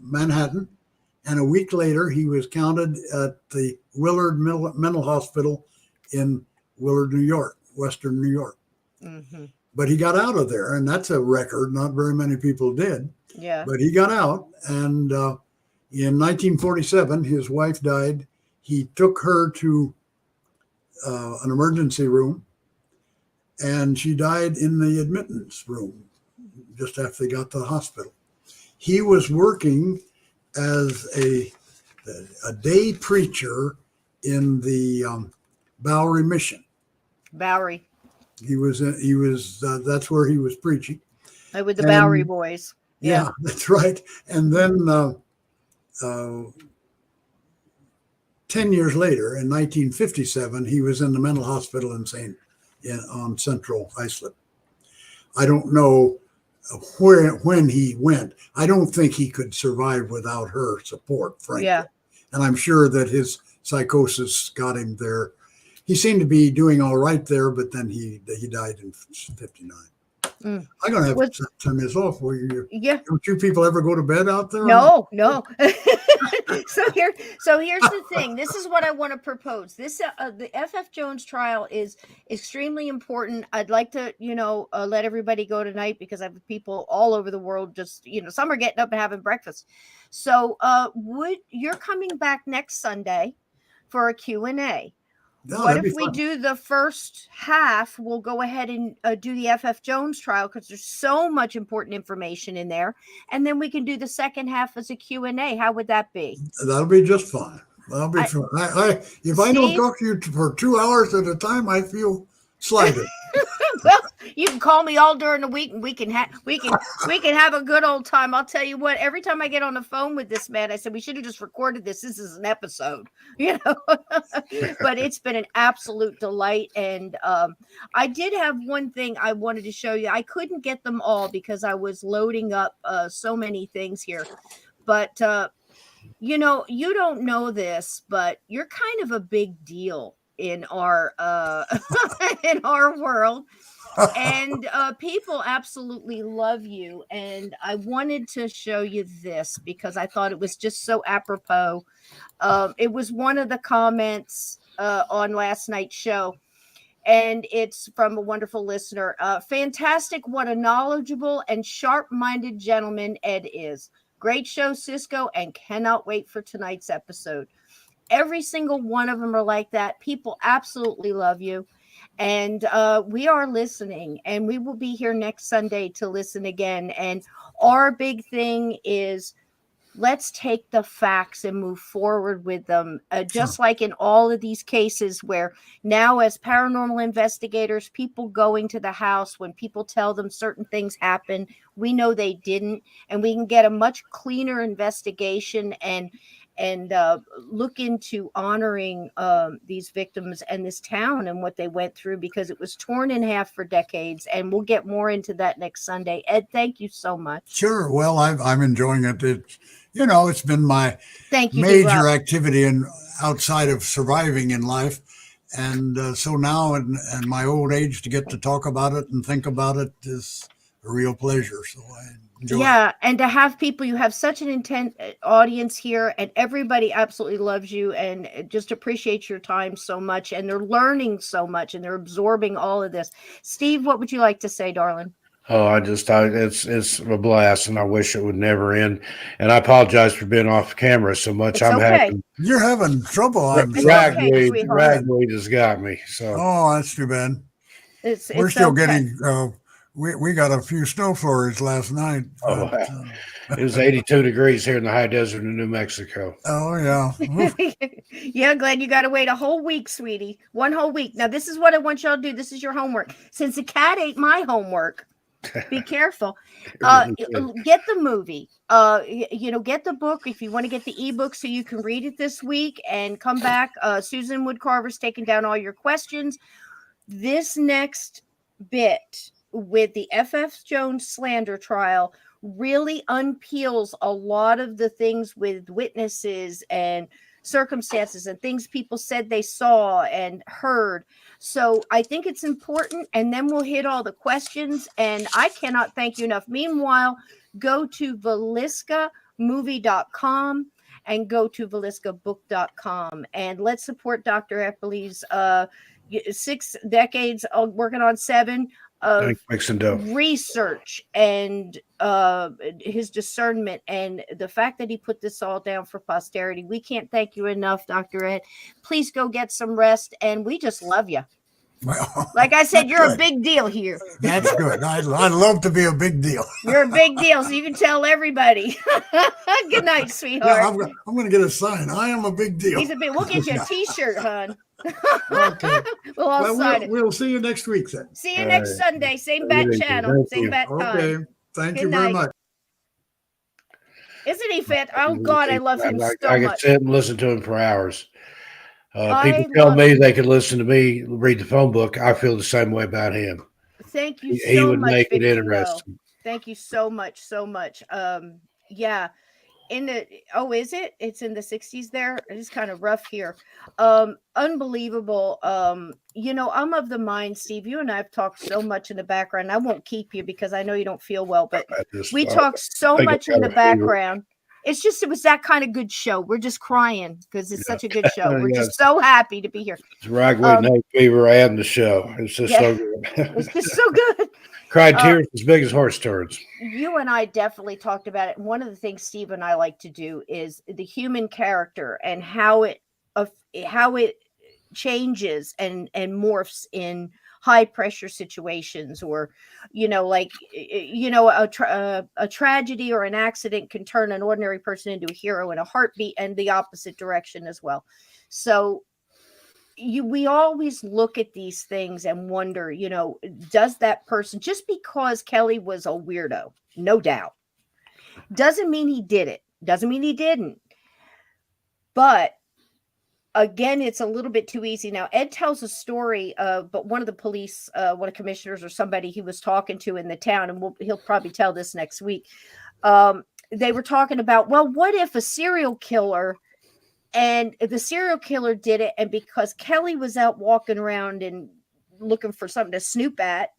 Manhattan, and a week later he was counted at the Willard Mental Hospital in Willard, New York, Western New York. Mm-hmm. But he got out of there, and that's a record. Not very many people did. Yeah. But he got out, and in 1947, his wife died. He took her to an emergency room, and she died in the admittance room just after they got to the hospital. He was working as a day preacher in the Bowery Mission. Bowery. He was that's where he was preaching. With the Bowery Boys. Yeah, that's right. And then 10 years later, in 1957, he was in the mental hospital on Central Islip. I don't know when he went. I don't think he could survive without her support, frankly. Yeah. And I'm sure that his psychosis got him there. He seemed to be doing all right there, but then he died in 59. I'm going to have 10 minutes off. Don't you people ever go to bed out there? No. So here's the thing. This is what I want to propose. This the F.F. Jones trial is extremely important. I'd like to let everybody go tonight because I have people all over the world. Just some are getting up and having breakfast. So you're coming back next Sunday for a Q&A? No, what if we do the first half? We'll go ahead and do the F.F. Jones trial because there's so much important information in there. And then we can do the second half as a Q&A. How would that be? That'll be just fine. That'll be fine. If I don't talk to you for 2 hours at a time, I feel slighted. Well, you can call me all during the week and we can have a good old time. I'll tell you what, every time I get on the phone with this man, I said, we should have just recorded this. This is an episode, but it's been an absolute delight. And I did have one thing I wanted to show you. I couldn't get them all because I was loading up so many things here, but you don't know this, but you're kind of a big deal in our in our world, and people absolutely love you. And I wanted to show you this because I thought it was just so apropos. It was one of the comments on last night's show, and it's from a wonderful listener. Fantastic, what a knowledgeable and sharp-minded gentleman Ed is. Great show, Cisco, and cannot wait for tonight's episode. Every single one of them are like that. People absolutely love you. And we are listening. And we will be here next Sunday to listen again. And our big thing is let's take the facts and move forward with them. Just like in all of these cases where now as paranormal investigators, people going to the house, when people tell them certain things happen, we know they didn't. And we can get a much cleaner investigation and look into honoring these victims and this town and what they went through, because it was torn in half for decades. And we'll get more into that next Sunday. Ed, thank you so much. Sure. Well, I'm enjoying it. It's been my major activity outside of surviving in life. And so now in my old age, to get to talk about it and think about it is a real pleasure. So I enjoy it. And to have people, you have such an intense audience here, and everybody absolutely loves you and just appreciates your time so much, and they're learning so much and they're absorbing all of this. Steve, what would you like to say, darling? Oh, it's a blast, and I wish it would never end. And I apologize for being off camera so much. You're having trouble. Ragweed has got me. So that's too bad. We're still getting We got a few snow flurries last night. Oh, wow. It was 82 degrees here in the high desert of New Mexico. Oh, yeah. Yeah, glad you got to wait a whole week, sweetie. One whole week. Now, this is what I want y'all to do. This is your homework. Since the cat ate my homework, be careful. Get the movie. Get the book if you want to get the ebook so you can read it this week and come back. Susan Woodcarver's taking down all your questions. This next bit with the F.F. Jones slander trial really unpeels a lot of the things with witnesses and circumstances and things people said they saw and heard. So I think it's important, and then we'll hit all the questions, and I cannot thank you enough. Meanwhile, go to villiscamovie.com and go to villiscabook.com, and let's support Dr. Epperly's 6 decades working on 7 of research and his discernment and the fact that he put this all down for posterity. We can't thank you enough, Dr. Ed. Please go get some rest, and we just love you. Well, like I said, you're a big deal here. That's good. I love to be a big deal. You're a big deal, so you can tell everybody. Good night, sweetheart. Yeah, I'm going to get a sign. I am a big deal. He's a big. We'll get you a T-shirt, hon. Okay. We'll all sign it. We'll see you next week then. See you next Sunday. Same bat channel. Same bat time. Okay. Thank you very much. Isn't he fit? Oh God, I love him so much. I could sit and listen to him for hours. People tell me they could listen to me read the phone book. I feel the same way about him. Thank you so much. He would make it interesting. Thank you so much, so much. Yeah. Is it? It's in the 60s there. It's kind of rough here. Unbelievable. I'm of the mind, Steve, you and I have talked so much in the background. I won't keep you because I know you don't feel well, but we talk so much in the background. It was that kind of good show. We're just crying because it's such a good show. We're just so happy to be here. It's ragweed and hay fever and the show. It's just so good. It's just so good. Cried tears as big as horse turds. You and I definitely talked about it. One of the things Steve and I like to do is the human character and how it changes and morphs in high pressure situations, or a tragedy or an accident can turn an ordinary person into a hero in a heartbeat, and the opposite direction as well. So we always look at these things and wonder, does that person, just because Kelly was a weirdo, no doubt, doesn't mean he did it, doesn't mean he didn't. But again, it's a little bit too easy. Now, Ed tells a story, but one of the police, one of the commissioners or somebody he was talking to in the town, and he'll probably tell this next week. They were talking about, well, what if a serial killer, and the serial killer did it, and because Kelly was out walking around and looking for something to snoop at,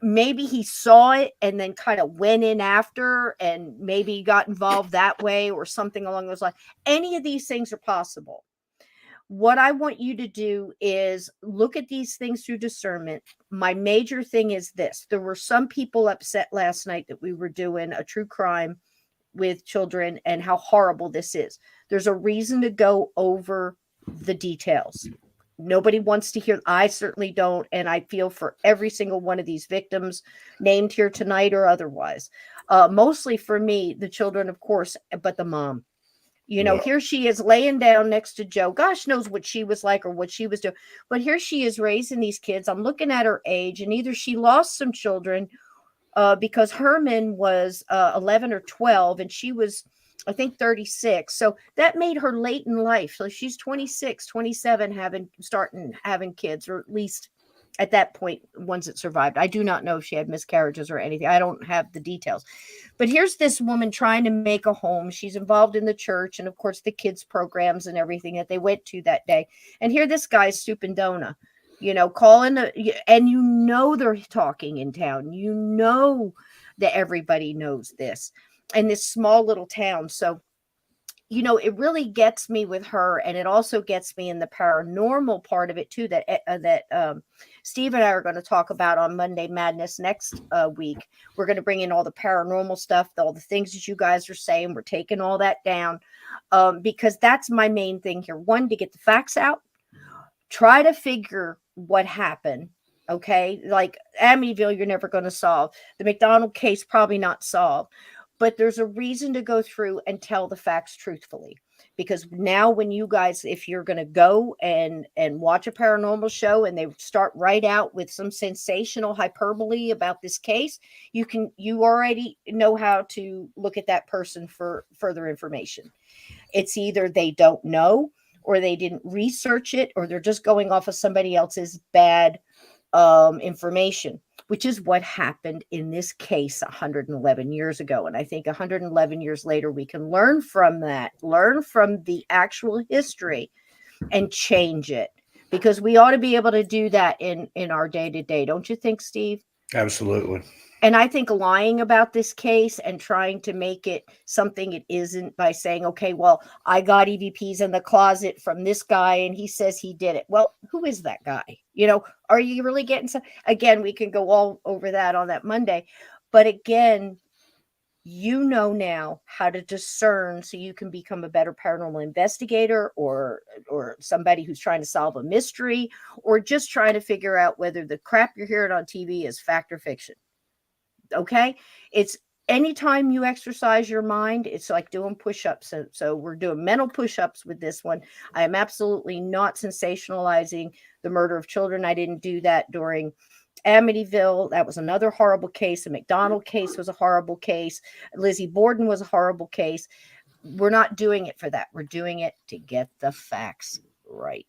maybe he saw it and then kind of went in after and maybe got involved that way or something along those lines. Any of these things are possible. What I want you to do is look at these things through discernment. My major thing is this. There were some people upset last night that we were doing a true crime with children and how horrible this is. There's a reason to go over the details. Nobody wants to hear. I certainly don't. And I feel for every single one of these victims named here tonight or otherwise. Mostly for me, the children, of course, but the mom. Here she is laying down next to Joe. Gosh knows what she was like or what she was doing. But here she is raising these kids. I'm looking at her age, and either she lost some children because Herman was 11 or 12, and she was, I think, 36. So that made her late in life. So she's 26, 27, starting having kids, or at least at that point, ones that survived. I do not know if she had miscarriages or anything. I don't have the details. But here's this woman trying to make a home. She's involved in the church and, of course, the kids' programs and everything that they went to that day. And here this guy's stooping Dona, calling, and they're talking in town. That everybody knows this. And this small little town. So, it really gets me with her, and it also gets me in the paranormal part of it too, that Steve and I are going to talk about on Monday Madness next week. We're going to bring in all the paranormal stuff, all the things that you guys are saying. We're taking all that down because that's my main thing here. One, to get the facts out, try to figure what happened. Okay. Like Amityville, you're never going to solve. The McDonald case, probably not solved. But there's a reason to go through and tell the facts truthfully. Because now when you guys, if you're going to go and watch a paranormal show and they start right out with some sensational hyperbole about this case, you already know how to look at that person for further information. It's either they don't know, or they didn't research it, or they're just going off of somebody else's bad information, which is what happened in this case 111 years ago. And I think 111 years later, we can learn from that, learn from the actual history and change it, because we ought to be able to do that in our day to day. Don't you think, Steve? Absolutely. And I think lying about this case and trying to make it something it isn't by saying, okay, well, I got EVPs in the closet from this guy and he says he did it. Well, who is that guy? You know, are you really getting some? Again, we can go all over that on that Monday. But again, you know now how to discern so you can become a better paranormal investigator, or somebody who's trying to solve a mystery, or just trying to figure out whether the crap you're hearing on TV is fact or fiction. Okay. It's anytime you exercise your mind, it's like doing push-ups. So we're doing mental push-ups with this one. I am absolutely not sensationalizing the murder of children. I didn't do that during Amityville. That was another horrible case. The McDonald case was a horrible case. Lizzie Borden was a horrible case. We're not doing it for that. We're doing it to get the facts right.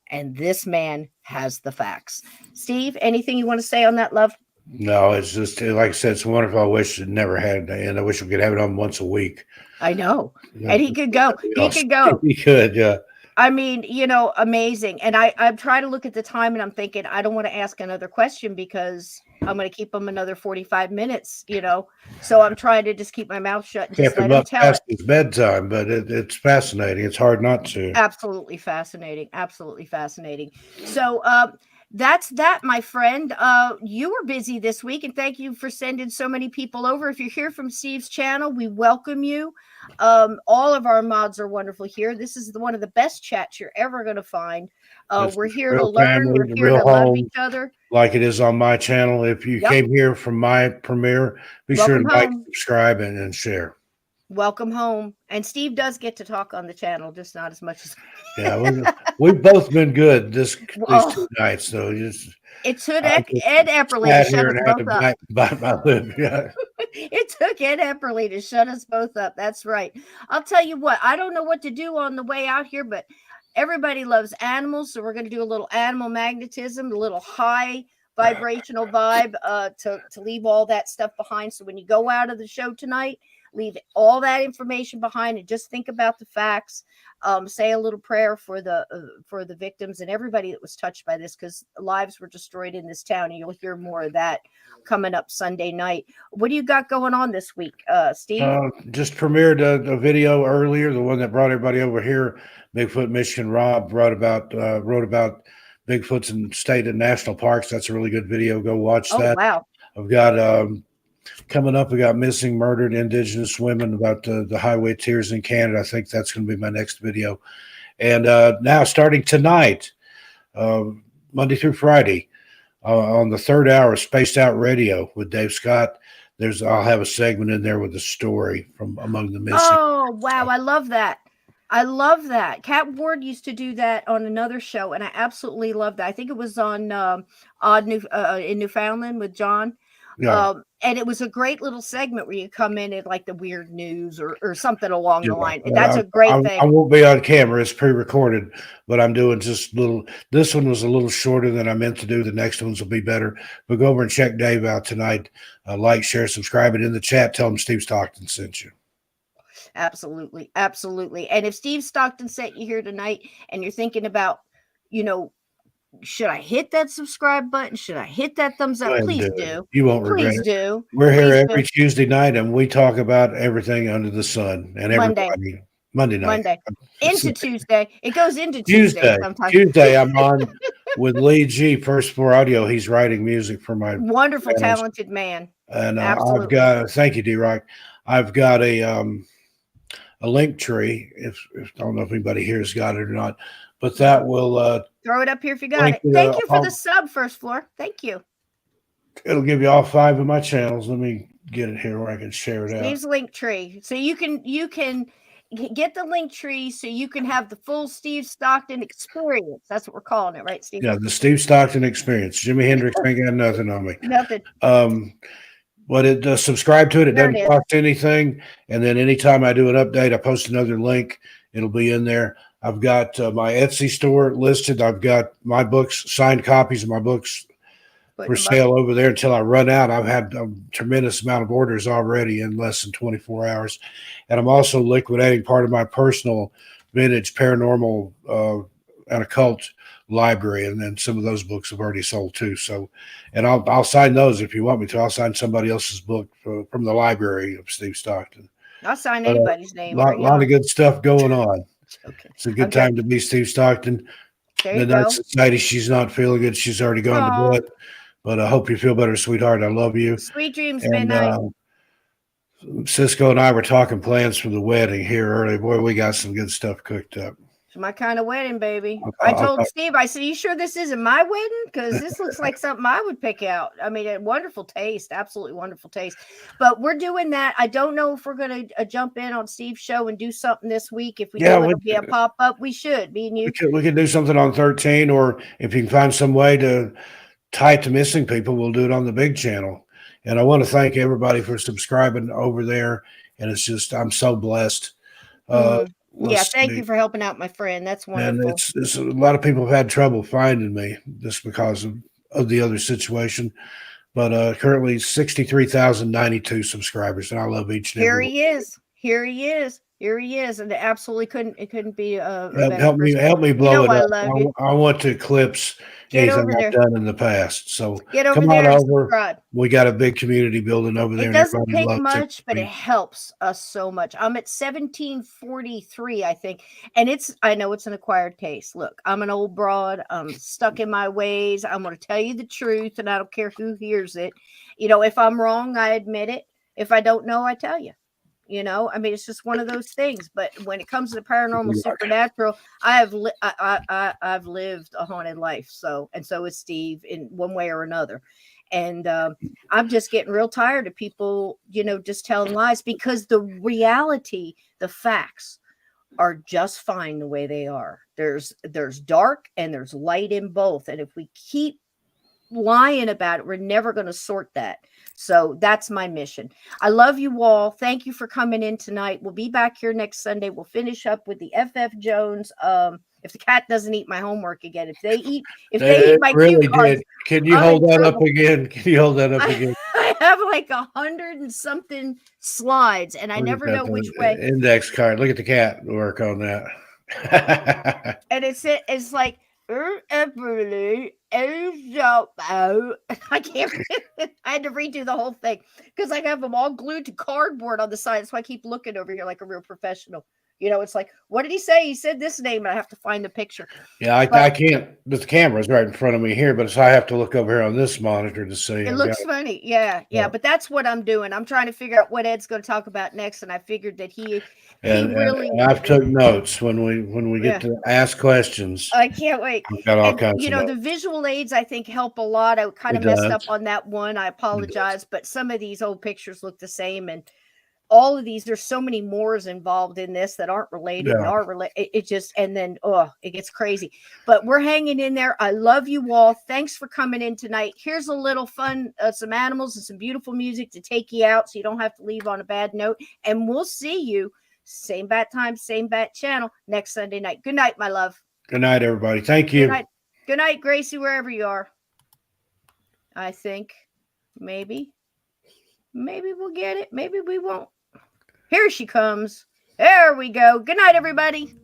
And this man has the facts. Steve, anything you want to say on that, love? No, it's just like I said, it's wonderful. I wish it never had, and I wish we could have it on once a week. I know, and he could go. He could go. He could, yeah. I mean, you know, amazing. And I'm trying to look at the time, and I'm thinking I don't want to ask another question because I'm going to keep him another 45 minutes. You know, so I'm trying to just keep my mouth shut and just let him tell it. It's bedtime, but it's fascinating. It's hard not to. Absolutely fascinating. Absolutely fascinating. So, that's that, my friend. You were busy this week, and thank you for sending so many people over. If you're here from Steve's channel, we welcome you. All of our mods are wonderful here. This is one of the best chats you're ever going to find. We're here to learn. We're here to love each other, like it is on my channel. If you came here from my premiere, be sure to like, subscribe, and share. Welcome home. And Steve does get to talk on the channel, just not as much as we've both been good these 2 nights, though. It took Ed Epperly to shut us both up. Bite my lip. Yeah. It took Ed Epperly to shut us both up. That's right. I'll tell you what, I don't know what to do on the way out here, but everybody loves animals, so we're going to do a little animal magnetism, a little high vibrational vibe to leave all that stuff behind. So when you go out of the show tonight, leave all that information behind and just think about the facts. Say a little prayer for the victims and everybody that was touched by this, because lives were destroyed in this town, and you'll hear more of that coming up Sunday night. What do you got going on this week, Steve? Just premiered a video earlier, the one that brought everybody over here. Bigfoot Michigan. Rob wrote about Bigfoots in state and national parks. That's a really good video. Go watch that. Wow. I've got coming up, we got missing, murdered Indigenous women, about the highway tears in Canada. I think that's going to be my next video. And now starting tonight, Monday through Friday, on the 3rd hour, Spaced Out Radio with Dave Scott. I'll have a segment in there with a story from among the missing. Oh, wow. I love that. I love that. Kat Ward used to do that on another show, and I absolutely love that. I think it was on in Newfoundland with John. Yeah. And it was a great little segment where you come in at like the weird news or something along the line. That's a great thing. I won't be on camera. It's pre-recorded, but I'm doing just little. This one was a little shorter than I meant to do. The next ones will be better. But go over and check Dave out tonight. Like, share, subscribe, and in the chat, tell him Steve Stockton sent you. Absolutely. Absolutely. And if Steve Stockton sent you here tonight and you're thinking about, should I hit that subscribe button? Should I hit that thumbs up? Please do. You won't regret it. Please do. We're here every Tuesday night, and we talk about everything under the sun. And everybody, Monday night. Into Tuesday. It goes into Tuesday sometimes. Tuesday, I'm on with Lee G, First Floor Audio. He's writing music for my wonderful, talented man. And I've got, thank you, D-Rock. I've got a a link tree. If I don't know if anybody here has got it or not, but that will throw it up here if you got it. Thank you for the sub, First Floor. Thank you. It'll give you all 5 of my channels. Let me get it here where I can share it out. Steve's link tree, so you can get the link tree, so you can have the full Steve Stockton experience. That's what we're calling it, right, Steve? Yeah, the Steve Stockton experience. Jimi Hendrix ain't got nothing on me. Nothing. But it subscribe to it. It doesn't cost anything. And then anytime I do an update, I post another link. It'll be in there. I've got my Etsy store listed. I've got my books, signed copies of my books for sale over there until I run out. I've had a tremendous amount of orders already in less than 24 hours. And I'm also liquidating part of my personal vintage paranormal and occult library, and then some of those books have already sold too. So, and I'll sign those if you want me to. I'll sign somebody else's book from the library of Steve Stockton. I'll sign anybody's name. A lot of good stuff going on. Okay. It's a good time to be Steve Stockton. The Night Society, she's not feeling good. She's already gone to bed. But I hope you feel better, sweetheart. I love you. Sweet dreams, midnight. Cisco and I were talking plans for the wedding here early. Boy, we got some good stuff cooked up. It's my kind of wedding, baby. I told Steve, I said, "You sure this isn't my wedding? Because this looks like something I would pick out." I mean, a wonderful taste, absolutely wonderful taste. But we're doing that. I don't know if we're going to jump in on Steve's show and do something this week. If we do, it'll be a pop up. We should. Me and you. We could do something on 13, or if you can find some way to tie it to missing people, we'll do it on the big channel. And I want to thank everybody for subscribing over there. And it's just, I'm so blessed. Thank you for helping out my friend. That's wonderful. And it's a lot of people have had trouble finding me just because of the other situation. But currently 63,092 subscribers, and I love each and every one. Here he is, and it absolutely couldn't be help me blow it up. I want to eclipse anything I've done in the past. So come on over. We got a big community building over there. It doesn't take much, but it helps us so much. I'm at 1743, I think, and I know it's an acquired taste. Look, I'm an old broad. I'm stuck in my ways. I'm going to tell you the truth, and I don't care who hears it. If I'm wrong, I admit it. If I don't know, I tell you. I mean, it's just one of those things. But when it comes to the paranormal, supernatural, I've lived a haunted life. So is Steve in one way or another. And I'm just getting real tired of people, just telling lies, because the reality, the facts are just fine the way they are. There's dark and there's light in both. And if we keep lying about it, we're never going to sort that. So that's my mission. I love you all. Thank you for coming in tonight. We'll be back here next Sunday. We'll finish up with the FF Jones. If the cat doesn't eat my homework again, if they eat my cue cards, can you hold that up again? I have like 100 and something slides, and I never know which way. Index card. Look at the cat work on that. And it's like Epperly Author. I can't. I had to redo the whole thing because I have them all glued to cardboard on the side. So I keep looking over here like a real professional. It's like, what did he say? He said this name, and I have to find the picture. Yeah, I can't. The camera's right in front of me here, but I have to look over here on this monitor to see. It looks funny. Yeah. But that's what I'm doing. I'm trying to figure out what Ed's going to talk about next, and I figured that he really. And I've took notes when we get to ask questions. I can't wait. I've got all kinds of notes. The visual aids I think help a lot. I kind of messed up on that one. I apologize, but some of these old pictures look the same, and all of these, there's so many mores involved in this that aren't related and are related. It just, and then, it gets crazy, but we're hanging in there. I love you all. Thanks for coming in tonight. Here's a little fun, some animals and some beautiful music to take you out so you don't have to leave on a bad note. And we'll see you same bat time, same bat channel next Sunday night. Good night, my love. Good night, everybody. Thank you. Good night, Gracie, wherever you are. I think maybe we'll get it. Maybe we won't. Here she comes. There we go. Good night, everybody.